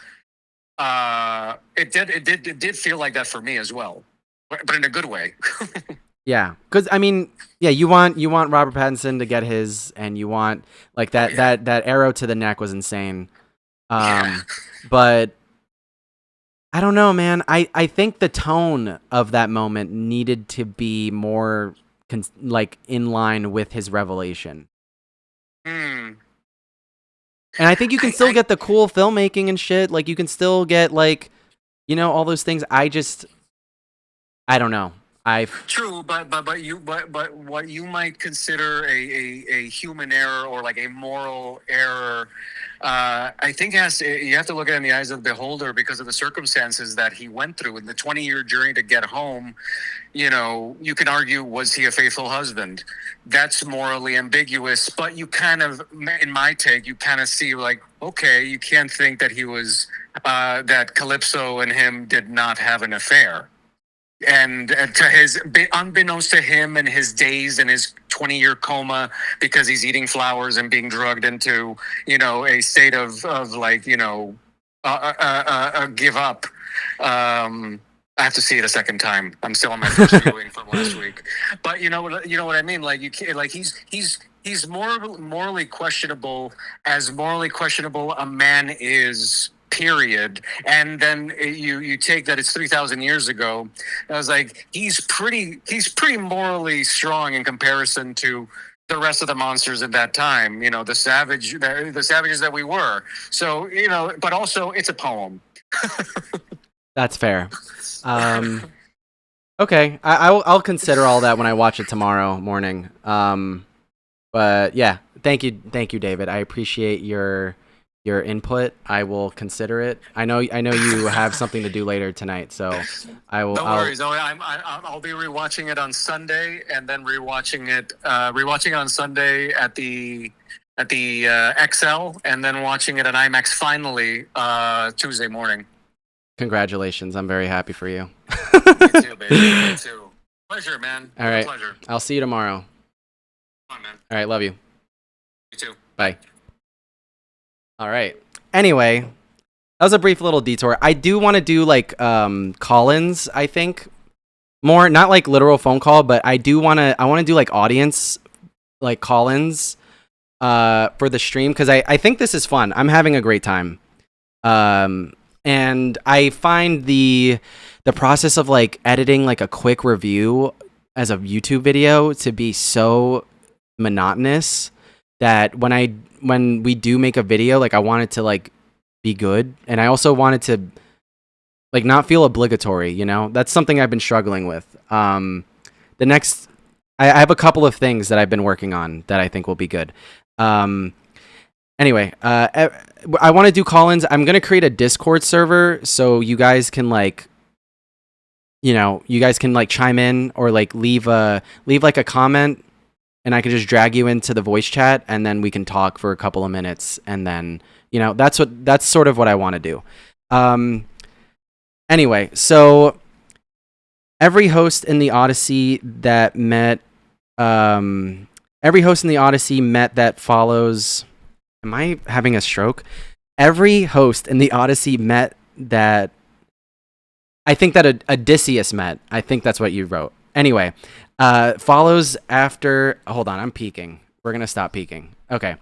Speaker 8: It did feel like that for me as well, but in a good way.
Speaker 3: Yeah, because I mean, yeah, you want Robert Pattinson to get his, and you want like that arrow to the neck was insane. But I don't know, man. I think the tone of that moment needed to be more like in line with his revelation. And I think you can still get the cool filmmaking and shit. Like, you can still get, like, you know, all those things. I don't know.
Speaker 8: True, but what you might consider a human error or like a moral error, I think you have to look at it in the eyes of the beholder because of the circumstances that he went through in the 20-year journey to get home. You know, you can argue, was he a faithful husband? That's morally ambiguous, but you kind of, in my take, you kind of see like, okay, you can't think that he was, that Calypso and him did not have an affair. And to his, unbeknownst to him and his days and his 20-year coma, because he's eating flowers and being drugged into, you know, a state of like, you know, give up. I have to see it a second time. I'm still on my first viewing from last week, but you know what I mean. Like, you can't, like, he's morally questionable, as morally questionable a man is. Period. And then you take that it's 3,000 years ago. I was like, he's pretty morally strong in comparison to the rest of the monsters at that time. You know, the savages that we were. So, you know, but also it's a poem.
Speaker 3: That's fair. Okay, I'll consider all that when I watch it tomorrow morning. But yeah, thank you, David. I appreciate your input. I will consider it. I know you have something to do later tonight, so I will.
Speaker 8: No worries. I'll be rewatching it on Sunday, and then rewatching it on Sunday at the XL, and then watching it at IMAX finally Tuesday morning.
Speaker 3: Congratulations! I'm very happy for you.
Speaker 8: Me too, baby. Me too. Pleasure, man.
Speaker 3: All right.
Speaker 8: Pleasure.
Speaker 3: I'll see you tomorrow.
Speaker 8: Come on, man.
Speaker 3: All right, love you.
Speaker 8: You too.
Speaker 3: Bye. All right. Anyway, that was a brief little detour. I do want to do like call-ins, I think. More not like literal phone call, but I want to do like audience like call-ins for the stream because I think this is fun. I'm having a great time. And I find the process of like editing like a quick review as a YouTube video to be so monotonous that when we do make a video, like I want it to like be good, and I also want it to like not feel obligatory, you know? That's something I've been struggling with. I have a couple of things that I've been working on that I think will be good. Anyway, I want to do call-ins. I'm going to create a Discord server so you guys can like, chime in or like leave like a comment, and I can just drag you into the voice chat, and then we can talk for a couple of minutes, and then, that's sort of what I want to do. Anyway, so every host in the Odyssey that follows. Am I having a stroke? Every host in the Odyssey met that. I think that Odysseus met. I think that's what you wrote. Anyway, follows after. Hold on, I'm peeking. We're gonna stop peeking. Okay.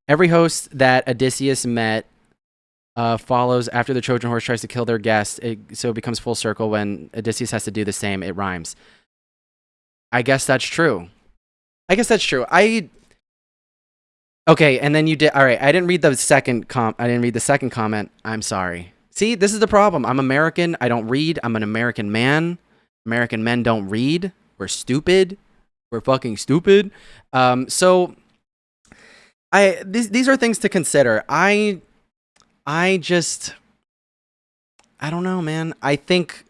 Speaker 3: Every host that Odysseus met follows after the Trojan horse tries to kill their guest. So it becomes full circle when Odysseus has to do the same. It rhymes. I guess that's true. Okay, and then you did. All right, I didn't read the second comment. I'm sorry. See, this is the problem. I'm American. I don't read. I'm an American man. American men don't read. We're stupid. We're fucking stupid. So these are things to consider. I don't know, man. I think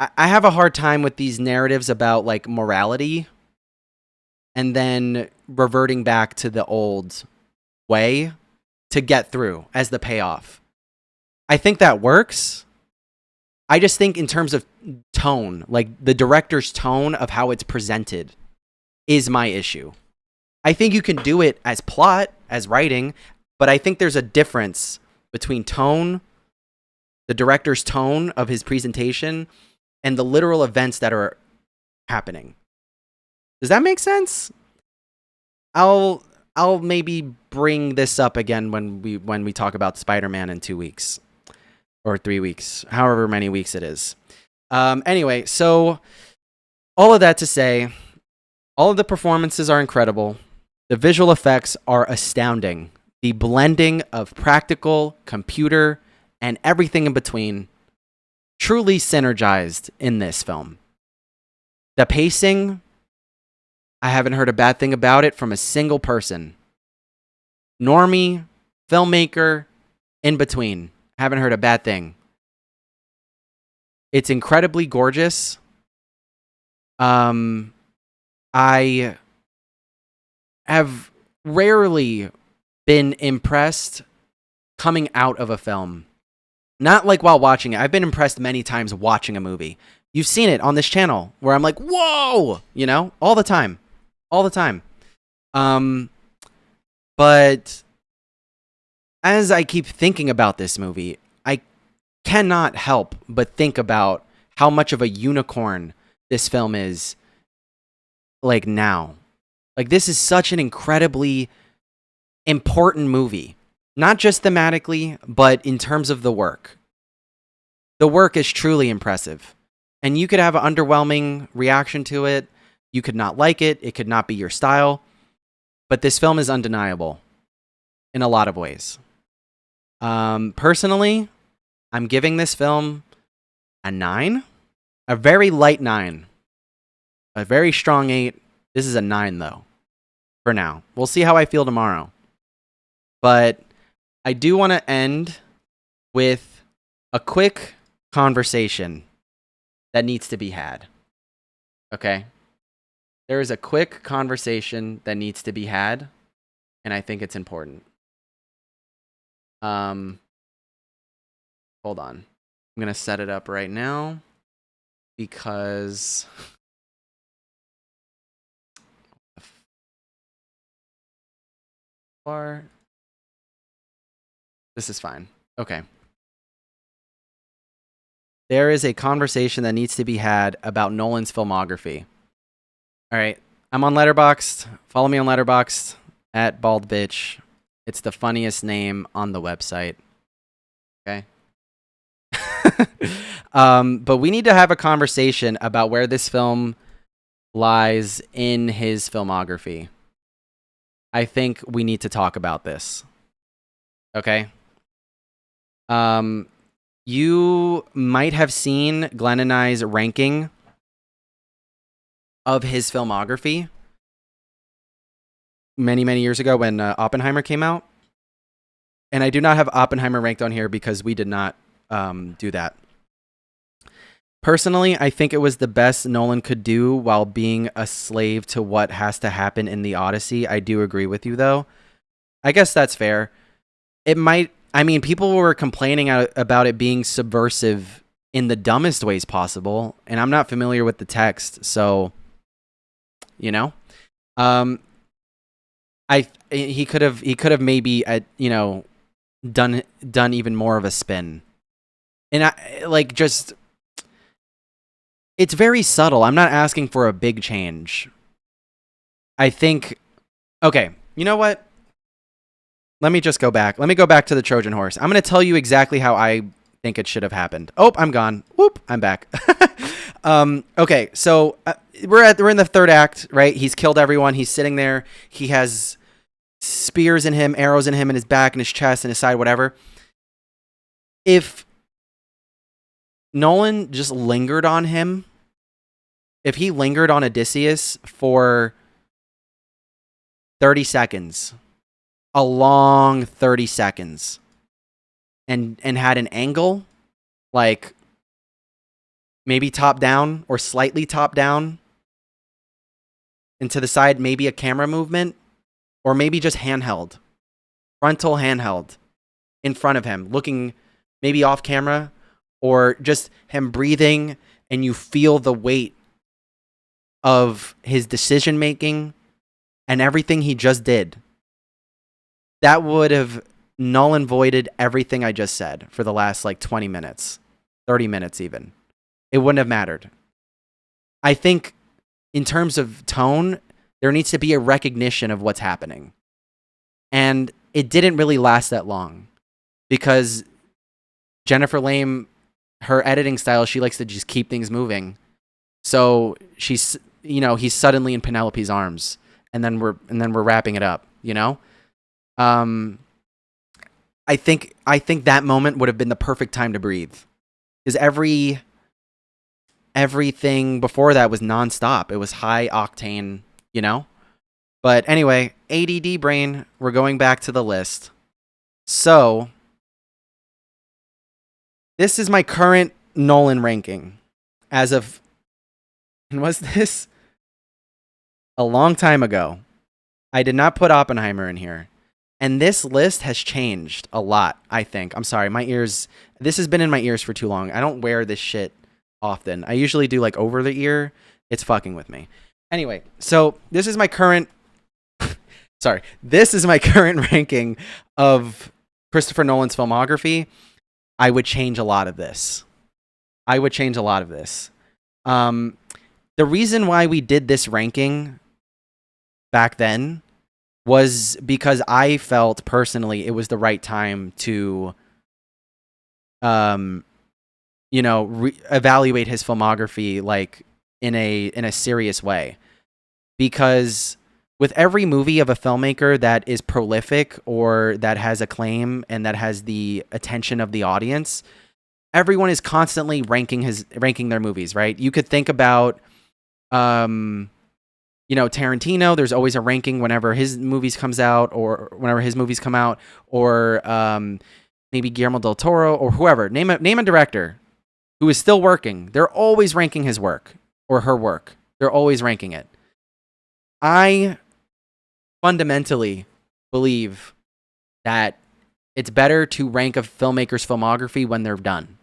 Speaker 3: I have a hard time with these narratives about like morality and then reverting back to the old way to get through as the payoff. I think that works. I just think in terms of tone, like the director's tone of how it's presented is my issue. I think you can do it as plot, as writing, but I think there's a difference between tone, the director's tone of his presentation, and the literal events that are happening. Does that make sense? I'll maybe bring this up again when we talk about Spider-Man in 2 weeks or 3 weeks, however many weeks it is. Anyway, so all of that to say, all of the performances are incredible. The visual effects are astounding. The blending of practical, computer, and everything in between truly synergized in this film. The pacing, I haven't heard a bad thing about it from a single person. Normie, filmmaker, in between. Haven't heard a bad thing. It's incredibly gorgeous. I have rarely been impressed coming out of a film. Not like while watching it. I've been impressed many times watching a movie. You've seen it on this channel where I'm like, whoa, all the time. All the time. But as I keep thinking about this movie, I cannot help but think about how much of a unicorn this film is like now. Like this is such an incredibly important movie. Not just thematically, but in terms of the work. The work is truly impressive. And you could have an underwhelming reaction to it. You could not like it. It could not be your style. But this film is undeniable in a lot of ways. Personally, I'm giving this film a 9, a very light 9, a very strong 8. This is a 9 though. For now, we'll see how I feel tomorrow. But I do want to end with a quick conversation that needs to be had. Okay? There is a quick conversation that needs to be had, and I think it's important. Hold on. I'm going to set it up right now because this is fine. Okay. There is a conversation that needs to be had about Nolan's filmography. All right. I'm on Letterboxd. Follow me on Letterboxd at baldbitch. It's the funniest name on the website. Okay. But we need to have a conversation about where this film lies in his filmography. I think we need to talk about this. Okay. You might have seen Glenn and I's ranking of his filmography many, many years ago when Oppenheimer came out. And I do not have Oppenheimer ranked on here because we did not do that. Personally, I think it was the best Nolan could do while being a slave to what has to happen in the Odyssey. I do agree with you, though. I guess that's fair. It might... I mean, people were complaining about it being subversive in the dumbest ways possible, and I'm not familiar with the text, so... You know? He could have maybe, done even more of a spin. And it's very subtle. I'm not asking for a big change. I think, okay, you know what? Let me just go back. Let me go back to the Trojan horse. I'm going to tell you exactly how I think it should have happened. Oh, I'm gone. Whoop, I'm back. Okay, so we're in the third act, right? He's killed everyone. He's sitting there. He has spears in him, arrows in him, in his back, in his chest, in his side, whatever. If Nolan just lingered on him, if he lingered on Odysseus for 30 seconds, a long 30 seconds, and had an angle, like maybe top down or slightly top down, and to the side, maybe a camera movement, or maybe just handheld, frontal handheld in front of him, looking maybe off camera, or just him breathing, and you feel the weight of his decision making and everything he just did. That would have null and voided everything I just said for the last 20 minutes, 30 minutes even. It wouldn't have mattered. I think in terms of tone, there needs to be a recognition of what's happening. And it didn't really last that long because Jennifer Lame, her editing style, she likes to just keep things moving. So he's suddenly in Penelope's arms, and then we're wrapping it up, I think that moment would have been the perfect time to breathe, because everything before that was nonstop. It was high octane, But anyway, ADD brain. We're going back to the list. So this is my current Nolan ranking as of, and was this a long time ago? I did not put Oppenheimer in here. And this list has changed a lot, I think. I'm sorry, my ears, this has been in my ears for too long. I don't wear this shit often. I usually do over the ear. It's fucking with me. Anyway, so this is my current, this is my current ranking of Christopher Nolan's filmography. I would change a lot of this. The reason why we did this ranking back then was because I felt personally it was the right time to, evaluate his filmography in a serious way. Because with every movie of a filmmaker that is prolific or that has acclaim and that has the attention of the audience, everyone is constantly ranking their movies, right? You could think about, Tarantino. There's always a ranking whenever his movies comes out, or whenever his movies come out, or maybe Guillermo del Toro or whoever. Name a director who is still working. They're always ranking his work or her work. They're always ranking it. I fundamentally believe that it's better to rank a filmmaker's filmography when they're done.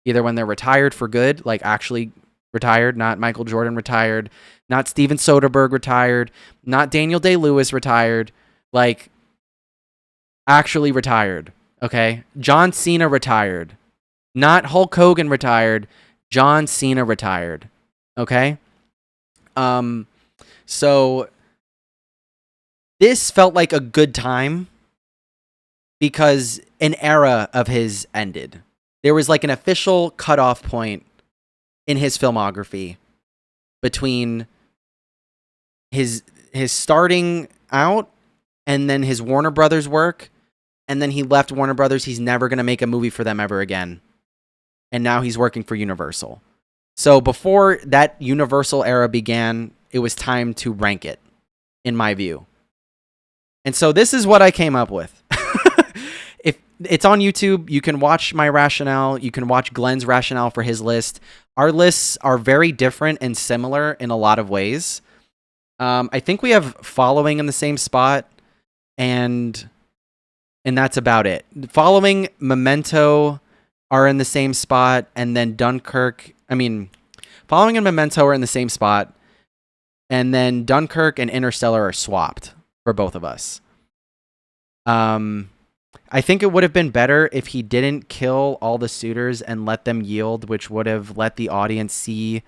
Speaker 3: Either when they're retired for good, like actually retired, not Michael Jordan retired, not Steven Soderbergh retired, not Daniel Day-Lewis retired, like actually retired, okay? John Cena retired. Not Hulk Hogan retired, John Cena retired, okay? So this felt like a good time because an era of his ended. There was like an official cutoff point in his filmography between his starting out and then his Warner Brothers work, and then he left Warner Brothers. He's never going to make a movie for them ever again. And now he's working for Universal. So before that Universal era began, it was time to rank it, in my view. And so this is what I came up with. If it's on YouTube, you can watch my rationale. You can watch Glenn's rationale for his list. Our lists are very different and similar in a lot of ways. I think we have Following in the same spot, and that's about it. Following, Memento are in the same spot, and then Following and Memento are in the same spot, and then Dunkirk and Interstellar are swapped for both of us. I think it would have been better if he didn't kill all the suitors and let them yield, which would have let the audience see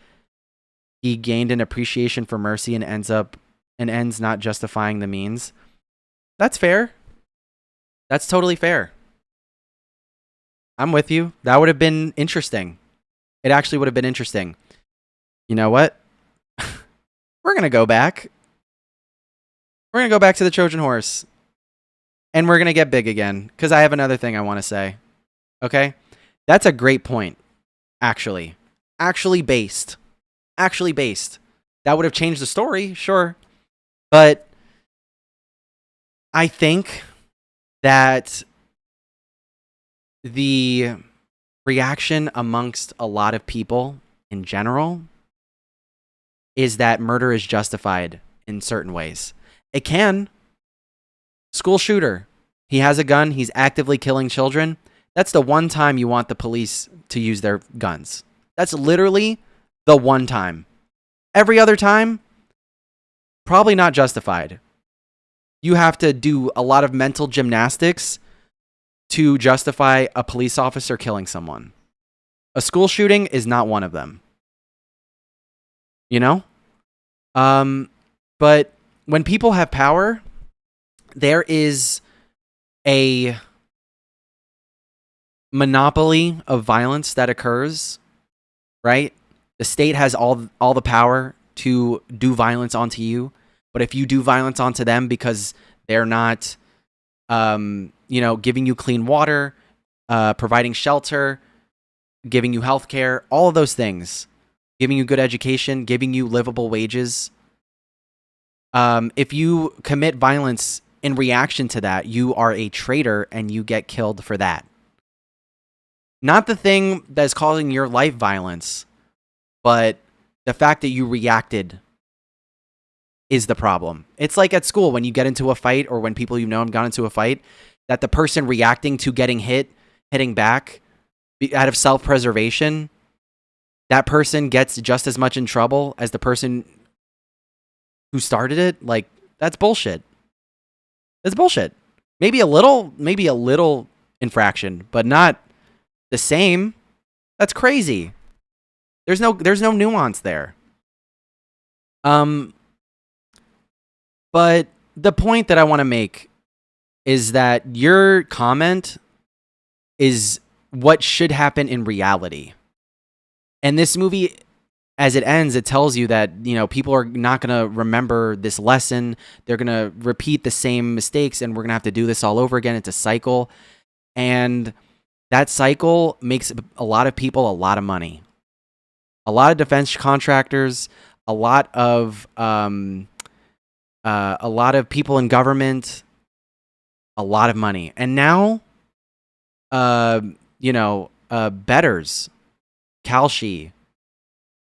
Speaker 3: he gained an appreciation for mercy and ends not justifying the means. That's fair. That's totally fair. I'm with you. That would have been interesting. It actually would have been interesting. You know what? We're going to go back. We're going to go back to the Trojan horse. And we're going to get big again, because I have another thing I want to say. Okay? That's a great point, actually. Actually based. That would have changed the story, sure. But I think that the reaction amongst a lot of people in general is that murder is justified in certain ways. It can. School shooter. He has a gun. He's actively killing children. That's the one time you want the police to use their guns. That's literally the one time. Every other time, probably not justified. You have to do a lot of mental gymnastics to justify a police officer killing someone. A school shooting is not one of them. You know? But when people have power, there is a monopoly of violence that occurs, right? The state has all the power to do violence onto you, but if you do violence onto them because they're not, giving you clean water, providing shelter, giving you health care, all of those things, giving you good education, giving you livable wages, if you commit violence in reaction to that, you are a traitor and you get killed for that. Not the thing that's causing your life violence, but the fact that you reacted is the problem. It's like at school when you get into a fight, or when people have got into a fight, that the person reacting to getting hitting back out of self-preservation, that person gets just as much in trouble as the person who started it. Like, that's bullshit. That's bullshit. Maybe a little infraction, but not the same. That's crazy. There's no nuance there. But the point that I want to make is that your comment is what should happen in reality. And this movie, as it ends, it tells you that, people are not going to remember this lesson. They're going to repeat the same mistakes, and we're going to have to do this all over again. It's a cycle. And that cycle makes a lot of people a lot of money. A lot of defense contractors, a lot of people in government, a lot of money. And now, bettors, Kalshi,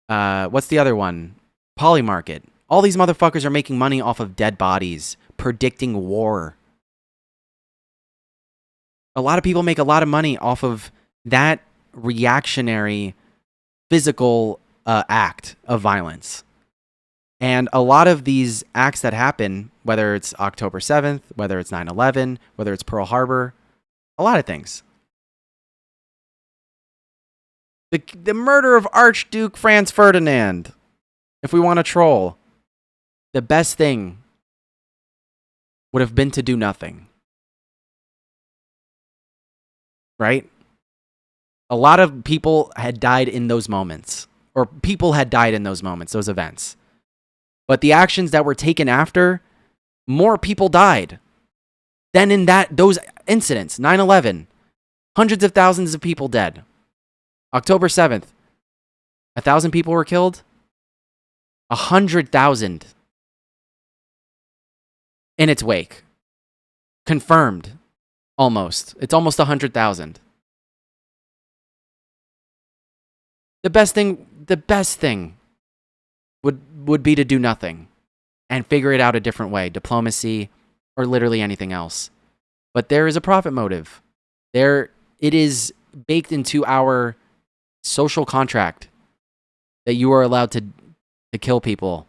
Speaker 3: what's the other one? Polymarket. All these motherfuckers are making money off of dead bodies, predicting war. A lot of people make a lot of money off of that reactionary physical act of violence. And a lot of these acts that happen, whether it's October 7th, whether it's 9/11, whether it's Pearl Harbor, a lot of things. The murder of Archduke Franz Ferdinand, if we want to troll, the best thing would have been to do nothing. Right? A lot of people had died in those moments, or people had died in those moments, those events. But the actions that were taken after, more people died than in those incidents. 9/11, hundreds of thousands of people dead. October 7th, 1,000 people were killed. 100,000 in its wake. Confirmed, almost. It's almost 100,000. The best thing would be to do nothing and figure it out a different way, diplomacy or literally anything else. But there is a profit motive. It is baked into our social contract that you are allowed to kill people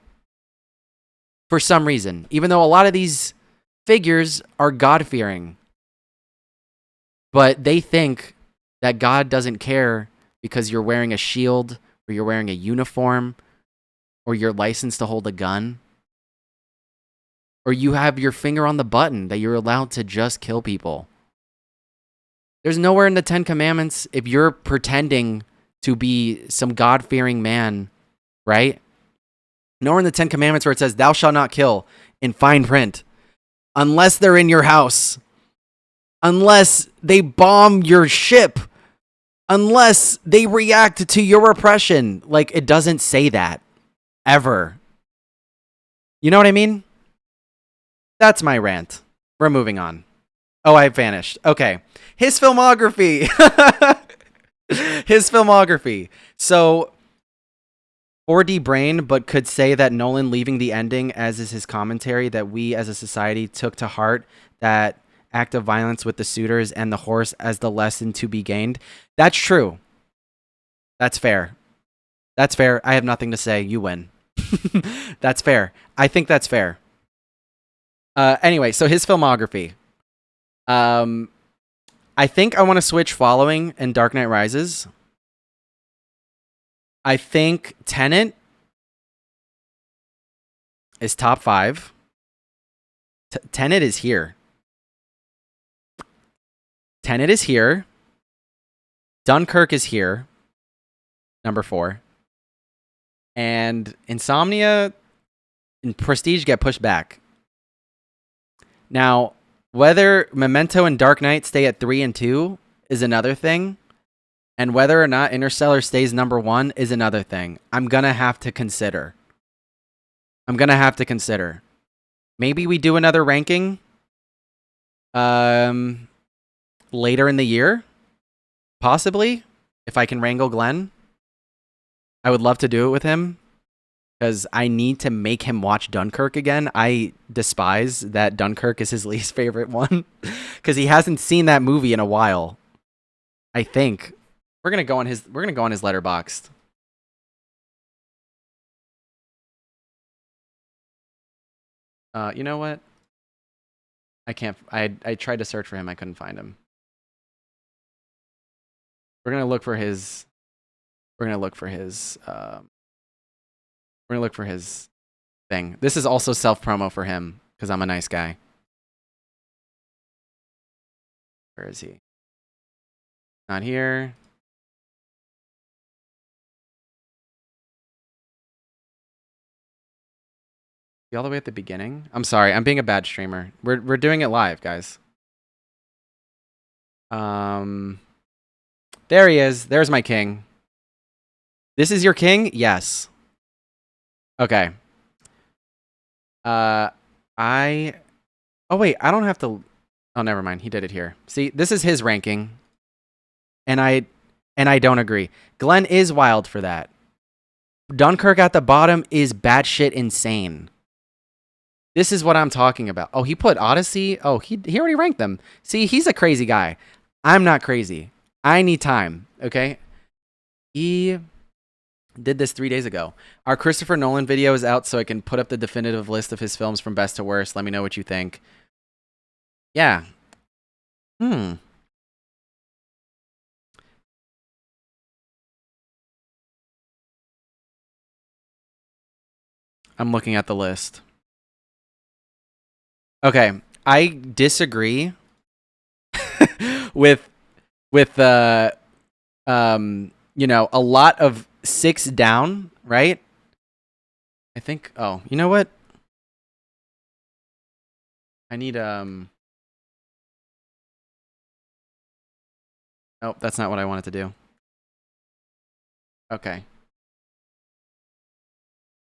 Speaker 3: for some reason, even though a lot of these figures are God-fearing. But they think that God doesn't care because you're wearing a shield or you're wearing a uniform or you're licensed to hold a gun or you have your finger on the button that you're allowed to just kill people. There's nowhere in the 10 Commandments, if you're pretending to be some God-fearing man, right? Nowhere in the 10 Commandments where it says, thou shalt not kill, in fine print, unless they're in your house, unless they bomb your ship, unless they react to your oppression. Like, it doesn't say that, ever. You know what I mean? That's my rant. We're moving on. Oh, I vanished. Okay. His filmography. His filmography. So, 4D brain, but could say that Nolan leaving the ending, as is his commentary, that we as a society took to heart that act of violence with the suitors and the horse as the lesson to be gained. That's true. That's fair. That's fair. I have nothing to say. You win. That's fair. I think that's fair. Anyway, so his filmography. I think I want to switch Following and Dark Knight Rises. I think Tenet is top 5. Tenet is here. Tenet is here. Dunkirk is here. Number 4. And Insomnia and Prestige get pushed back. Now, whether Memento and Dark Knight stay at 3 and 2 is another thing. And whether or not Interstellar stays number 1 is another thing. I'm going to have to consider. Maybe we do another ranking later in the year. Possibly. If I can wrangle Glenn. I would love to do it with him. Because I need to make him watch Dunkirk again. I despise that Dunkirk is his least favorite one. Because he hasn't seen that movie in a while. I think. We're gonna go on his Letterboxd. You know what? I can't. I tried to search for him. I couldn't find him. We're gonna look for his. We're gonna look for his thing. This is also self promo for him because I'm a nice guy. Where is he? Not here. All the way at the beginning? I'm sorry, I'm being a bad streamer. We're doing it live, guys. There he is. There's my king. This is your king? Yes. Okay. Oh wait, I don't have to. Oh, never mind. He did it here. See, this is his ranking. And I don't agree. Glenn is wild for that. Dunkirk at the bottom is batshit insane. This is what I'm talking about. Oh, he put Odyssey. Oh, he already ranked them. See, he's a crazy guy. I'm not crazy. I need time, okay? He did this 3 days ago. Our Christopher Nolan video is out, so I can put up the definitive list of his films from best to worst. Let me know what you think. Yeah. I'm looking at the list. Okay, I disagree with you know, a lot of 6 down, right? I think, oh, you know what? I need oh, that's not what I wanted to do. Okay.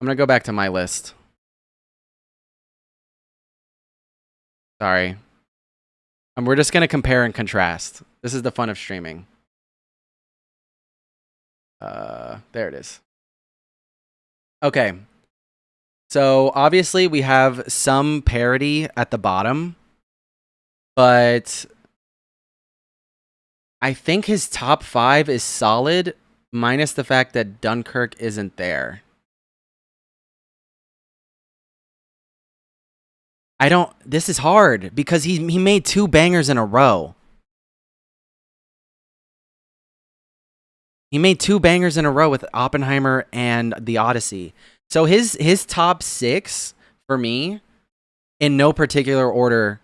Speaker 3: I'm going to go back to my list. Sorry. And we're just going to compare and contrast. This is the fun of streaming. There it is. Okay. So obviously we have some parity at the bottom, but I think his top 5 is solid, minus the fact that Dunkirk isn't there. This is hard because he made 2 bangers in a row. He made 2 bangers in a row with Oppenheimer and the Odyssey. So his top 6 for me, in no particular order,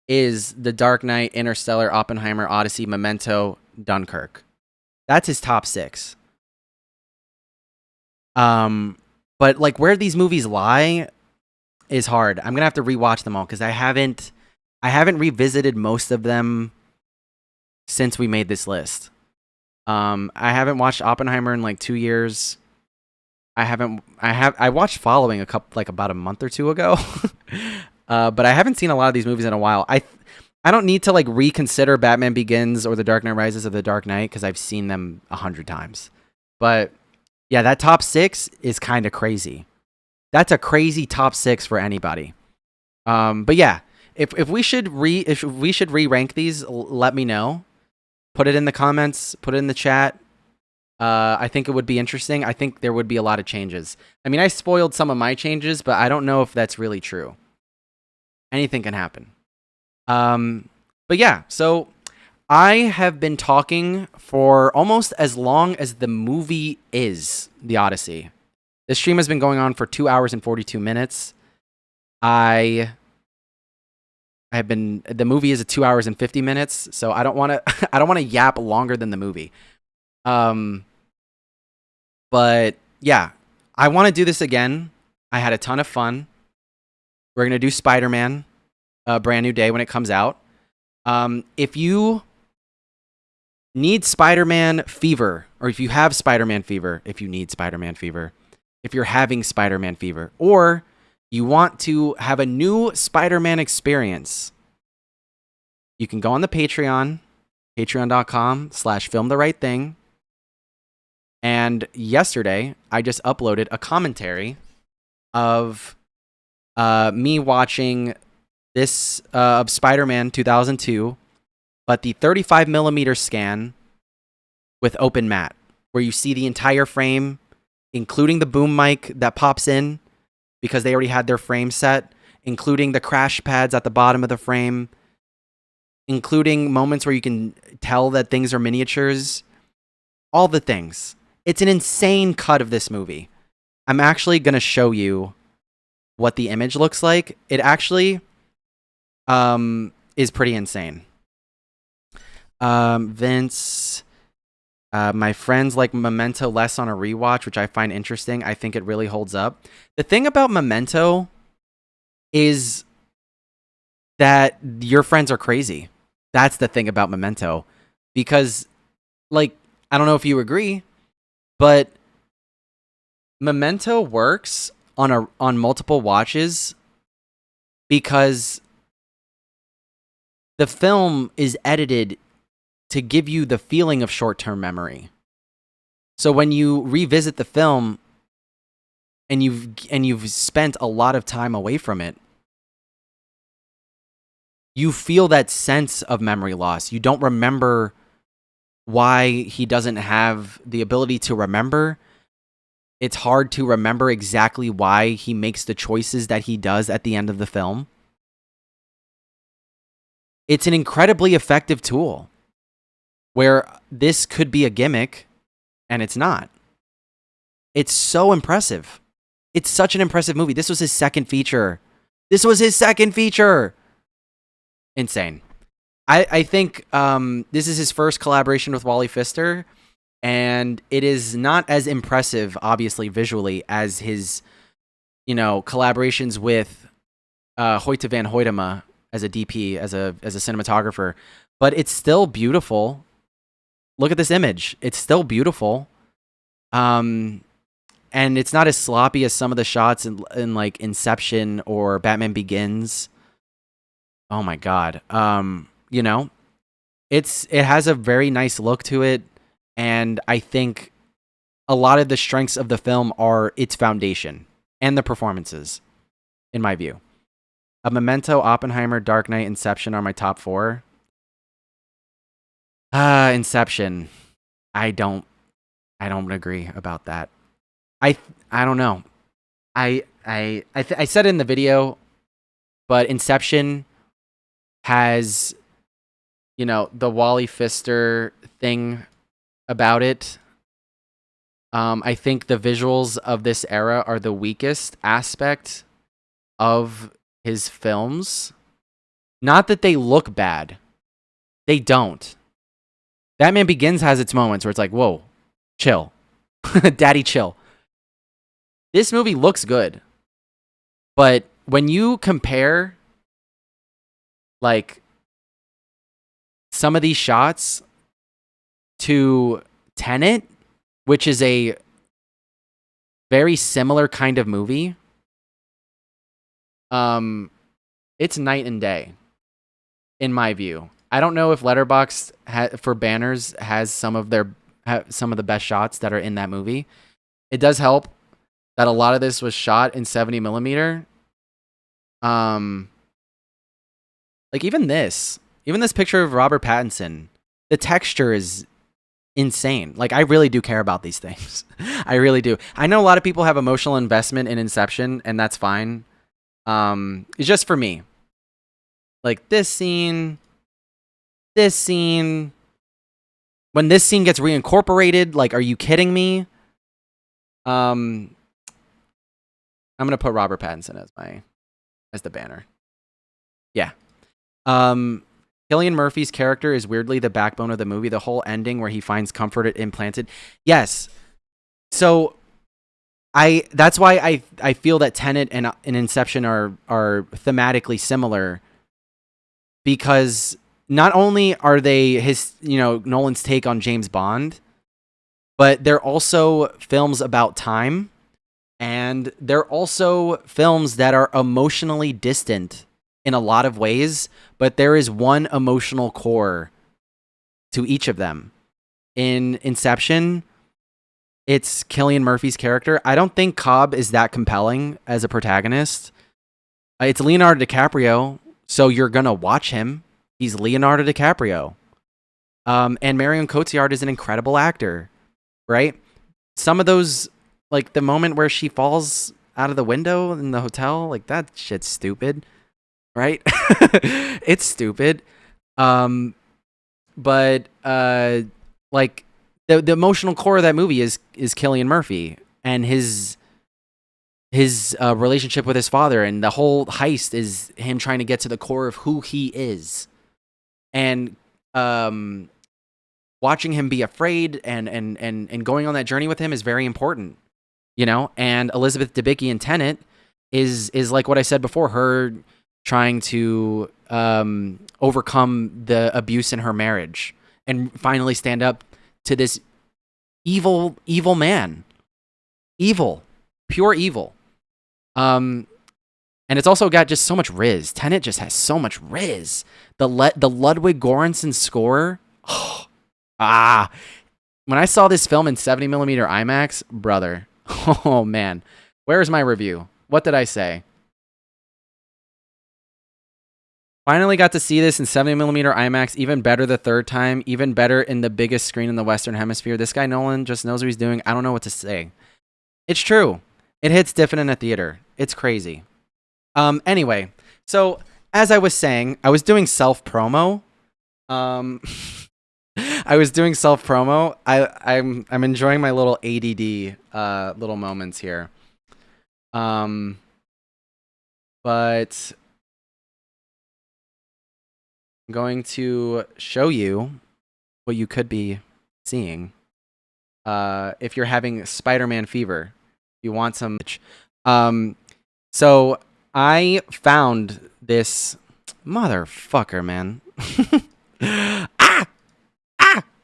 Speaker 3: is The Dark Knight, Interstellar, Oppenheimer, Odyssey, Memento, Dunkirk. That's his top 6. But like where these movies lie is hard. I'm gonna have to rewatch them all because I haven't revisited most of them since we made this list. I haven't watched Oppenheimer in like 2 years. I watched Following about a month or 2 ago. But I haven't seen a lot of these movies in a while. I don't need to like reconsider Batman Begins or The Dark Knight Rises or The Dark Knight because I've seen them 100 times. But yeah, that top 6 is kind of crazy. That's a crazy top 6 for anybody. But yeah, if we should re-rank these, let me know. Put it in the comments. Put it in the chat. I think it would be interesting. I think there would be a lot of changes. I mean, I spoiled some of my changes, but I don't know if that's really true. Anything can happen. But yeah, so I have been talking for almost as long as the movie is, The Odyssey. This stream has been going on for 2 hours and 42 minutes. The movie is 2 hours and 50 minutes, so I don't want to yap longer than the movie. But yeah, I want to do this again. I had a ton of fun. We're going to do Spider-Man, a brand new day when it comes out. If you need Spider-Man fever, or if you have Spider-Man fever, if you need Spider-Man fever, if you're having Spider-Man fever, or you want to have a new Spider-Man experience, you can go on the Patreon, patreon.com/filmtherightthing. And yesterday, I just uploaded a commentary of me watching this of Spider-Man 2002, but the 35mm scan with open matte, where you see the entire frame, including the boom mic that pops in because they already had their frame set, including the crash pads at the bottom of the frame, including moments where you can tell that things are miniatures, all the things. It's an insane cut of this movie. I'm actually going to show you what the image looks like. It actually is pretty insane. Vince, my friends like Memento less on a rewatch, which I find interesting. I think it really holds up. The thing about Memento is that your friends are crazy. That's the thing about Memento. Because, like, I don't know if you agree, but Memento works on multiple watches because the film is edited to give you the feeling of short-term memory. So when you revisit the film and you've spent a lot of time away from it, you feel that sense of memory loss. You don't remember why he doesn't have the ability to remember. It's hard to remember exactly why he makes the choices that he does at the end of the film. It's an incredibly effective tool where this could be a gimmick and it's not. It's so impressive. It's such an impressive movie. This was his second feature. Insane. I think this is his first collaboration with Wally Pfister, and it is not as impressive, obviously, visually, as his, collaborations with Hoyte van Hoytema as a DP, as a cinematographer. But it's still beautiful. Look at this image. It's still beautiful. And it's not as sloppy as some of the shots in like Inception or Batman Begins. Oh my God. It has a very nice look to it, and I think a lot of the strengths of the film are its foundation and the performances, in my view. Memento, Oppenheimer, Dark Knight, Inception are my top 4. Inception. I don't agree about that. I don't know. I said it in the video, but Inception has, the Wally Pfister thing about it. I think the visuals of this era are the weakest aspect of his films. Not that they look bad. They don't. Batman Begins has its moments where it's like, whoa, chill. Daddy, chill. This movie looks good. But when you compare like some of these shots to Tenet, which is a very similar kind of movie, it's night and day, in my view. I don't know if Letterboxd for banners has some of the best shots that are in that movie. It does help that a lot of this was shot in 70 millimeter. Like even this picture of Robert Pattinson, the texture is insane. Like, I really do care about these things. I really do. I know a lot of people have emotional investment in Inception, and that's fine. It's just for me. Like this scene, when this scene gets reincorporated, like, are you kidding me? I'm gonna put Robert Pattinson as the banner. Yeah. Cillian Murphy's character is weirdly the backbone of the movie. The whole ending where he finds comfort implanted. Yes. So that's why I feel that Tenet and Inception are thematically similar, because not only are they Nolan's take on James Bond, but they're also films about time, and they're also films that are emotionally distant in a lot of ways, but there is one emotional core to each of them. In Inception, it's Cillian Murphy's character. I don't think Cobb is that compelling as a protagonist. It's Leonardo DiCaprio, so you're gonna watch him. He's Leonardo DiCaprio. And Marion Cotillard is an incredible actor, right? Some of those, like the moment where she falls out of the window in the hotel, like that shit's stupid. Right? It's stupid. But like the emotional core of that movie is Cillian Murphy and his relationship with his father, and the whole heist is him trying to get to the core of who he is. And watching him be afraid and going on that journey with him is very important. And Elizabeth Debicki in Tenet is like what I said before, her trying to overcome the abuse in her marriage and finally stand up to this evil man. Evil. Pure evil. And it's also got just so much riz. Tenet just has so much riz. The Ludwig Göransson score. When I saw this film in 70mm IMAX, brother. Oh man. Where's my review? What did I say? Finally got to see this in 70mm IMAX, even better the third time, even better in the biggest screen in the Western Hemisphere. This guy Nolan just knows what he's doing. I don't know what to say. It's true. It hits different in a theater. It's crazy. Anyway, so as I was saying, I was doing self-promo. I was doing self-promo. I'm enjoying my little ADD little moments here. But I'm going to show you what you could be seeing if you're having Spider-Man fever. You want some. So I found this motherfucker, man.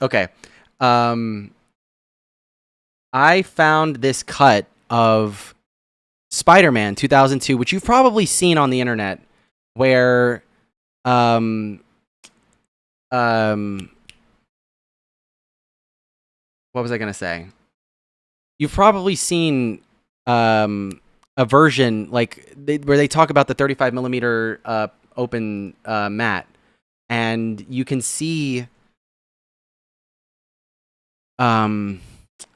Speaker 3: Okay. I found this cut of Spider-Man 2002, which you've probably seen on the internet, where what was I gonna say? You've probably seen a version like where they talk about the 35mm open matte, and you can see. I'm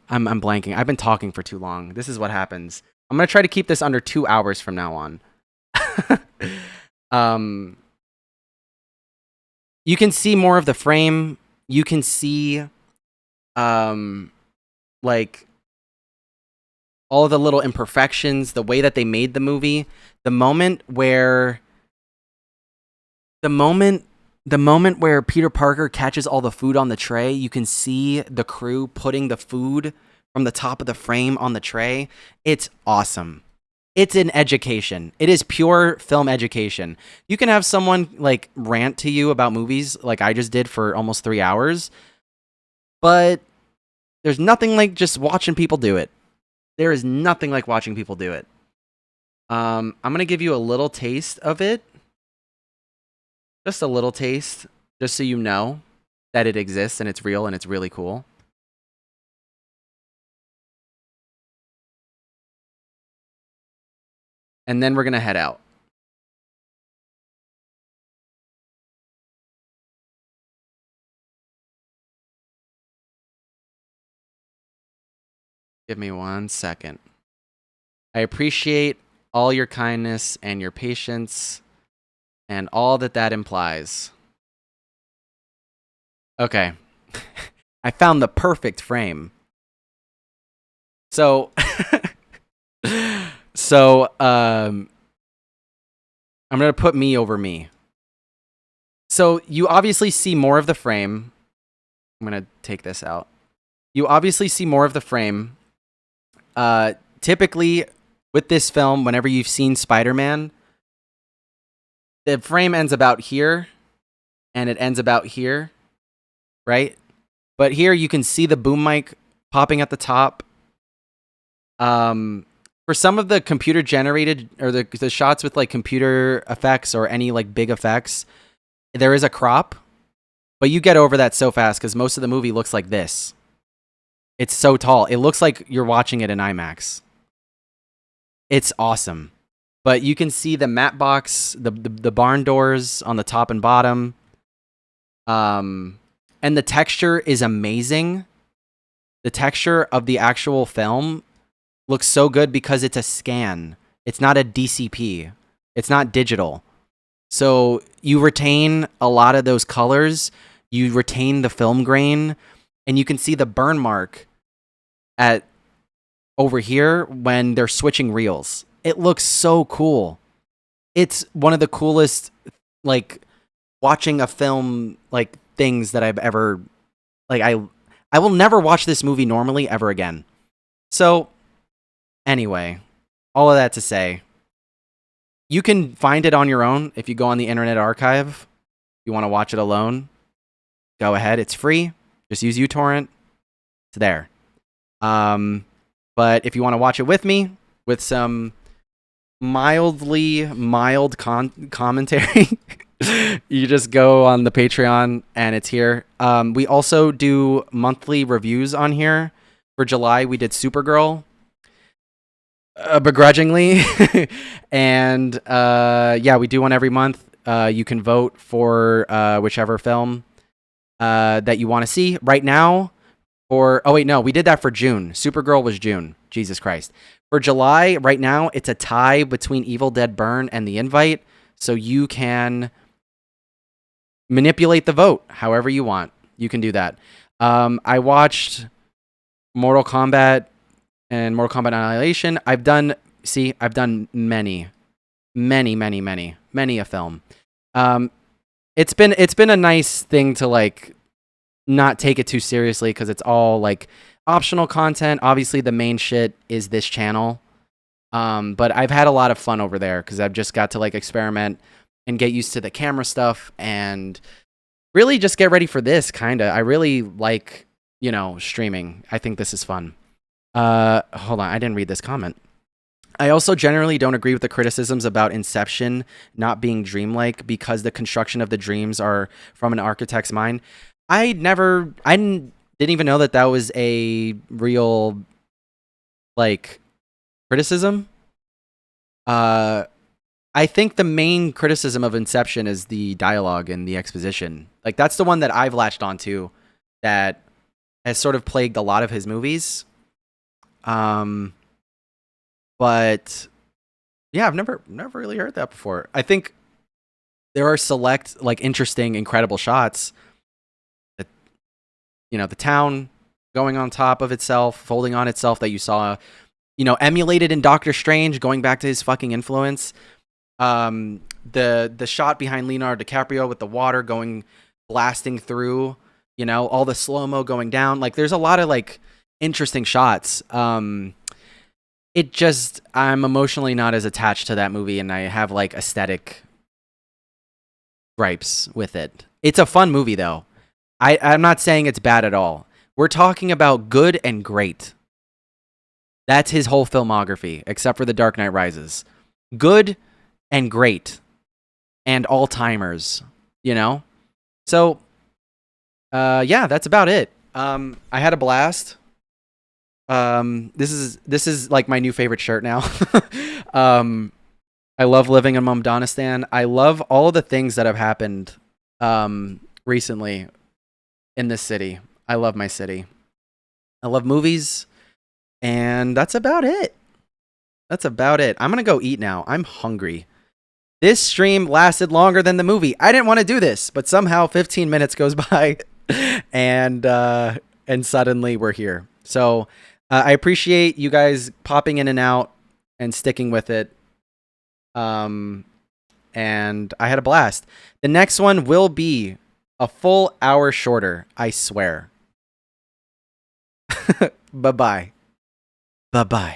Speaker 3: blanking. I've been talking for too long. This is what happens. I'm gonna try to keep this under 2 hours from now on. You can see more of the frame. You can see, like all of the little imperfections, the way that they made the movie, the moment where Peter Parker catches all the food on the tray, you can see the crew putting the food from the top of the frame on the tray. It's awesome. It's an education. It is pure film education. You can have someone like rant to you about movies like I just did for almost 3 hours, but there's nothing like just watching people do it. There is nothing like watching people do it. I'm going to give you a little taste of it. Just a little taste, just so you know that it exists and it's real and it's really cool. And then we're going to head out. Give me 1 second. I appreciate all your kindness and your patience and all that implies. Okay. I found the perfect frame. So I'm going to put me over me. So you obviously see more of the frame. I'm going to take this out. You obviously see more of the frame. Typically, with this film, whenever you've seen Spider-Man, the frame ends about here, and it ends about here, right? But here you can see the boom mic popping at the top. For some of the computer-generated, or the shots with like computer effects or any like big effects, there is a crop, but you get over that so fast because most of the movie looks like this. It's so tall. It looks like you're watching it in IMAX. It's awesome. But you can see the matte box, the barn doors on the top and bottom. And the texture is amazing. The texture of the actual film looks so good because it's a scan. It's not a DCP. It's not digital. So you retain a lot of those colors. You retain the film grain. And you can see the burn mark at over here when they're switching reels. It looks so cool. It's one of the coolest, like, watching a film, like, things that I've ever, like, I will never watch this movie normally ever again. So, anyway, all of that to say, you can find it on your own if you go on the Internet Archive. If you want to watch it alone, go ahead. It's free. Just use uTorrent. It's there. But if you want to watch it with me, with some mildly mild commentary, you just go on the Patreon and it's here. We also do monthly reviews on here. For July, we did Supergirl, begrudgingly. And yeah, we do one every month. You can vote for whichever film that you want to see. Right now, oh wait, no, we did that for June. Supergirl was June. Jesus Christ. For July, right now, it's a tie between Evil Dead Burn and The Invite. So you can manipulate the vote however you want. You can do that. I watched Mortal Kombat and Mortal Kombat Annihilation. I've done many a film. It's been a nice thing to like not take it too seriously because it's all like optional content. Obviously, the main shit is this channel. But I've had a lot of fun over there because I've just got to like experiment and get used to the camera stuff and really just get ready for this kind of. I really like, streaming. I think this is fun. Hold on, I didn't read this comment. I also generally don't agree with the criticisms about Inception not being dreamlike because the construction of the dreams are from an architect's mind. I didn't even know that was a real, like, criticism. I think the main criticism of Inception is the dialogue and the exposition. Like, that's the one that I've latched onto that has sort of plagued a lot of his movies. But yeah, I've never really heard that before. I think there are select, like, interesting, incredible shots. That, the town going on top of itself, folding on itself that you saw, emulated in Doctor Strange, going back to his fucking influence. The shot behind Leonardo DiCaprio with the water blasting through, all the slow-mo going down. Like, there's a lot of, like, interesting shots. I'm emotionally not as attached to that movie, and I have, like, aesthetic gripes with it. It's a fun movie, though. I'm not saying it's bad at all. We're talking about good and great. That's his whole filmography, except for The Dark Knight Rises. Good and great. And all-timers, So, yeah, that's about it. I had a blast. This is like my new favorite shirt now. I love living in Mumdonistan. I love all of the things that have happened recently in this city. I love my city. I love movies, and that's about it. I'm gonna go eat now. I'm hungry. This stream lasted longer than the movie. I didn't want to do this, but somehow 15 minutes goes by, and suddenly we're here. So I appreciate you guys popping in and out and sticking with it. And I had a blast. The next one will be a full hour shorter, I swear. Bye-bye. Bye-bye.